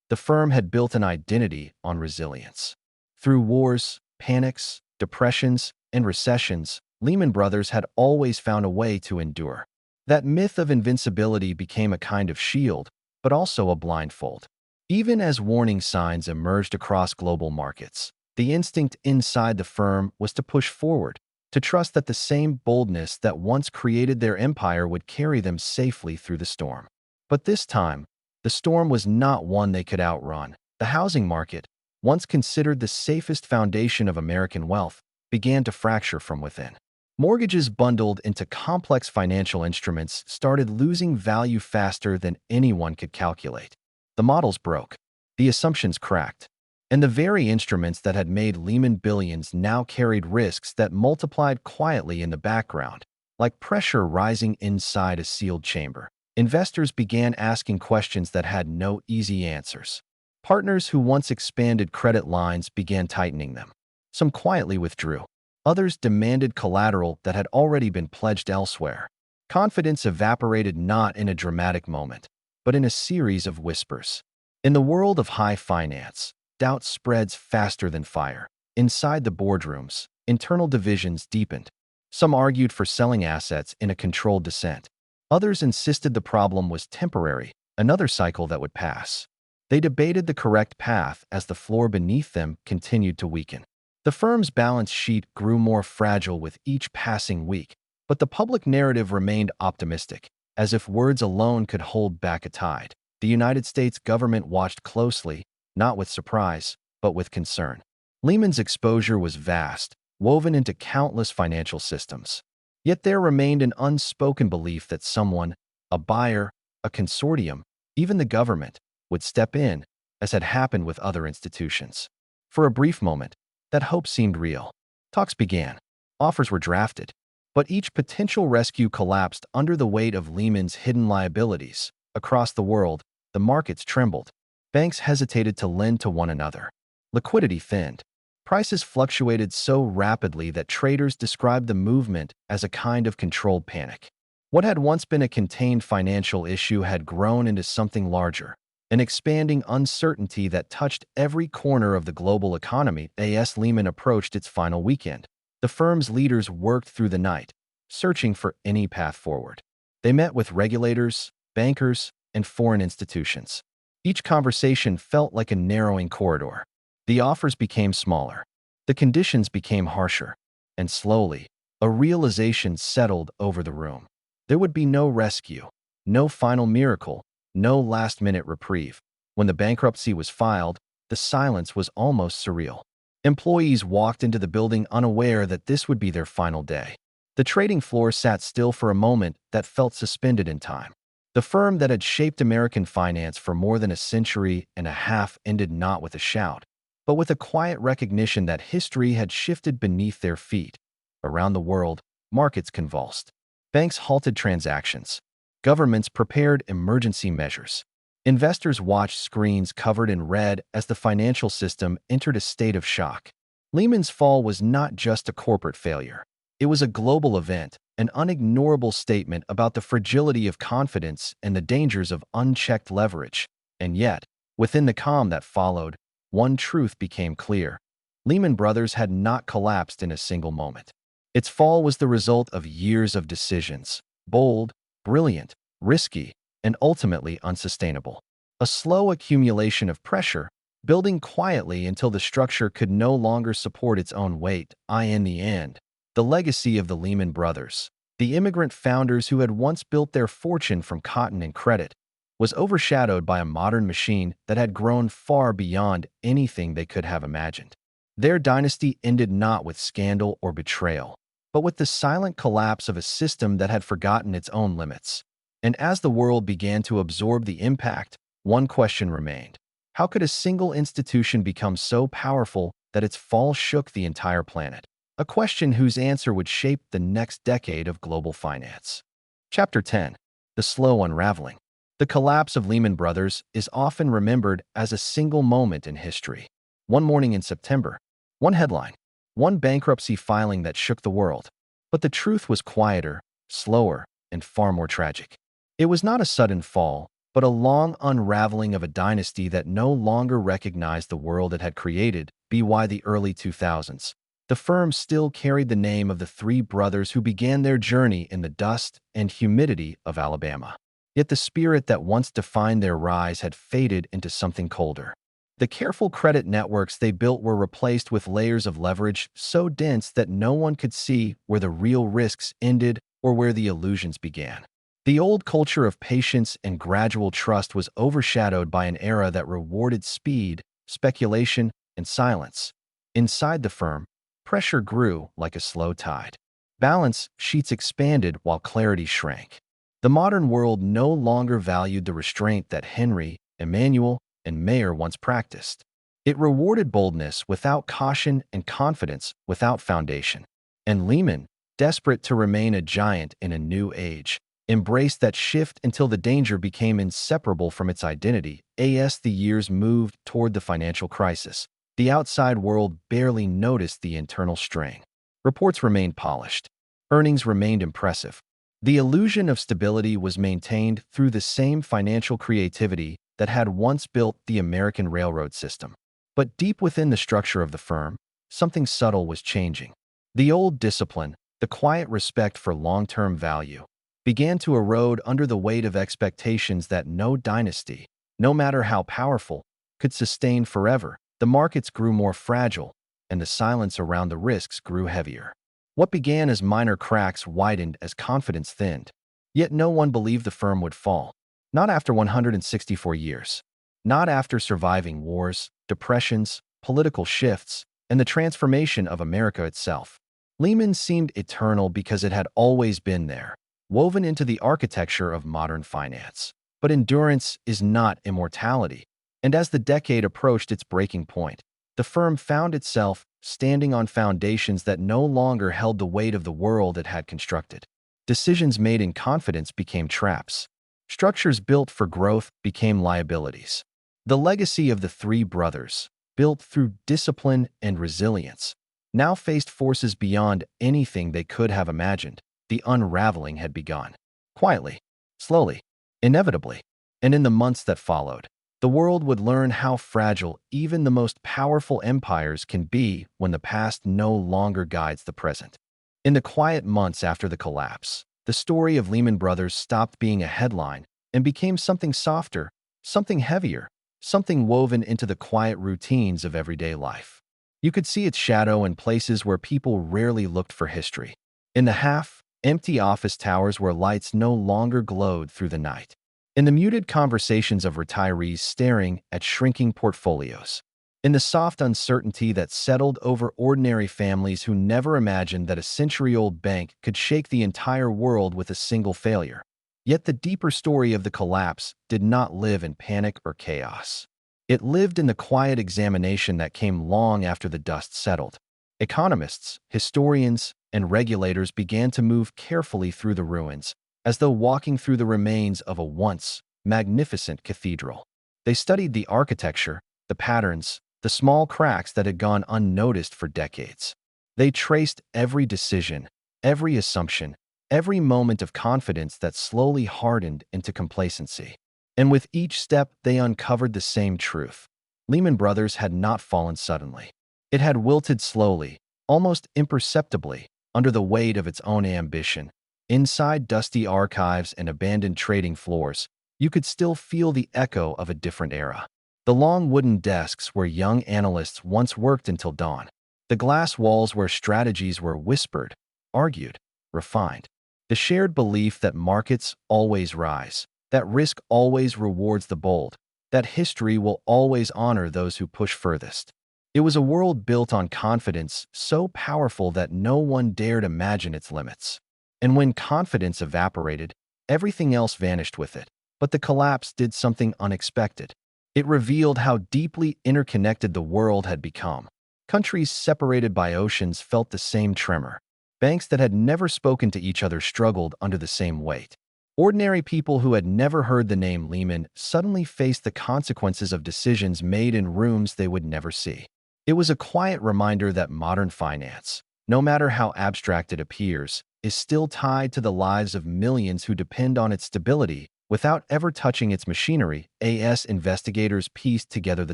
The firm had built an identity on resilience. Through wars, panics, depressions, and recessions, Lehman Brothers had always found a way to endure. That myth of invincibility became a kind of shield, but also a blindfold. Even as warning signs emerged across global markets, the instinct inside the firm was to push forward, to trust that the same boldness that once created their empire would carry them safely through the storm. But this time, the storm was not one they could outrun. The housing market, once considered the safest foundation of American wealth, began to fracture from within. Mortgages bundled into complex financial instruments started losing value faster than anyone could calculate. The models broke, the assumptions cracked, and the very instruments that had made Lehman billions now carried risks that multiplied quietly in the background, like pressure rising inside a sealed chamber. Investors began asking questions that had no easy answers. Partners who once expanded credit lines began tightening them. Some quietly withdrew. Others demanded collateral that had already been pledged elsewhere. Confidence evaporated not in a dramatic moment, but in a series of whispers. In the world of high finance, doubt spreads faster than fire. Inside the boardrooms, internal divisions deepened. Some argued for selling assets in a controlled descent. Others insisted the problem was temporary, another cycle that would pass. They debated the correct path as the floor beneath them continued to weaken. The firm's balance sheet grew more fragile with each passing week, but the public narrative remained optimistic, as if words alone could hold back a tide. The United States government watched closely, not with surprise, but with concern. Lehman's exposure was vast, woven into countless financial systems. Yet there remained an unspoken belief that someone, a buyer, a consortium, even the government, would step in, as had happened with other institutions. For a brief moment, that hope seemed real. Talks began. Offers were drafted. But each potential rescue collapsed under the weight of Lehman's hidden liabilities. Across the world, the markets trembled. Banks hesitated to lend to one another. Liquidity thinned. Prices fluctuated so rapidly that traders described the movement as a kind of controlled panic. What had once been a contained financial issue had grown into something larger, an expanding uncertainty that touched every corner of the global economy. As Lehman approached its final weekend, the firm's leaders worked through the night, searching for any path forward. They met with regulators, bankers, and foreign institutions. Each conversation felt like a narrowing corridor. The offers became smaller. The conditions became harsher. And slowly, a realization settled over the room. There would be no rescue, no final miracle, no last-minute reprieve. When the bankruptcy was filed, the silence was almost surreal. Employees walked into the building unaware that this would be their final day. The trading floor sat still for a moment that felt suspended in time. The firm that had shaped American finance for more than a century and a half ended not with a shout, but with a quiet recognition that history had shifted beneath their feet. Around the world, markets convulsed. Banks halted transactions. Governments prepared emergency measures. Investors watched screens covered in red as the financial system entered a state of shock. Lehman's fall was not just a corporate failure. It was a global event, an unignorable statement about the fragility of confidence and the dangers of unchecked leverage. And yet, within the calm that followed, one truth became clear. Lehman Brothers had not collapsed in a single moment. Its fall was the result of years of decisions, bold, brilliant, risky, and ultimately unsustainable. A slow accumulation of pressure, building quietly until the structure could no longer support its own weight. In the end, the legacy of the Lehman Brothers, the immigrant founders who had once built their fortune from cotton and credit, was overshadowed by a modern machine that had grown far beyond anything they could have imagined. Their dynasty ended not with scandal or betrayal, but with the silent collapse of a system that had forgotten its own limits. And as the world began to absorb the impact, one question remained. How could a single institution become so powerful that its fall shook the entire planet? A question whose answer would shape the next decade of global finance. Chapter 10. The Slow Unraveling. The collapse of Lehman Brothers is often remembered as a single moment in history. One morning in September, one headline, one bankruptcy filing that shook the world. But the truth was quieter, slower, and far more tragic. It was not a sudden fall, but a long unraveling of a dynasty that no longer recognized the world it had created. By the early 2000s, the firm still carried the name of the three brothers who began their journey in the dust and humidity of Alabama. Yet the spirit that once defined their rise had faded into something colder. The careful credit networks they built were replaced with layers of leverage so dense that no one could see where the real risks ended or where the illusions began. The old culture of patience and gradual trust was overshadowed by an era that rewarded speed, speculation, and silence. Inside the firm, pressure grew like a slow tide. Balance sheets expanded while clarity shrank. The modern world no longer valued the restraint that Henry, Emanuel, and Mayer once practiced. It rewarded boldness without caution and confidence without foundation. And Lehman, desperate to remain a giant in a new age, embraced that shift until the danger became inseparable from its identity. As the years moved toward the financial crisis, the outside world barely noticed the internal strain. Reports remained polished. Earnings remained impressive. The illusion of stability was maintained through the same financial creativity that had once built the American railroad system. But deep within the structure of the firm, something subtle was changing. The old discipline, the quiet respect for long-term value, began to erode under the weight of expectations that no dynasty, no matter how powerful, could sustain forever. The markets grew more fragile, and the silence around the risks grew heavier. What began as minor cracks widened as confidence thinned. Yet no one believed the firm would fall. Not after 164 years. Not after surviving wars, depressions, political shifts, and the transformation of America itself. Lehman seemed eternal because it had always been there, woven into the architecture of modern finance. But endurance is not immortality. And as the decade approached its breaking point, the firm found itself standing on foundations that no longer held the weight of the world it had constructed. Decisions made in confidence became traps. Structures built for growth became liabilities. The legacy of the three brothers, built through discipline and resilience, now faced forces beyond anything they could have imagined. The unraveling had begun. Quietly, slowly, inevitably, and in the months that followed, the world would learn how fragile even the most powerful empires can be when the past no longer guides the present. In the quiet months after the collapse, the story of Lehman Brothers stopped being a headline and became something softer, something heavier, something woven into the quiet routines of everyday life. You could see its shadow in places where people rarely looked for history. In the half-empty office towers where lights no longer glowed through the night. In the muted conversations of retirees staring at shrinking portfolios. In the soft uncertainty that settled over ordinary families who never imagined that a century-old bank could shake the entire world with a single failure. Yet the deeper story of the collapse did not live in panic or chaos. It lived in the quiet examination that came long after the dust settled. Economists, historians, and regulators began to move carefully through the ruins, as though walking through the remains of a once magnificent cathedral. They studied the architecture, the patterns, the small cracks that had gone unnoticed for decades. They traced every decision, every assumption, every moment of confidence that slowly hardened into complacency. And with each step, they uncovered the same truth. Lehman Brothers had not fallen suddenly. It had wilted slowly, almost imperceptibly, under the weight of its own ambition. Inside dusty archives and abandoned trading floors, you could still feel the echo of a different era. The long wooden desks where young analysts once worked until dawn. The glass walls where strategies were whispered, argued, refined. The shared belief that markets always rise, that risk always rewards the bold, that history will always honor those who push furthest. It was a world built on confidence so powerful that no one dared imagine its limits. And when confidence evaporated, everything else vanished with it. But the collapse did something unexpected. It revealed how deeply interconnected the world had become. Countries separated by oceans felt the same tremor. Banks that had never spoken to each other struggled under the same weight. Ordinary people who had never heard the name Lehman suddenly faced the consequences of decisions made in rooms they would never see. It was a quiet reminder that modern finance, no matter how abstract it appears, is still tied to the lives of millions who depend on its stability without ever touching its machinery. As investigators pieced together the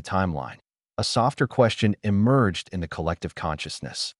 timeline, a softer question emerged in the collective consciousness.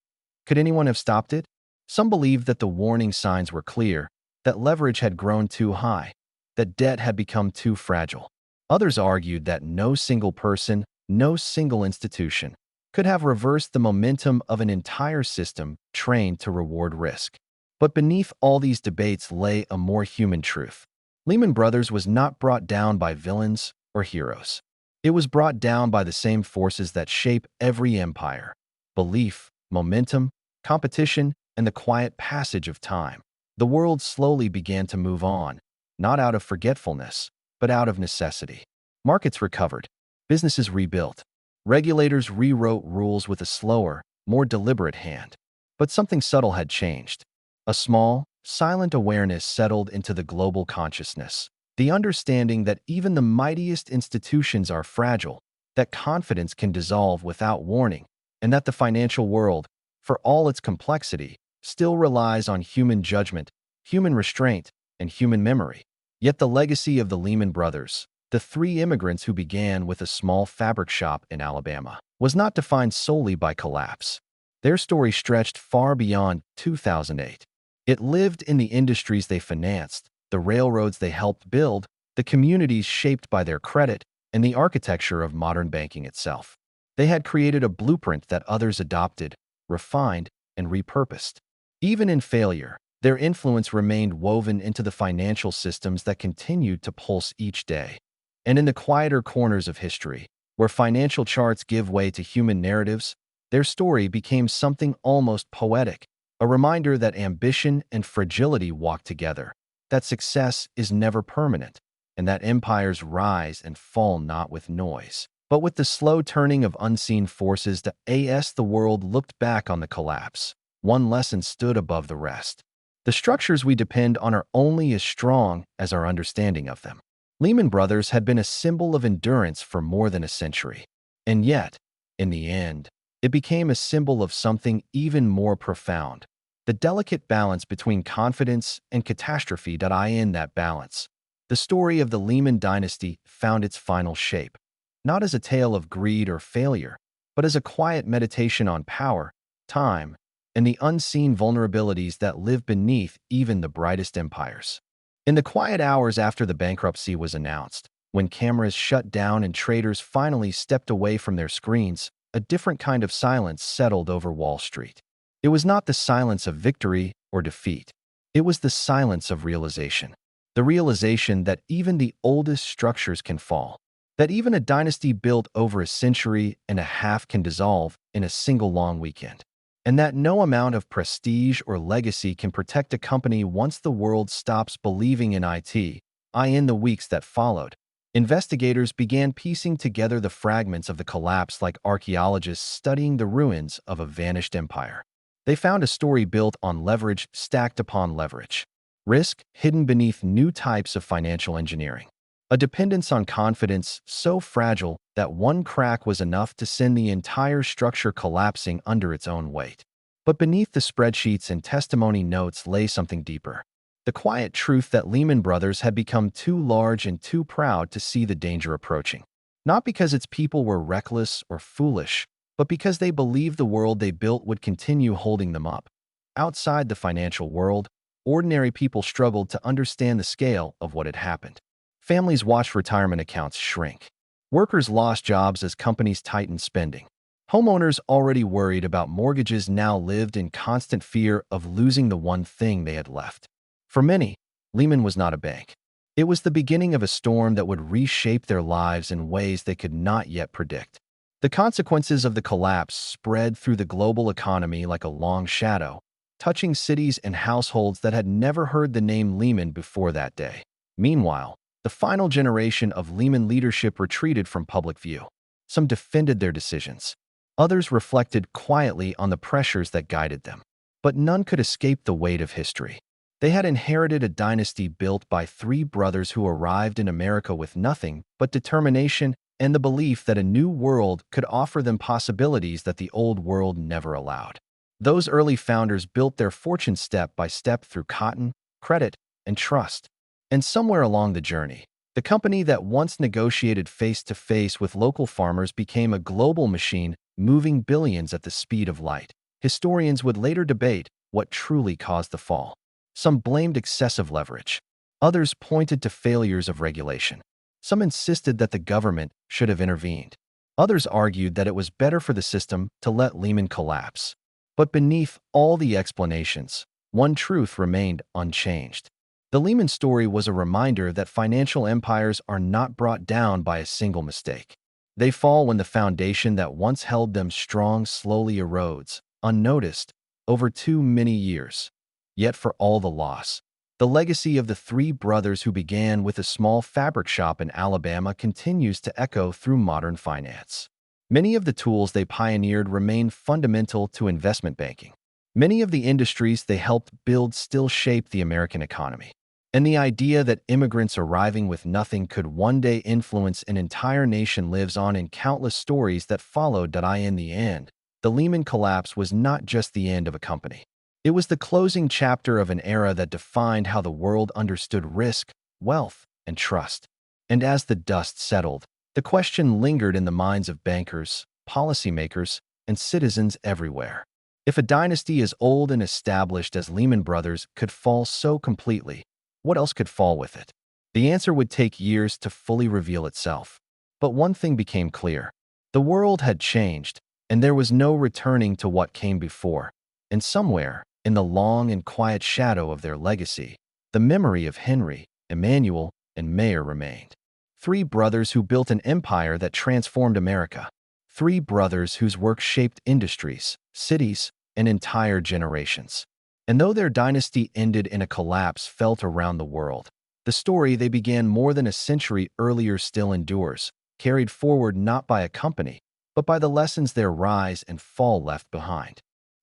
Could anyone have stopped it? Some believed that the warning signs were clear, that leverage had grown too high, that debt had become too fragile. Others argued that no single person, no single institution, could have reversed the momentum of an entire system trained to reward risk. But beneath all these debates lay a more human truth. Lehman Brothers was not brought down by villains or heroes. It was brought down by the same forces that shape every empire: belief, momentum, competition, and the quiet passage of time. The world slowly began to move on, not out of forgetfulness, but out of necessity. Markets recovered, businesses rebuilt, regulators rewrote rules with a slower, more deliberate hand. But something subtle had changed. A small, silent awareness settled into the global consciousness. The understanding that even the mightiest institutions are fragile, that confidence can dissolve without warning, and that the financial world, for all its complexity, still relies on human judgment, human restraint, and human memory. Yet the legacy of the Lehman Brothers, the three immigrants who began with a small fabric shop in Alabama, was not defined solely by collapse. Their story stretched far beyond 2008. It lived in the industries they financed, the railroads they helped build, the communities shaped by their credit, and the architecture of modern banking itself. They had created a blueprint that others adopted, refined, and repurposed. Even in failure, their influence remained woven into the financial systems that continued to pulse each day. And in the quieter corners of history, where financial charts give way to human narratives, their story became something almost poetic, a reminder that ambition and fragility walk together, that success is never permanent, and that empires rise and fall not with noise, but with the slow turning of unseen forces. The world looked back on the collapse. One lesson stood above the rest. The structures we depend on are only as strong as our understanding of them. Lehman Brothers had been a symbol of endurance for more than a century. And yet, in the end, it became a symbol of something even more profound: the delicate balance between confidence and catastrophe. In that balance, the story of the Lehman dynasty found its final shape, not as a tale of greed or failure, but as a quiet meditation on power, time, and the unseen vulnerabilities that live beneath even the brightest empires. In the quiet hours after the bankruptcy was announced, when cameras shut down and traders finally stepped away from their screens, a different kind of silence settled over Wall Street. It was not the silence of victory or defeat. It was the silence of realization. The realization that even the oldest structures can fall, that even a dynasty built over a century and a half can dissolve in a single long weekend, and that no amount of prestige or legacy can protect a company once the world stops believing in it. In the weeks that followed, Investigators began piecing together the fragments of the collapse like archaeologists studying the ruins of a vanished empire. They found a story built on leverage stacked upon leverage, risk hidden beneath new types of financial engineering, a dependence on confidence so fragile that one crack was enough to send the entire structure collapsing under its own weight. But beneath the spreadsheets and testimony notes lay something deeper. The quiet truth that Lehman Brothers had become too large and too proud to see the danger approaching. Not because its people were reckless or foolish, but because they believed the world they built would continue holding them up. Outside the financial world, ordinary people struggled to understand the scale of what had happened. Families watched retirement accounts shrink. Workers lost jobs as companies tightened spending. Homeowners already worried about mortgages now lived in constant fear of losing the one thing they had left. For many, Lehman was not a bank. It was the beginning of a storm that would reshape their lives in ways they could not yet predict. The consequences of the collapse spread through the global economy like a long shadow, touching cities and households that had never heard the name Lehman before that day. Meanwhile, the final generation of Lehman leadership retreated from public view. Some defended their decisions. Others reflected quietly on the pressures that guided them. But none could escape the weight of history. They had inherited a dynasty built by three brothers who arrived in America with nothing but determination and the belief that a new world could offer them possibilities that the old world never allowed. Those early founders built their fortune step by step through cotton, credit, and trust. And somewhere along the journey, the company that once negotiated face-to-face with local farmers became a global machine moving billions at the speed of light. Historians would later debate what truly caused the fall. Some blamed excessive leverage. Others pointed to failures of regulation. Some insisted that the government should have intervened. Others argued that it was better for the system to let Lehman collapse. But beneath all the explanations, one truth remained unchanged. The Lehman story was a reminder that financial empires are not brought down by a single mistake. They fall when the foundation that once held them strong slowly erodes, unnoticed, over too many years. Yet for all the loss, the legacy of the three brothers who began with a small fabric shop in Alabama continues to echo through modern finance. Many of the tools they pioneered remain fundamental to investment banking. Many of the industries they helped build still shape the American economy. And the idea that immigrants arriving with nothing could one day influence an entire nation lives on in countless stories that followed. In the end, the Lehman collapse was not just the end of a company. It was the closing chapter of an era that defined how the world understood risk, wealth, and trust. And as the dust settled, the question lingered in the minds of bankers, policymakers, and citizens everywhere. If a dynasty as old and established as Lehman Brothers could fall so completely, what else could fall with it? The answer would take years to fully reveal itself. But one thing became clear. The world had changed, and there was no returning to what came before. And somewhere, in the long and quiet shadow of their legacy, the memory of Henry, Emanuel, and Mayer remained. Three brothers who built an empire that transformed America. Three brothers whose work shaped industries, cities, and entire generations. And though their dynasty ended in a collapse felt around the world, the story they began more than a century earlier still endures, carried forward not by a company, but by the lessons their rise and fall left behind.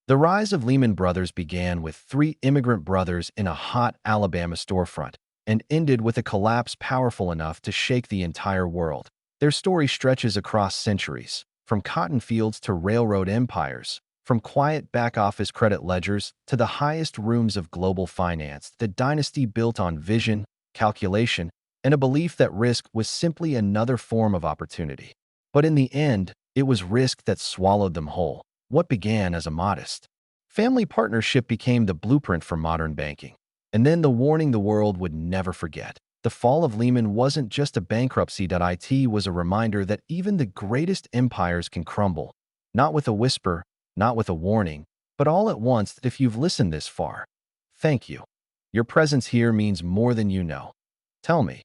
The rise of Lehman Brothers began with three immigrant brothers in a hot Alabama storefront and ended with a collapse powerful enough to shake the entire world. Their story stretches across centuries, from cotton fields to railroad empires, from quiet back-office credit ledgers to the highest rooms of global finance. The dynasty built on vision, calculation, and a belief that risk was simply another form of opportunity. But in the end, it was risk that swallowed them whole. What began as a modest family partnership became the blueprint for modern banking. And then the warning the world would never forget. The fall of Lehman wasn't just a bankruptcy. It was a reminder that even the greatest empires can crumble. Not with a whisper, not with a warning, but all at once. If you've listened this far, thank you. Your presence here means more than you know. Tell me,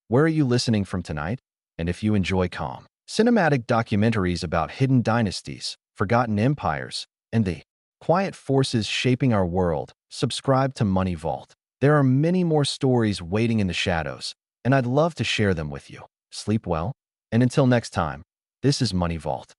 where are you listening from tonight? And if you enjoy calm, cinematic documentaries about hidden dynasties, forgotten empires, and the quiet forces shaping our world, subscribe to Money Vault. There are many more stories waiting in the shadows, and I'd love to share them with you. sleep well, and until next time, this is Money Vault.